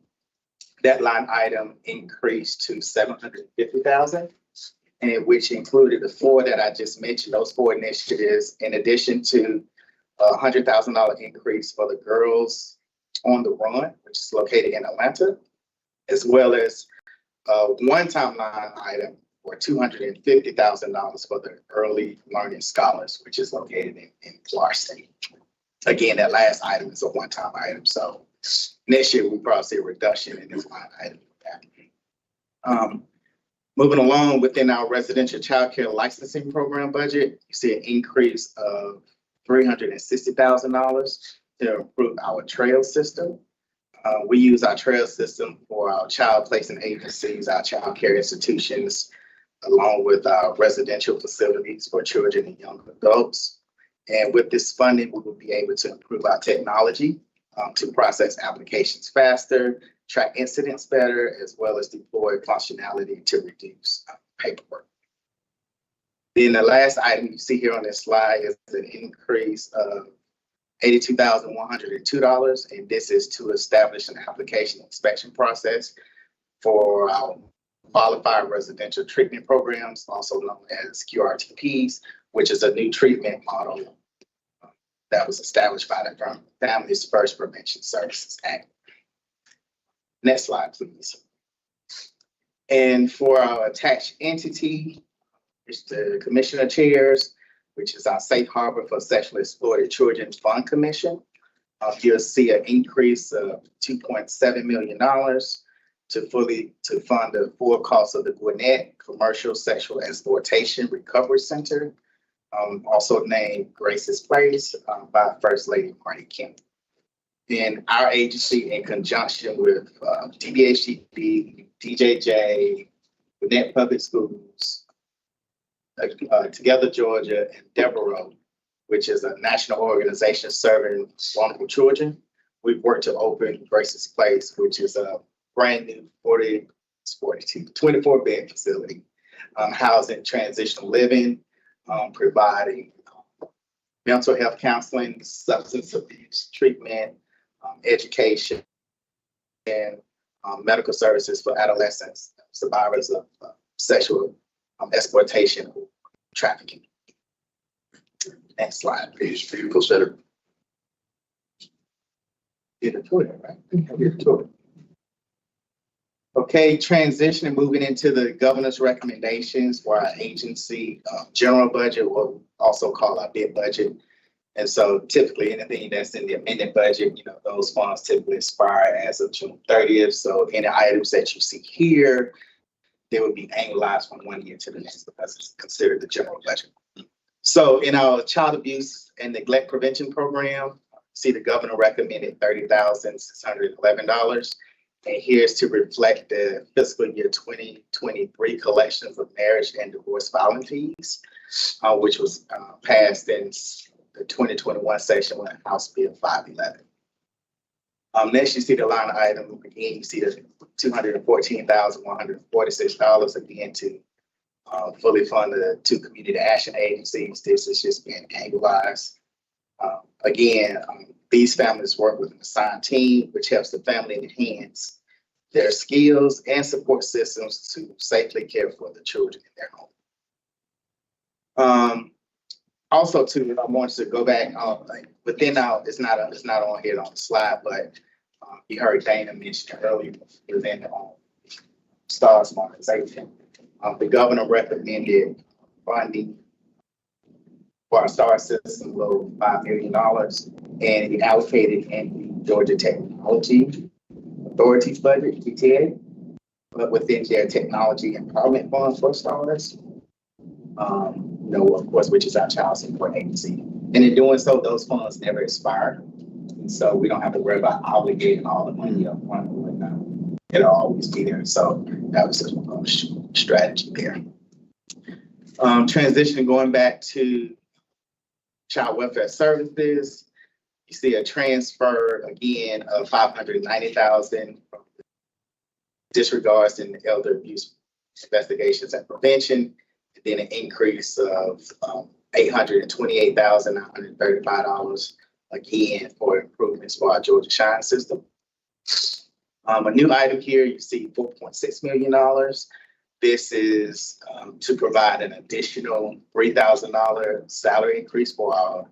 that line item increased to $750,000, and which included the 4 that I just mentioned, those 4 initiatives, in addition to a $100,000 increase for the Girls on the Run, which is located in Atlanta, as well as a one-time line item for $250,000 for the Early Learning Scholars, which is located in Florida State. Again, that last item is a one-time item. So next year, we probably see a reduction in this line item. Moving along within our residential childcare licensing program budget, you see an increase of $360,000 to improve our trail system. We use our trail system for our child placement agencies, our child care institutions, along with our residential facilities for children and young adults. And with this funding, we will be able to improve our technology to process applications faster, track incidents better, as well as deploy functionality to reduce paperwork. Then the last item you see here on this slide is an increase of $82,102, and this is to establish an application inspection process for our qualified residential treatment programs, also known as QRTPs, which is a new treatment model that was established by the Families First Prevention Services Act. Next slide, please. And for our attached entity, it's the Commissioner Chairs, which is our Safe Harbor for Sexually Exploited Children Fund Commission. You'll see an increase of $2.7 million to fund the full cost of the Gwinnett Commercial Sexual Exploitation Recovery Center, also named Grace's Place by First Lady Marty Kemp. Then our agency, in conjunction with DBHTB, DJJ, Gwinnett Public Schools, Together Georgia, and Devereaux, which is a national organization serving vulnerable children, we've worked to open Grace's Place, which is a brand new 24-bed facility, housing transitional living, providing mental health counseling, substance abuse treatment, education, and medical services for adolescents, survivors of sexual exploitation or trafficking. Next slide, please. Beautiful center. Get a tour, right? Get a tour. Okay, transitioning, moving into the governor's recommendations for our agency general budget, what we also call our bid budget. And so typically anything that's in the amended budget, those funds typically expire as of June 30th. So any items that you see here, they would be annualized from one year to the next because it's considered the general budget. So in our child abuse and neglect prevention program, see the governor recommended $30,611. And here's to reflect the fiscal year 2023 collections of marriage and divorce filing fees, which was passed in the 2021 session with House Bill 511. Next, you see the line item. Again, you see the $214,146 again to fully fund the 2 community action agencies. This is just being annualized. Again, these families work with an assigned team, which helps the family enhance their skills and support systems to safely care for the children in their home. Also, too, I wanted to go back within our, it's not on here on the slide, but you heard Dana mention earlier within STARS modernization. The governor recommended funding for our STAR system of $5 million, and he allocated in the Georgia Technology Authority's budget, TTA, but within their technology empowerment fund for STARS. Of course, which is our child support agency. And in doing so, those funds never expire. And so we don't have to worry about obligating all the money up front or whatnot. It'll always be there. So that was a strategy there. Transition going back to child welfare services. You see a transfer again of $590,000 from disregards in elder abuse investigations and prevention. Then an increase of $828,935 again for improvements for our Georgia Shine system. A new item here, you see $4.6 million. This is to provide an additional $3,000 salary increase for our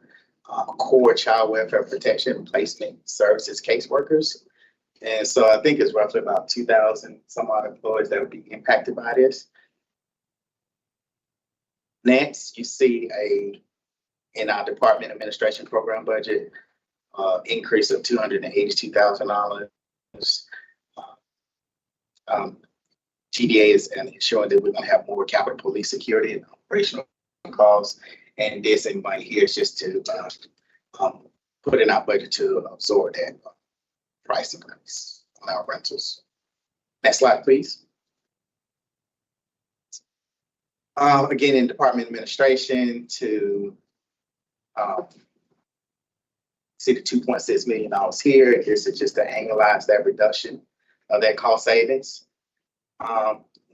core child welfare protection placement services caseworkers. And so I think it's roughly about 2,000 some odd employees that would be impacted by this. Next, you see in our department administration program budget, increase of $282,000. GDA is ensuring that we're going to have more Capitol Police security and operational costs. And this money here is just to put in our budget to absorb that price increase on our rentals. Next slide, please. Again, in department administration to see the $2.6 million here. This is just to annualize that reduction of that cost savings.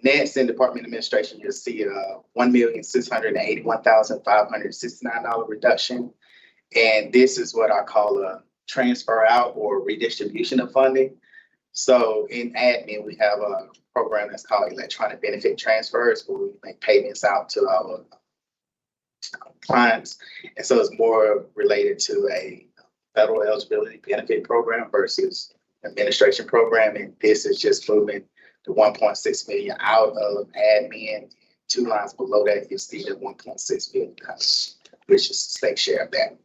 Next, in department administration, you'll see a $1,681,569 reduction. And this is what I call a transfer out or redistribution of funding. So in admin, we have a program that's called electronic benefit transfers, where we make payments out to our clients. And so it's more related to a federal eligibility benefit program versus administration program. And this is just moving the 1.6 million out of admin. 2 lines below that, you see the 1.6 million, which is the state share of that.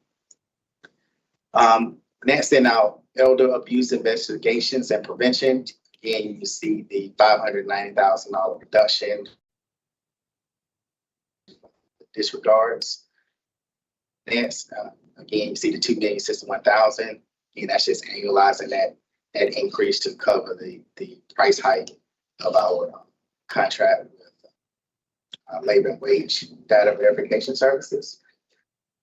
Next, in our elder abuse investigations and prevention, again, you see the $590,000 reduction. Disregards. Next, again, you see the $2,061,000. Again, that's just annualizing that increase to cover the price hike of our contract with labor and wage data verification services.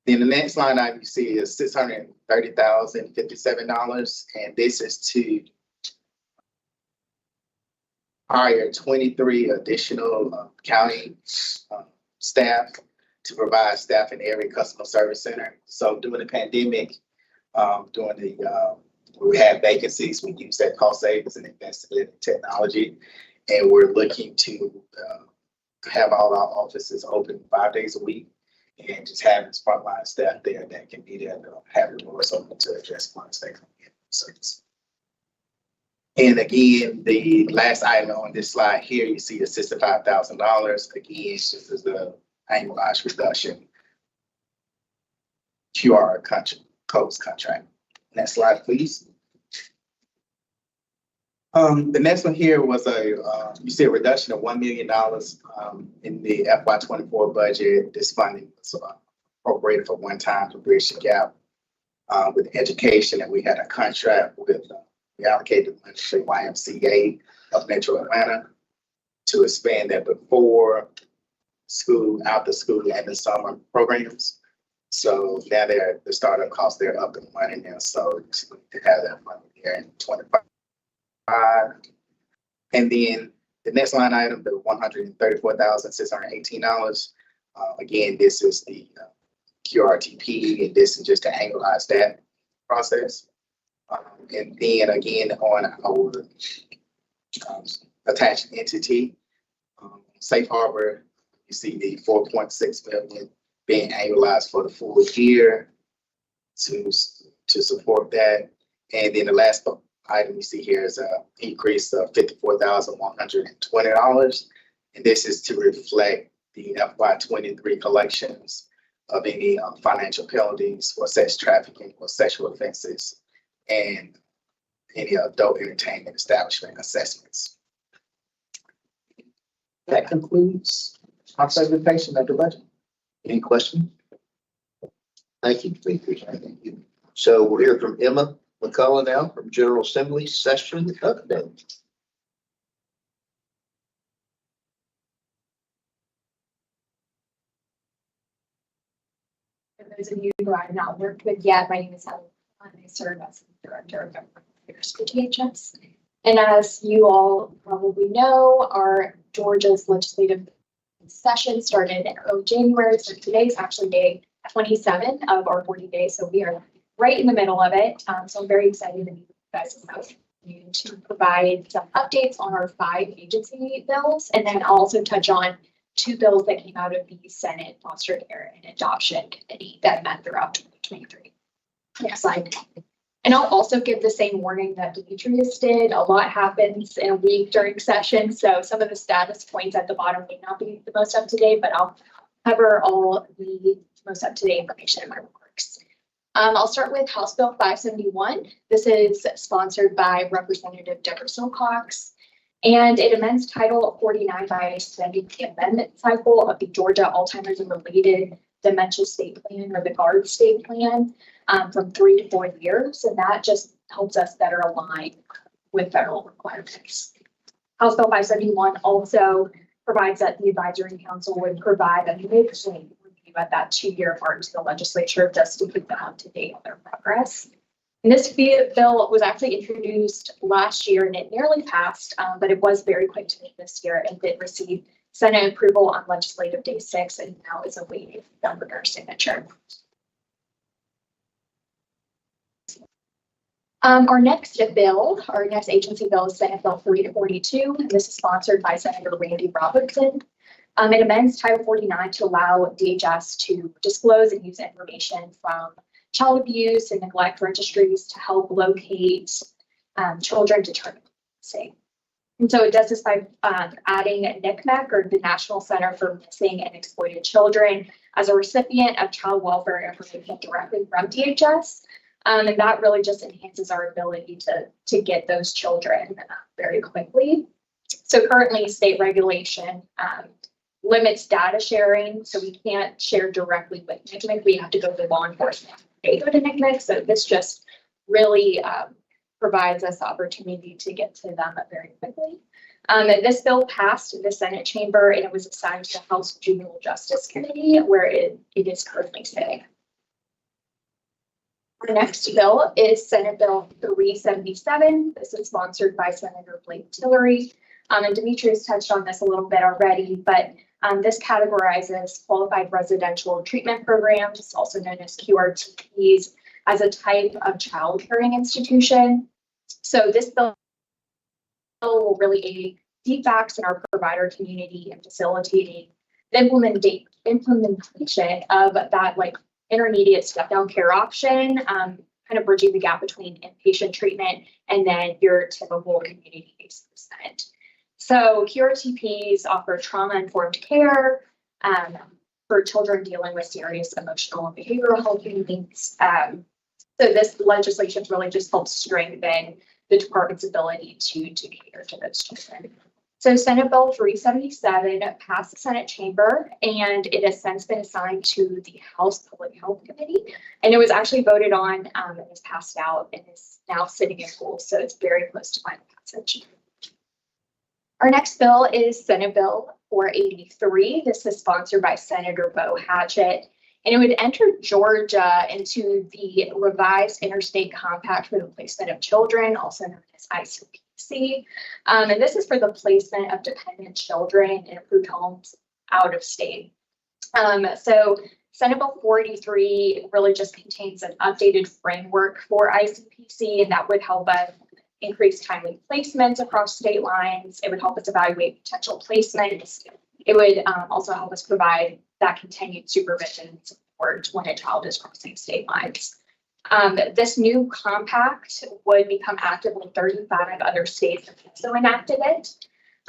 Then the next line item you see is $630,057, and this is to hire 23 additional county staff to provide staff in every customer service center. So during the pandemic, we had vacancies, we used that cost savings and invested in technology, and we're looking to have all our offices open 5 days a week. And just having this frontline staff there that can be there to have the doors open to address client service. And again, the last item on this slide here, you see the $65,000. Again, this is the annualized reduction QR codes contract. Next slide, please. The next one here was you see a reduction of $1 million in the FY24 budget. This funding was appropriated for one time to bridge the gap with education, and we had a contract with, we allocated money to YMCA of Metro Atlanta to expand that before school, after school, and the summer programs. So now the startup costs, they're up and running now. So to have that money there in 25. And then The next line item, the $134,618. Again, this is the QRTP, and this is just to annualize that process. And then again, on our attached entity, Safe Harbor, you see the 4.6 million being annualized for the full year to support that. And then the last item you see here is an increase of $54,120. And this is to reflect the FY23 collections of any financial penalties for sex trafficking or sexual offenses and any adult entertainment establishment assessments. That concludes our presentation of the budget. Any questions? Thank you, Demetrius. Thank you. So we'll hear from Emma McCullough now from General Assembly session update. For those of you who I've not worked with yet, my name is Helen. I serve as the Director of Government Affairs for DHS. And as you all probably know, our Georgia's legislative session started in early January. So today's actually day 27 of our 40 days. So we are right in the middle of it. So I'm very excited to meet you guys to provide some updates on our 5 agency bills, and then I'll also touch on 2 bills that came out of the Senate Foster Care and Adoption Committee that met throughout 2023. Next slide. And I'll also give the same warning that Demetrius did. A lot happens in a week during session, so some of the status points at the bottom may not be the most up to date, but I'll cover all the most up to date information in my remarks. I'll start with House Bill 571. This is sponsored by Representative Deborah Silcox, and it amends Title 49 by extending the amendment cycle of the Georgia Alzheimer's and Related Dementia State Plan, or the GARD State Plan, from 3 to 4 years, and that just helps us better align with federal requirements. House Bill 571 also provides that the advisory council would provide a midpoint review at that 2-year mark to the legislature just to keep them up to date on their progress. And this bill was actually introduced last year and it nearly passed, but it was very quick to meet this year and did receive Senate approval on legislative day 6 and now is awaiting governor's signature. Our next agency bill is Senate Bill 342. This is sponsored by Senator Randy Robertson. It amends Title 49 to allow DHS to disclose and use information from child abuse and neglect registries to help locate children determined missing. And so it does this by adding NCMEC, or the National Center for Missing and Exploited Children, as a recipient of child welfare information directly from DHS. And that really just enhances our ability to get those children very quickly. So currently state regulation limits data sharing. So we can't share directly with NCMEC. We have to go to law enforcement. They go to NCMEC. So this just really provides us the opportunity to get to them very quickly. This bill passed in the Senate chamber and it was assigned to the House Juvenile Justice Committee, where it is currently sitting. Our next bill is Senate Bill 377. This is sponsored by Senator Blake Tillery. And Demetrius touched on this a little bit already, but this categorizes qualified residential treatment programs, also known as QRTPs, as a type of child caring institution. So this bill will really aid DFACS in our provider community and facilitating the implementation of that intermediate step-down care option, kind of bridging the gap between inpatient treatment and then your typical community-based percent. So QRTPs offer trauma-informed care for children dealing with serious emotional and behavioral health needs. So this legislation really just helps strengthen the department's ability to cater to those children. So Senate Bill 377 passed the Senate chamber, and it has since been assigned to the House Public Health Committee. And it was actually voted on and was passed out and is now sitting in full. So it's very close to final passage. Our next bill is Senate Bill 483. This is sponsored by Senator Bo Hatchett, and it would enter Georgia into the revised Interstate Compact for the Placement of Children, also known as ICP SCPC. And this is for the placement of dependent children in approved homes out of state. So Senate Bill 483 really just contains an updated framework for ICPC, and that would help us increase timely placements across state lines. It would help us evaluate potential placements. It would also help us provide that continued supervision and support when a child is crossing state lines. This new compact would become active when 35 other states have also enacted it.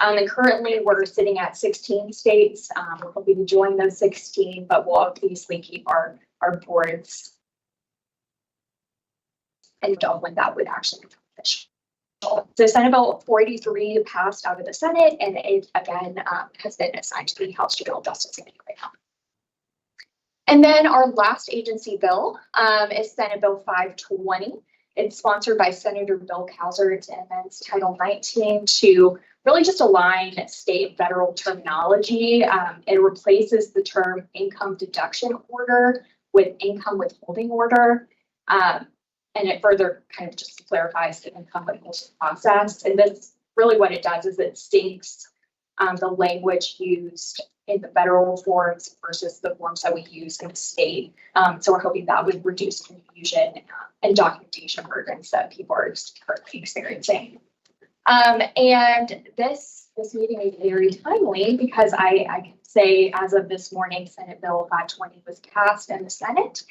And currently we're sitting at 16 states. We're hoping to join those 16, but we'll obviously keep our boards and don't when that would actually become official. So Senate Bill 483 passed out of the Senate, and it again has been assigned to the House Juvenile Justice Committee right now. And then our last agency bill is Senate Bill 520. It's sponsored by Senator Bill Cowsert, and that's Title 19 to really just align state and federal terminology. It replaces the term income deduction order with income withholding order. And it further kind of just clarifies the income withholding process. And that's really what it does is it syncs the language used in the federal forms versus the forms that we use in the state. So we're hoping that would reduce confusion and documentation burdens that people are currently experiencing. And this meeting is very timely because I can say as of this morning, Senate Bill 520 was passed in the Senate,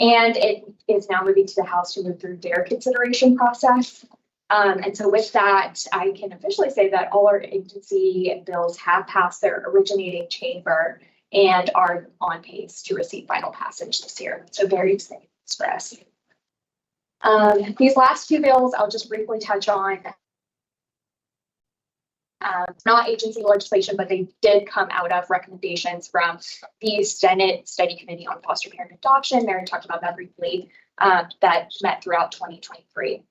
and it is now moving to the House to move through their consideration process. And so with that, I can officially say that all our agency bills have passed their originating chamber and are on pace to receive final passage this year. So very exciting for us. These last two bills, I'll just briefly touch on. Not agency legislation, but they did come out of recommendations from the Senate Study Committee on Foster Parent Adoption. Mary talked about that briefly, that met throughout 2023.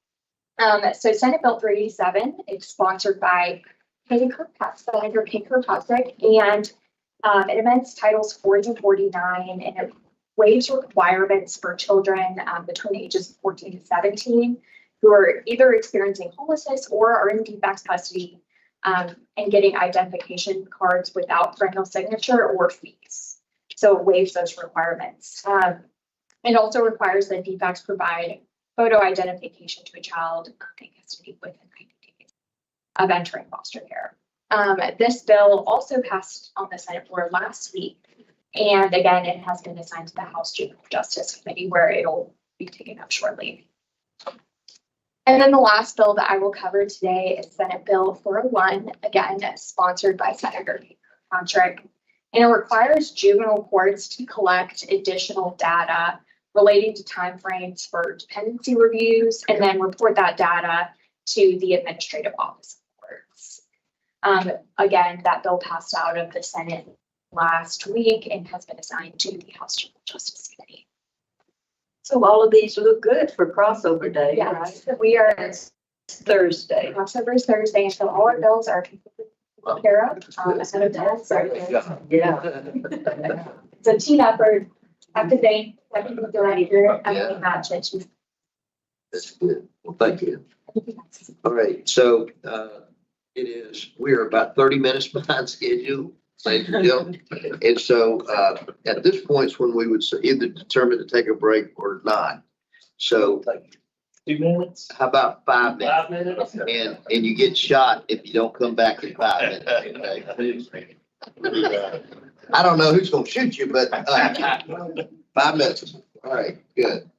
So Senate Bill 387, it's sponsored by Senator Ken Kirkpatrick, and it amends Titles 40 and 49, and it waives requirements for children between ages 14 to 17 who are either experiencing homelessness or are in DFACS custody and getting identification cards without parental signature or fees. So it waives those requirements. It also requires that DFACS provide photo identification to a child in custody within 90 days of entering foster care. This bill also passed on the Senate floor last week. And again, it has been assigned to the House Juvenile Justice Committee where it'll be taken up shortly. And then the last bill that I will cover today is Senate Bill 401, again, sponsored by Senator Kirkpatrick. And it requires juvenile courts to collect additional data relating to timeframes for dependency reviews and then report that data to the administrative office of courts. Again, that bill passed out of the Senate last week and has been assigned to the House Juvenile Justice Committee. So all of these look good for crossover day, Yes, right? we are Thursday. crossover is Thursday, and so all our bills are completely taken care of ahead of that. So Yeah. it's a team effort. Have to thank Deputy Director Emily Matchett. That's good. Well, thank you. All right, so we are about 30 minutes behind schedule, ladies and gentlemen. And so at this point is when we would either determine to take a break or not. So 2 minutes. how about 5 minutes? 5 minutes. And you get shot if you don't come back in 5 minutes. Okay? I don't know who's gonna shoot you, but 5 minutes. All right, good.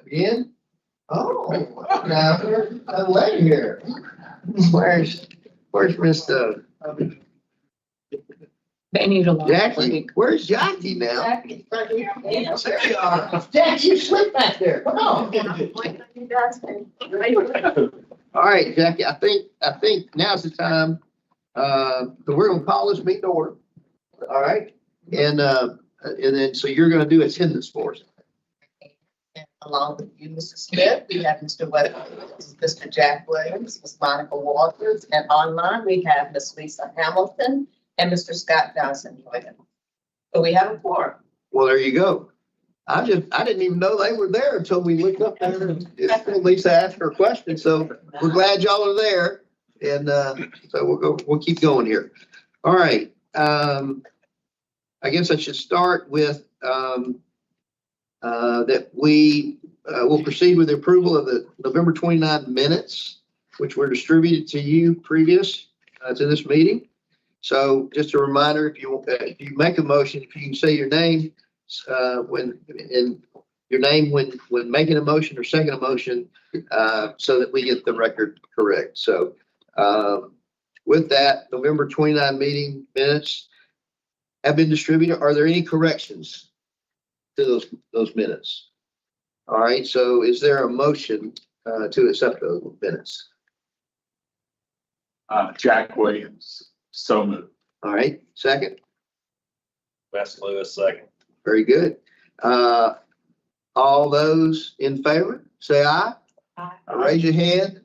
Again? Oh, now, there's a lady here. Where's Miss, They need a lot. Jackie? Where's Jackie now? Jackie. There you are. Jackie, you slip back there. Come on. All right, Jackie, I think now's the time. So we're gonna call this meeting to order. All right? And then, so you're gonna do attendance for us. Along with you, Mr. Smith, we have Mr. Webb, Mr. Jack Williams, Ms. Monica Walters, and online we have Ms. Lisa Hamilton and Mr. Scott Johnson joining. So we have a quorum. Well, there you go. I didn't even know they were there until we looked up there and Lisa asked her question. So we're glad y'all are there. And so we'll keep going here. All right. I guess I should start with that we will proceed with the approval of the November 29 minutes, which were distributed to you previous to this meeting. So just a reminder, if you make a motion, if you can say your name when making a motion or second a motion, so that we get the record correct. So with that, November 29 meeting minutes have been distributed. Are there any corrections to those minutes? All right. So is there a motion to accept those minutes? Jack Williams, so moved. All right. Second. Wes Lewis, second. Very good. All those in favor, say aye. Aye. Raise your hand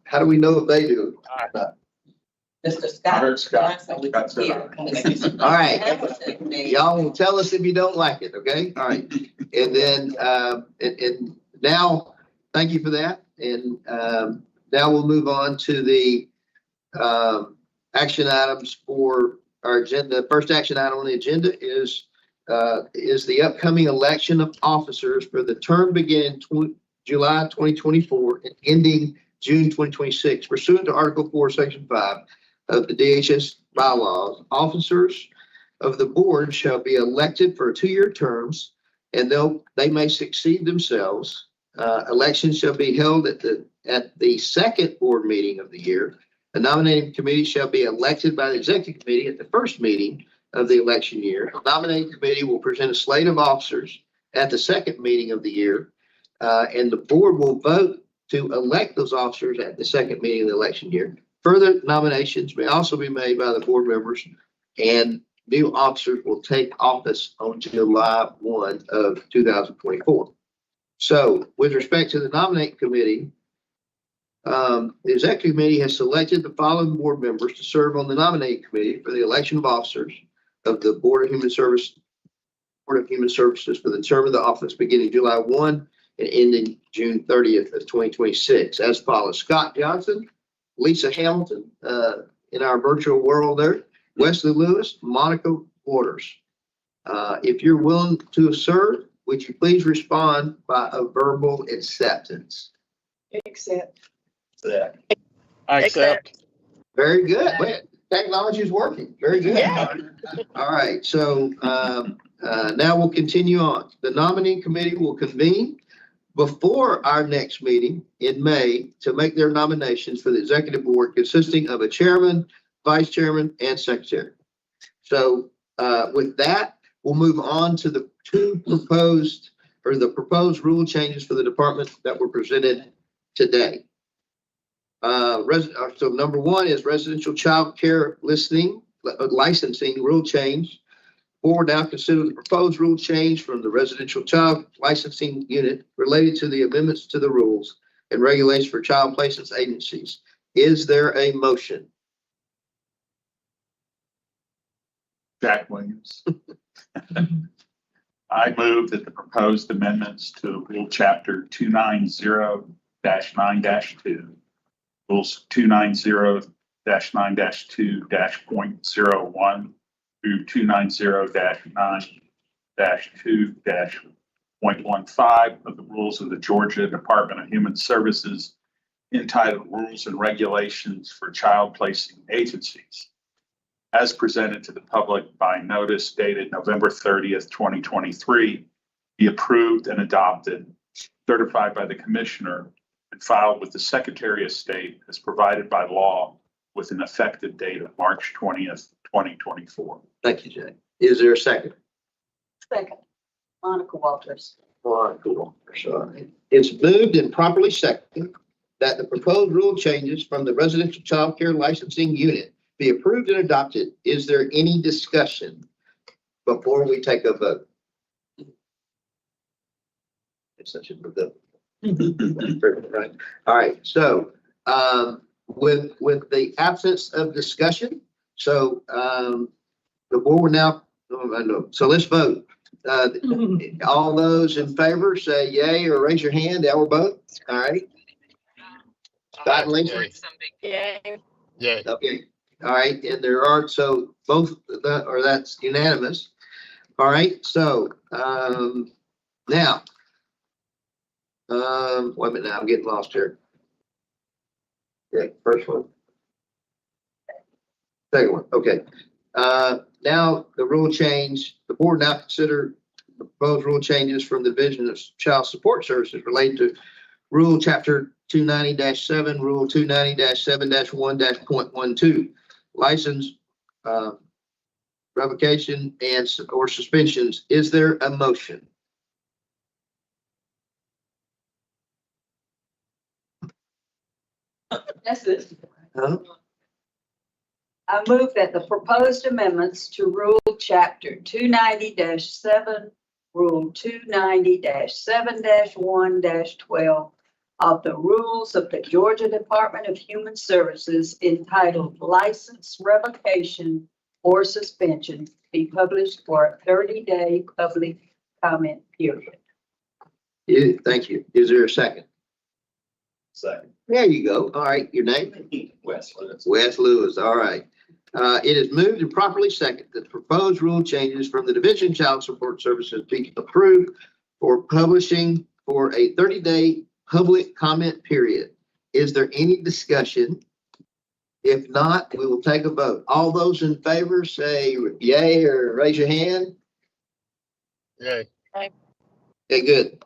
how do we know if they do? Mr. I Scott. heard Scott. Johnson. Scott said aye. All right. Y'all will tell us if you don't like it, okay? All right. And then, and now, thank you for that. And now we'll move on to the action items for our agenda. First action item on the agenda is the upcoming election of officers for the term beginning July 2024 and ending June 2026. Pursuant to Article 4, Section 5 of the DHS bylaws, officers of the board shall be elected for 2-year terms, and they may succeed themselves. Elections shall be held at the second board meeting of the year. The nominating committee shall be elected by the executive committee at the first meeting of the election year. The nominating committee will present a slate of officers at the second meeting of the year, and the board will vote to elect those officers at the second meeting of the election year. Further nominations may also be made by the board members, and new officers will take office on July 1 of 2024. So with respect to the nominating committee, the executive committee has selected the following board members to serve on the nominating committee for the election of officers of the Board of Human Services for the term of the office beginning July 1 and ending June 30th of 2026 as follows: Scott Johnson, Lisa Hamilton, in our virtual world there, Wesley Lewis, Monica Waters. If you're willing to serve, would you please respond by a verbal acceptance? Accept. I accept. Very good. Wait, technology is working. Very good. All right. So now we'll continue on. The nominating committee will convene before our next meeting in May to make their nominations for the executive board, consisting of a chairman, vice chairman, and secretary. So with that, we'll move on to the proposed rule changes for the department that were presented today. So number one is residential child care licensing rule change. Board now consider the proposed rule change from the residential child licensing unit related to the amendments to the rules and regulations for child placement agencies. Is there a motion? Jack Williams. I move that the proposed amendments to Rule Chapter 290-9-2, Rules 290-9-2-.01 through 290-9-2-.15 of the Rules of the Georgia Department of Human Services entitled Rules and Regulations for Child Placing Agencies, as presented to the public by notice dated November 30th, 2023, be approved and adopted, certified by the commissioner, and filed with the Secretary of State as provided by law with an effective date of March 20th, 2024. Thank you, Jay. Is there a second? Second, Monica Walters. Sorry. It's moved and properly seconded that the proposed rule changes from the residential child care licensing unit be approved and adopted. Is there any discussion before we take a vote? It's such a good. Right. All right. So, with the absence of discussion, so, the board now, so let's vote. All those in favor say yay or raise your hand. Our vote. All right. Scott and Lisa? Yay. Yay. Okay. All right. And there are, so both or that's unanimous. All right. So, now, wait a minute now, I'm getting lost here. Okay, first one. Second one, okay. Now the rule change, the board now consider the proposed rule changes from the Division of Child Support Services related to Rule Chapter 290-7, Rule 290-7-1-.12, license, revocation and or suspensions. Is there a motion? That's it. Huh? I move that the proposed amendments to Rule Chapter 290-7, Rule 290-7-1-12 of the Rules of the Georgia Department of Human Services entitled License Revocation or Suspension be published for a 30-day public comment period. Yeah, thank you. Is there a second? Second. There you go. All right, your name? Wes Lewis. Wes Lewis, all right. It is moved and properly seconded that the proposed rule changes from the Division of Child Support Services be approved for publishing for a 30-day public comment period. Is there any discussion? If not, we will take a vote. All those in favor say yay or raise your hand. Yay. Okay, good.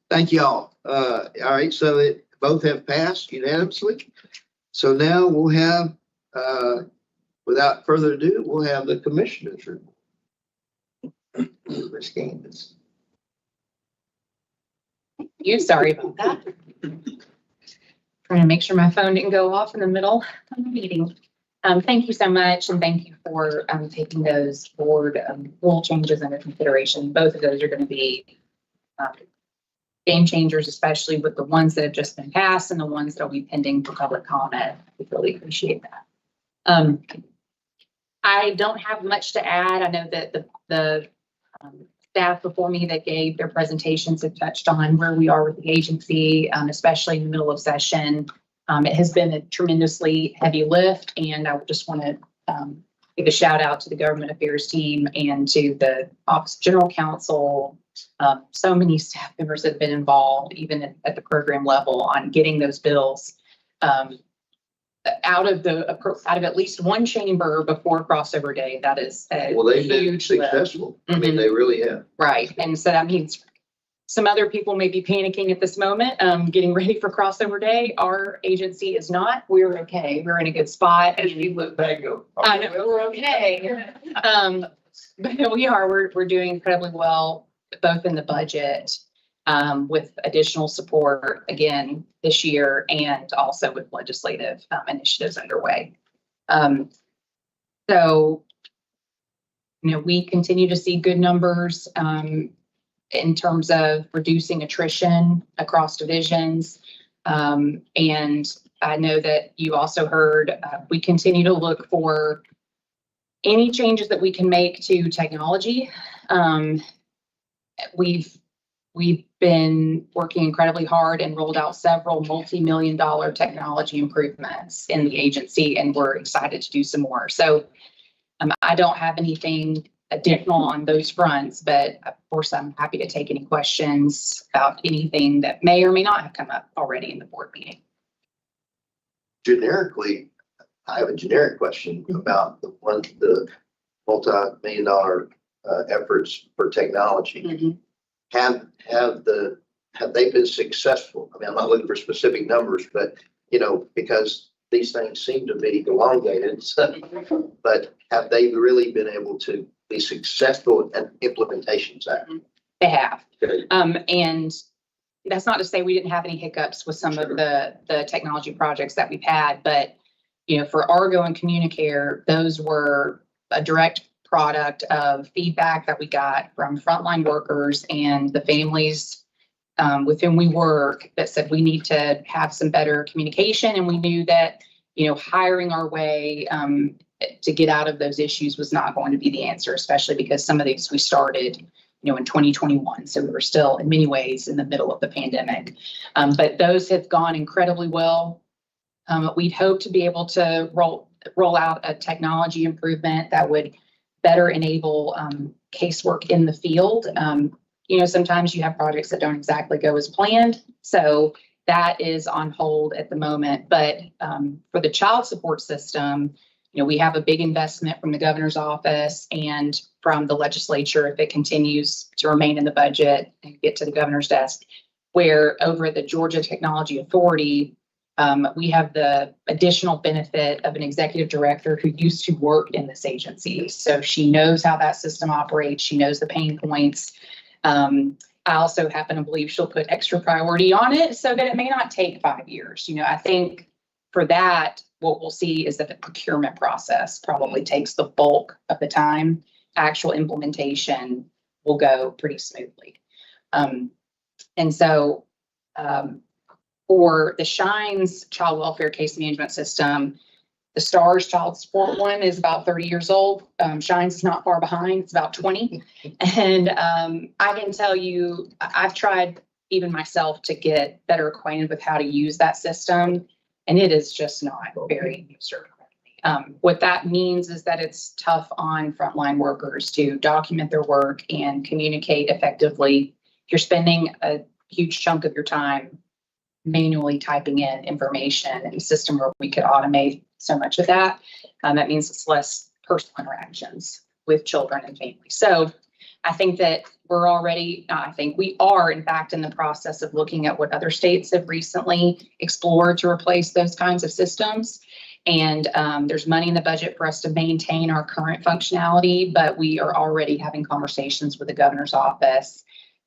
Thank you all. All right, so both have passed unanimously. So now we'll have, without further ado, we'll have the commissioners report. Ms. Candace. You, sorry about that. Trying to make sure my phone didn't go off in the middle of the meeting. Thank you so much, and thank you for taking those board rule changes into consideration. Both of those are going to be game changers, especially with the ones that have just been passed and the ones that will be pending for public comment. We really appreciate that. I don't have much to add. I know that the staff before me that gave their presentations have touched on where we are with the agency, especially in the middle of session. It has been a tremendously heavy lift, and I just want to give a shout out to the government affairs team and to the Office of General Counsel. So many staff members have been involved, even at the program level, on getting those bills out of at least one chamber before crossover day. That is a Well, they've been huge lift. successful. I mean, they really have. Right. And so that means some other people may be panicking at this moment, getting ready for crossover day. Our agency is not. We're okay. We're in a good spot. As you look back, go. I know we're okay. But we are. We're doing incredibly well, both in the budget, with additional support again this year, and also with legislative initiatives underway. So, we continue to see good numbers in terms of reducing attrition across divisions. And I know that you also heard, we continue to look for any changes that we can make to technology. We've been working incredibly hard and rolled out several multi-million-dollar technology improvements in the agency, and we're excited to do some more. So I don't have anything additional on those fronts, but of course, I'm happy to take any questions about anything that may or may not have come up already in the board meeting. Generically, I have a generic question about the multi-million-dollar efforts for technology. have they been successful? I mean, I'm not looking for specific numbers, but, you know, because these things seem to be elongated, so, but have they really been able to be successful at implementations? They have. Good. And that's not to say we didn't have any hiccups with some of the technology projects that we've had, but, you know, for Argo and Communicare, those were a direct product of feedback that we got from frontline workers and the families with whom we work that said we need to have some better communication. And we knew that, you know, hiring our way to get out of those issues was not going to be the answer, especially because some of these we started, you know, in 2021. So we were still in many ways in the middle of the pandemic. But those have gone incredibly well. We'd hope to be able to roll out a technology improvement that would better enable casework in the field. You know, sometimes you have projects that don't exactly go as planned. So that is on hold at the moment. But for the child support system, you know, we have a big investment from the governor's office and from the legislature if it continues to remain in the budget and get to the governor's desk, where over at the Georgia Technology Authority, we have the additional benefit of an executive director who used to work in this agency. So she knows how that system operates. She knows the pain points. I also happen to believe she'll put extra priority on it so that it may not take 5 years. You know, I think for that, what we'll see is that the procurement process probably takes the bulk of the time. Actual implementation will go pretty smoothly. And so for the Shines child welfare case management system, the STARS child support one is about 30 years old. Shines is not far behind. It's about 20. And I can tell you, I've tried even myself to get better acquainted with how to use that system. And it is just not very user-friendly. What that means is that it's tough on frontline workers to document their work and communicate effectively. If you're spending a huge chunk of your time manually typing in information in a system where we could automate so much of that, that means it's less personal interactions with children and families. So I think that we are in fact in the process of looking at what other states have recently explored to replace those kinds of systems. And there's money in the budget for us to maintain our current functionality, but we are already having conversations with the governor's office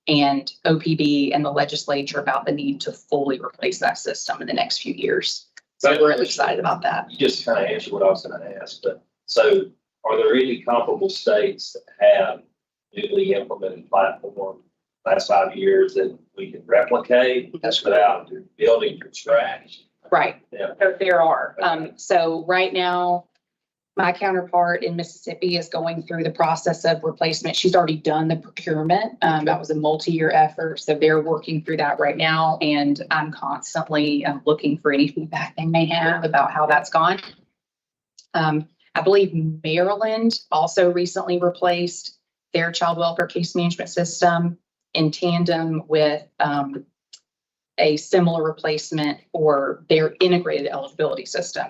and OPB and the legislature about the need to fully replace that system in the next few years. So we're really excited about that. You just kind of answered what I was going to ask, but so are there any comparable states that have newly implemented platform last 5 years that we can replicate? That's without building from scratch. Right. Yeah. There are. So right now, my counterpart in Mississippi is going through the process of replacement. She's already done the procurement. That was a multi-year effort. So they're working through that right now. And I'm constantly looking for any feedback they may have about how that's gone. I believe Maryland also recently replaced their child welfare case management system in tandem with a similar replacement for their integrated eligibility system,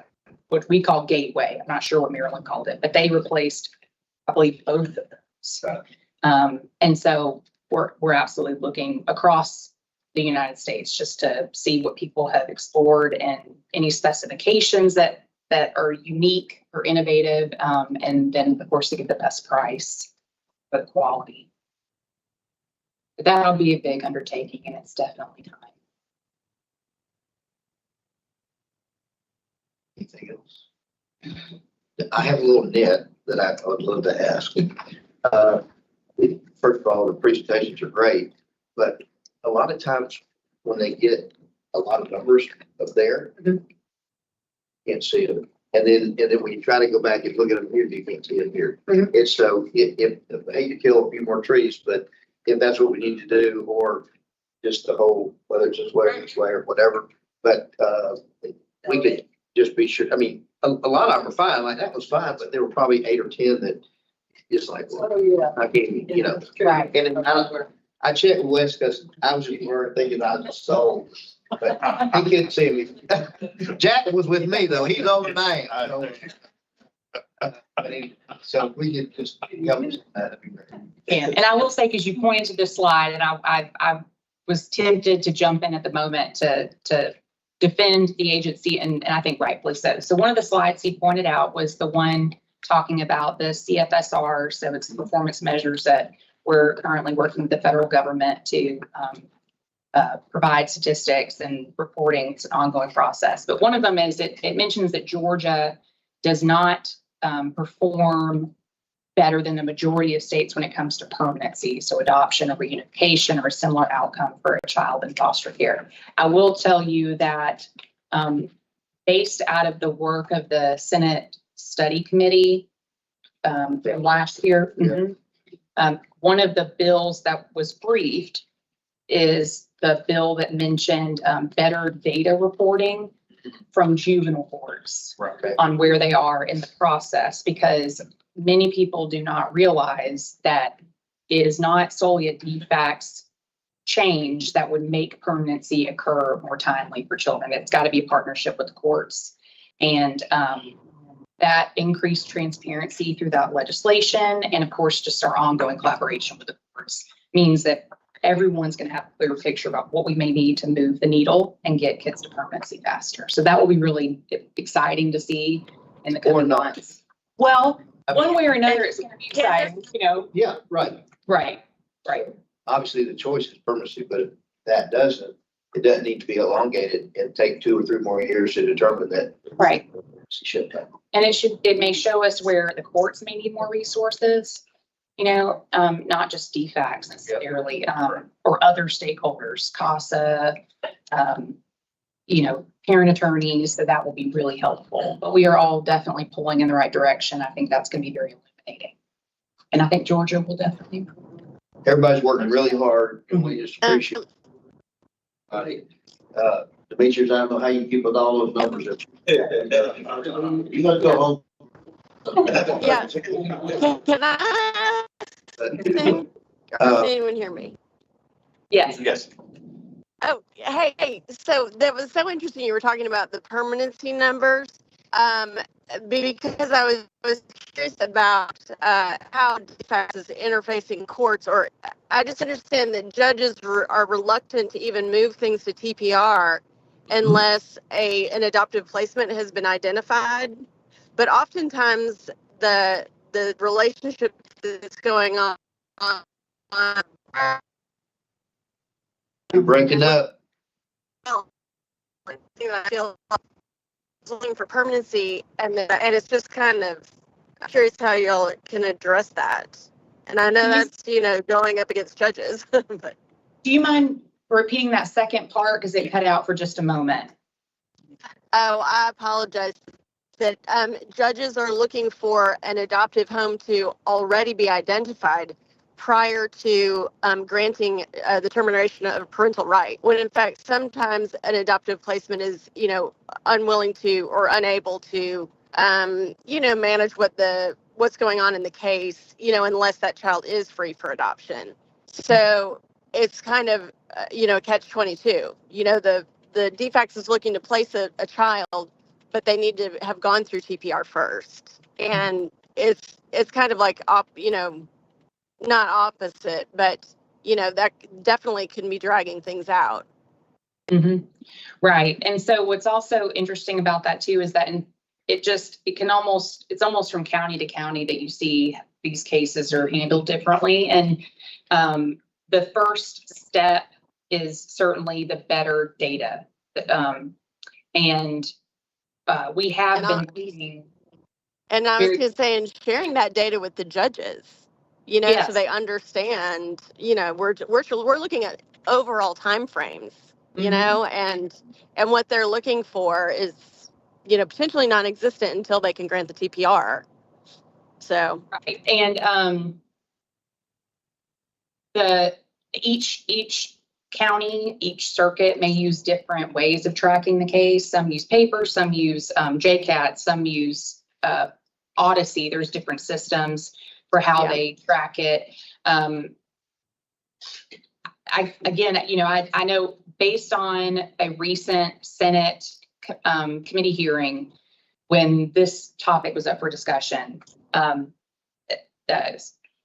which we call Gateway. I'm not sure what Maryland called it, but they replaced, I believe, both of those. And so we're absolutely looking across the United States just to see what people have explored and any specifications that are unique or innovative, and then of course to get the best price for the quality. But that'll be a big undertaking, and it's definitely time. Anything else? I have a little nit that I would love to ask. First of all, the presentations are great, but a lot of times when they get a lot of numbers up there, can't see them. And then when you try to go back and look at them here, you can't see them here. It's so, if I hate to kill a few more trees, but if that's what we need to do, or just the whole, whether it's this way or whatever, but we could just be sure. I mean, a lot of them are fine, like that was fine, but there were probably 8 or 10 that just like, well, I can't, you know. Right. And then I checked with Wes because I was just thinking I was sold, but he couldn't see me. Jack was with me though. He's over 9. So if we could just help us with that, that'd be great. And I will say, because you pointed to this slide, and I was tempted to jump in at the moment to defend the agency, and I think rightfully so. So one of the slides he pointed out was the one talking about the CFSR. So it's the performance measures that we're currently working with the federal government to provide statistics and reporting. It's an ongoing process. But one of them is it mentions that Georgia does not perform better than the majority of states when it comes to permanency, so adoption or reunification or a similar outcome for a child in foster care. I will tell you that based out of the work of the Senate Study Committee last year, one of the bills that was briefed is the bill that mentioned better data reporting from juvenile courts on where they are in the process, because many people do not realize that it is not solely a DFACS change that would make permanency occur more timely for children. It's got to be a partnership with the courts. And that increased transparency through that legislation, and of course, just our ongoing collaboration with the courts, means that everyone's going to have a clear picture about what we may need to move the needle and get kids to permanency faster. So that will be really exciting to see in the coming months. Well, one way or another, it's going to be exciting, you know. Yeah, right. Right. Obviously, the choice is permanency, but if that doesn't, it doesn't need to be elongated and take 2 or 3 more years to determine that. Right. Should happen. And it may show us where the courts may need more resources, you know, not just DFACS necessarily, or other stakeholders, CASA, you know, parent attorneys, that will be really helpful. But we are all definitely pulling in the right direction. I think that's going to be very illuminating. And I think Georgia will definitely. Everybody's working really hard, and we just appreciate it. Demetrius, I don't know how you keep with all those numbers. You gotta go home. Yeah. Can I? Can anyone hear me? Yes. Yes. Oh, hey, so that was so interesting. You were talking about the permanency numbers. Because I was curious about how DFACS is interfacing courts, or I just understand that judges are reluctant to even move things to TPR unless an adoptive placement has been identified. But oftentimes the relationship that's going on You're breaking up. I feel looking for permanency, and it's just kind of curious how y'all can address that. And I know that's, you know, going up against judges. But do you mind repeating that second part, because it cut out for just a moment? Oh, I apologize. That judges are looking for an adoptive home to already be identified prior to granting the termination of parental right, when in fact sometimes an adoptive placement is, you know, unwilling to or unable to, you know, manage what's going on in the case, you know, unless that child is free for adoption. So it's kind of, you know, catch-22. You know, the DFACS is looking to place a child, but they need to have gone through TPR first. And it's kind of like, you know, not opposite, but, you know, that definitely can be dragging things out. Mm-hmm. Right. And so what's also interesting about that too is that it's almost from county to county that you see these cases are handled differently. And the first step is certainly the better data. We have been leading. And I was going to say, and sharing that data with the judges, you know, Yes. so they understand, you know, we're looking at overall timeframes, you know, and what they're looking for is, you know, potentially non-existent until they can grant the TPR. So. Right. And each county, each circuit may use different ways of tracking the case. Some use paper, some use JCAT, some use Odyssey. There's different systems for how they track it. I know based on a recent Senate committee hearing when this topic was up for discussion, the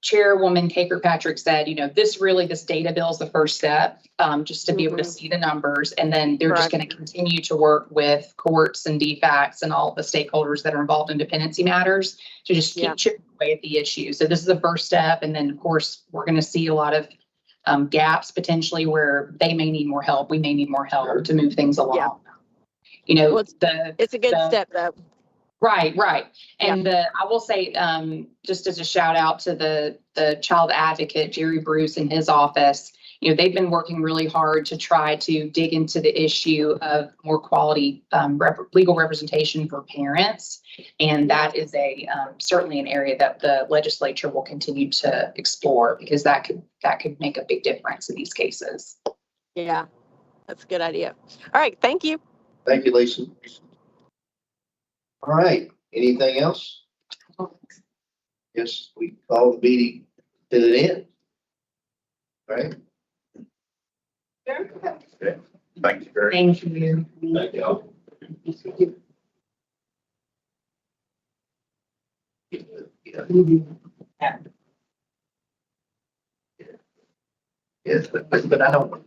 Chairwoman Kirkpatrick said, you know, this data bill is the first step, just to be able to see the numbers. And then they're just going to continue to work with courts and DFACS and all the stakeholders that are involved in dependency matters to just keep chipping away at the issue. So this is the first step. And then, of course, we're going to see a lot of gaps potentially where they may need more help. We may need more help to move things along. You know, it's a good step though. Right. And I will say, just as a shout out to the child advocate, Jerry Bruce, in his office, you know, they've been working really hard to try to dig into the issue of more quality legal representation for parents. And that is certainly an area that the legislature will continue to explore, because that could make a big difference in these cases. Yeah, that's a good idea. All right. Thank you. Thank you, Lisa. All right, anything else? Yes, we call the meeting to the end. All right. Okay. Thank you very Thank you. Thank you. Yes, but I don't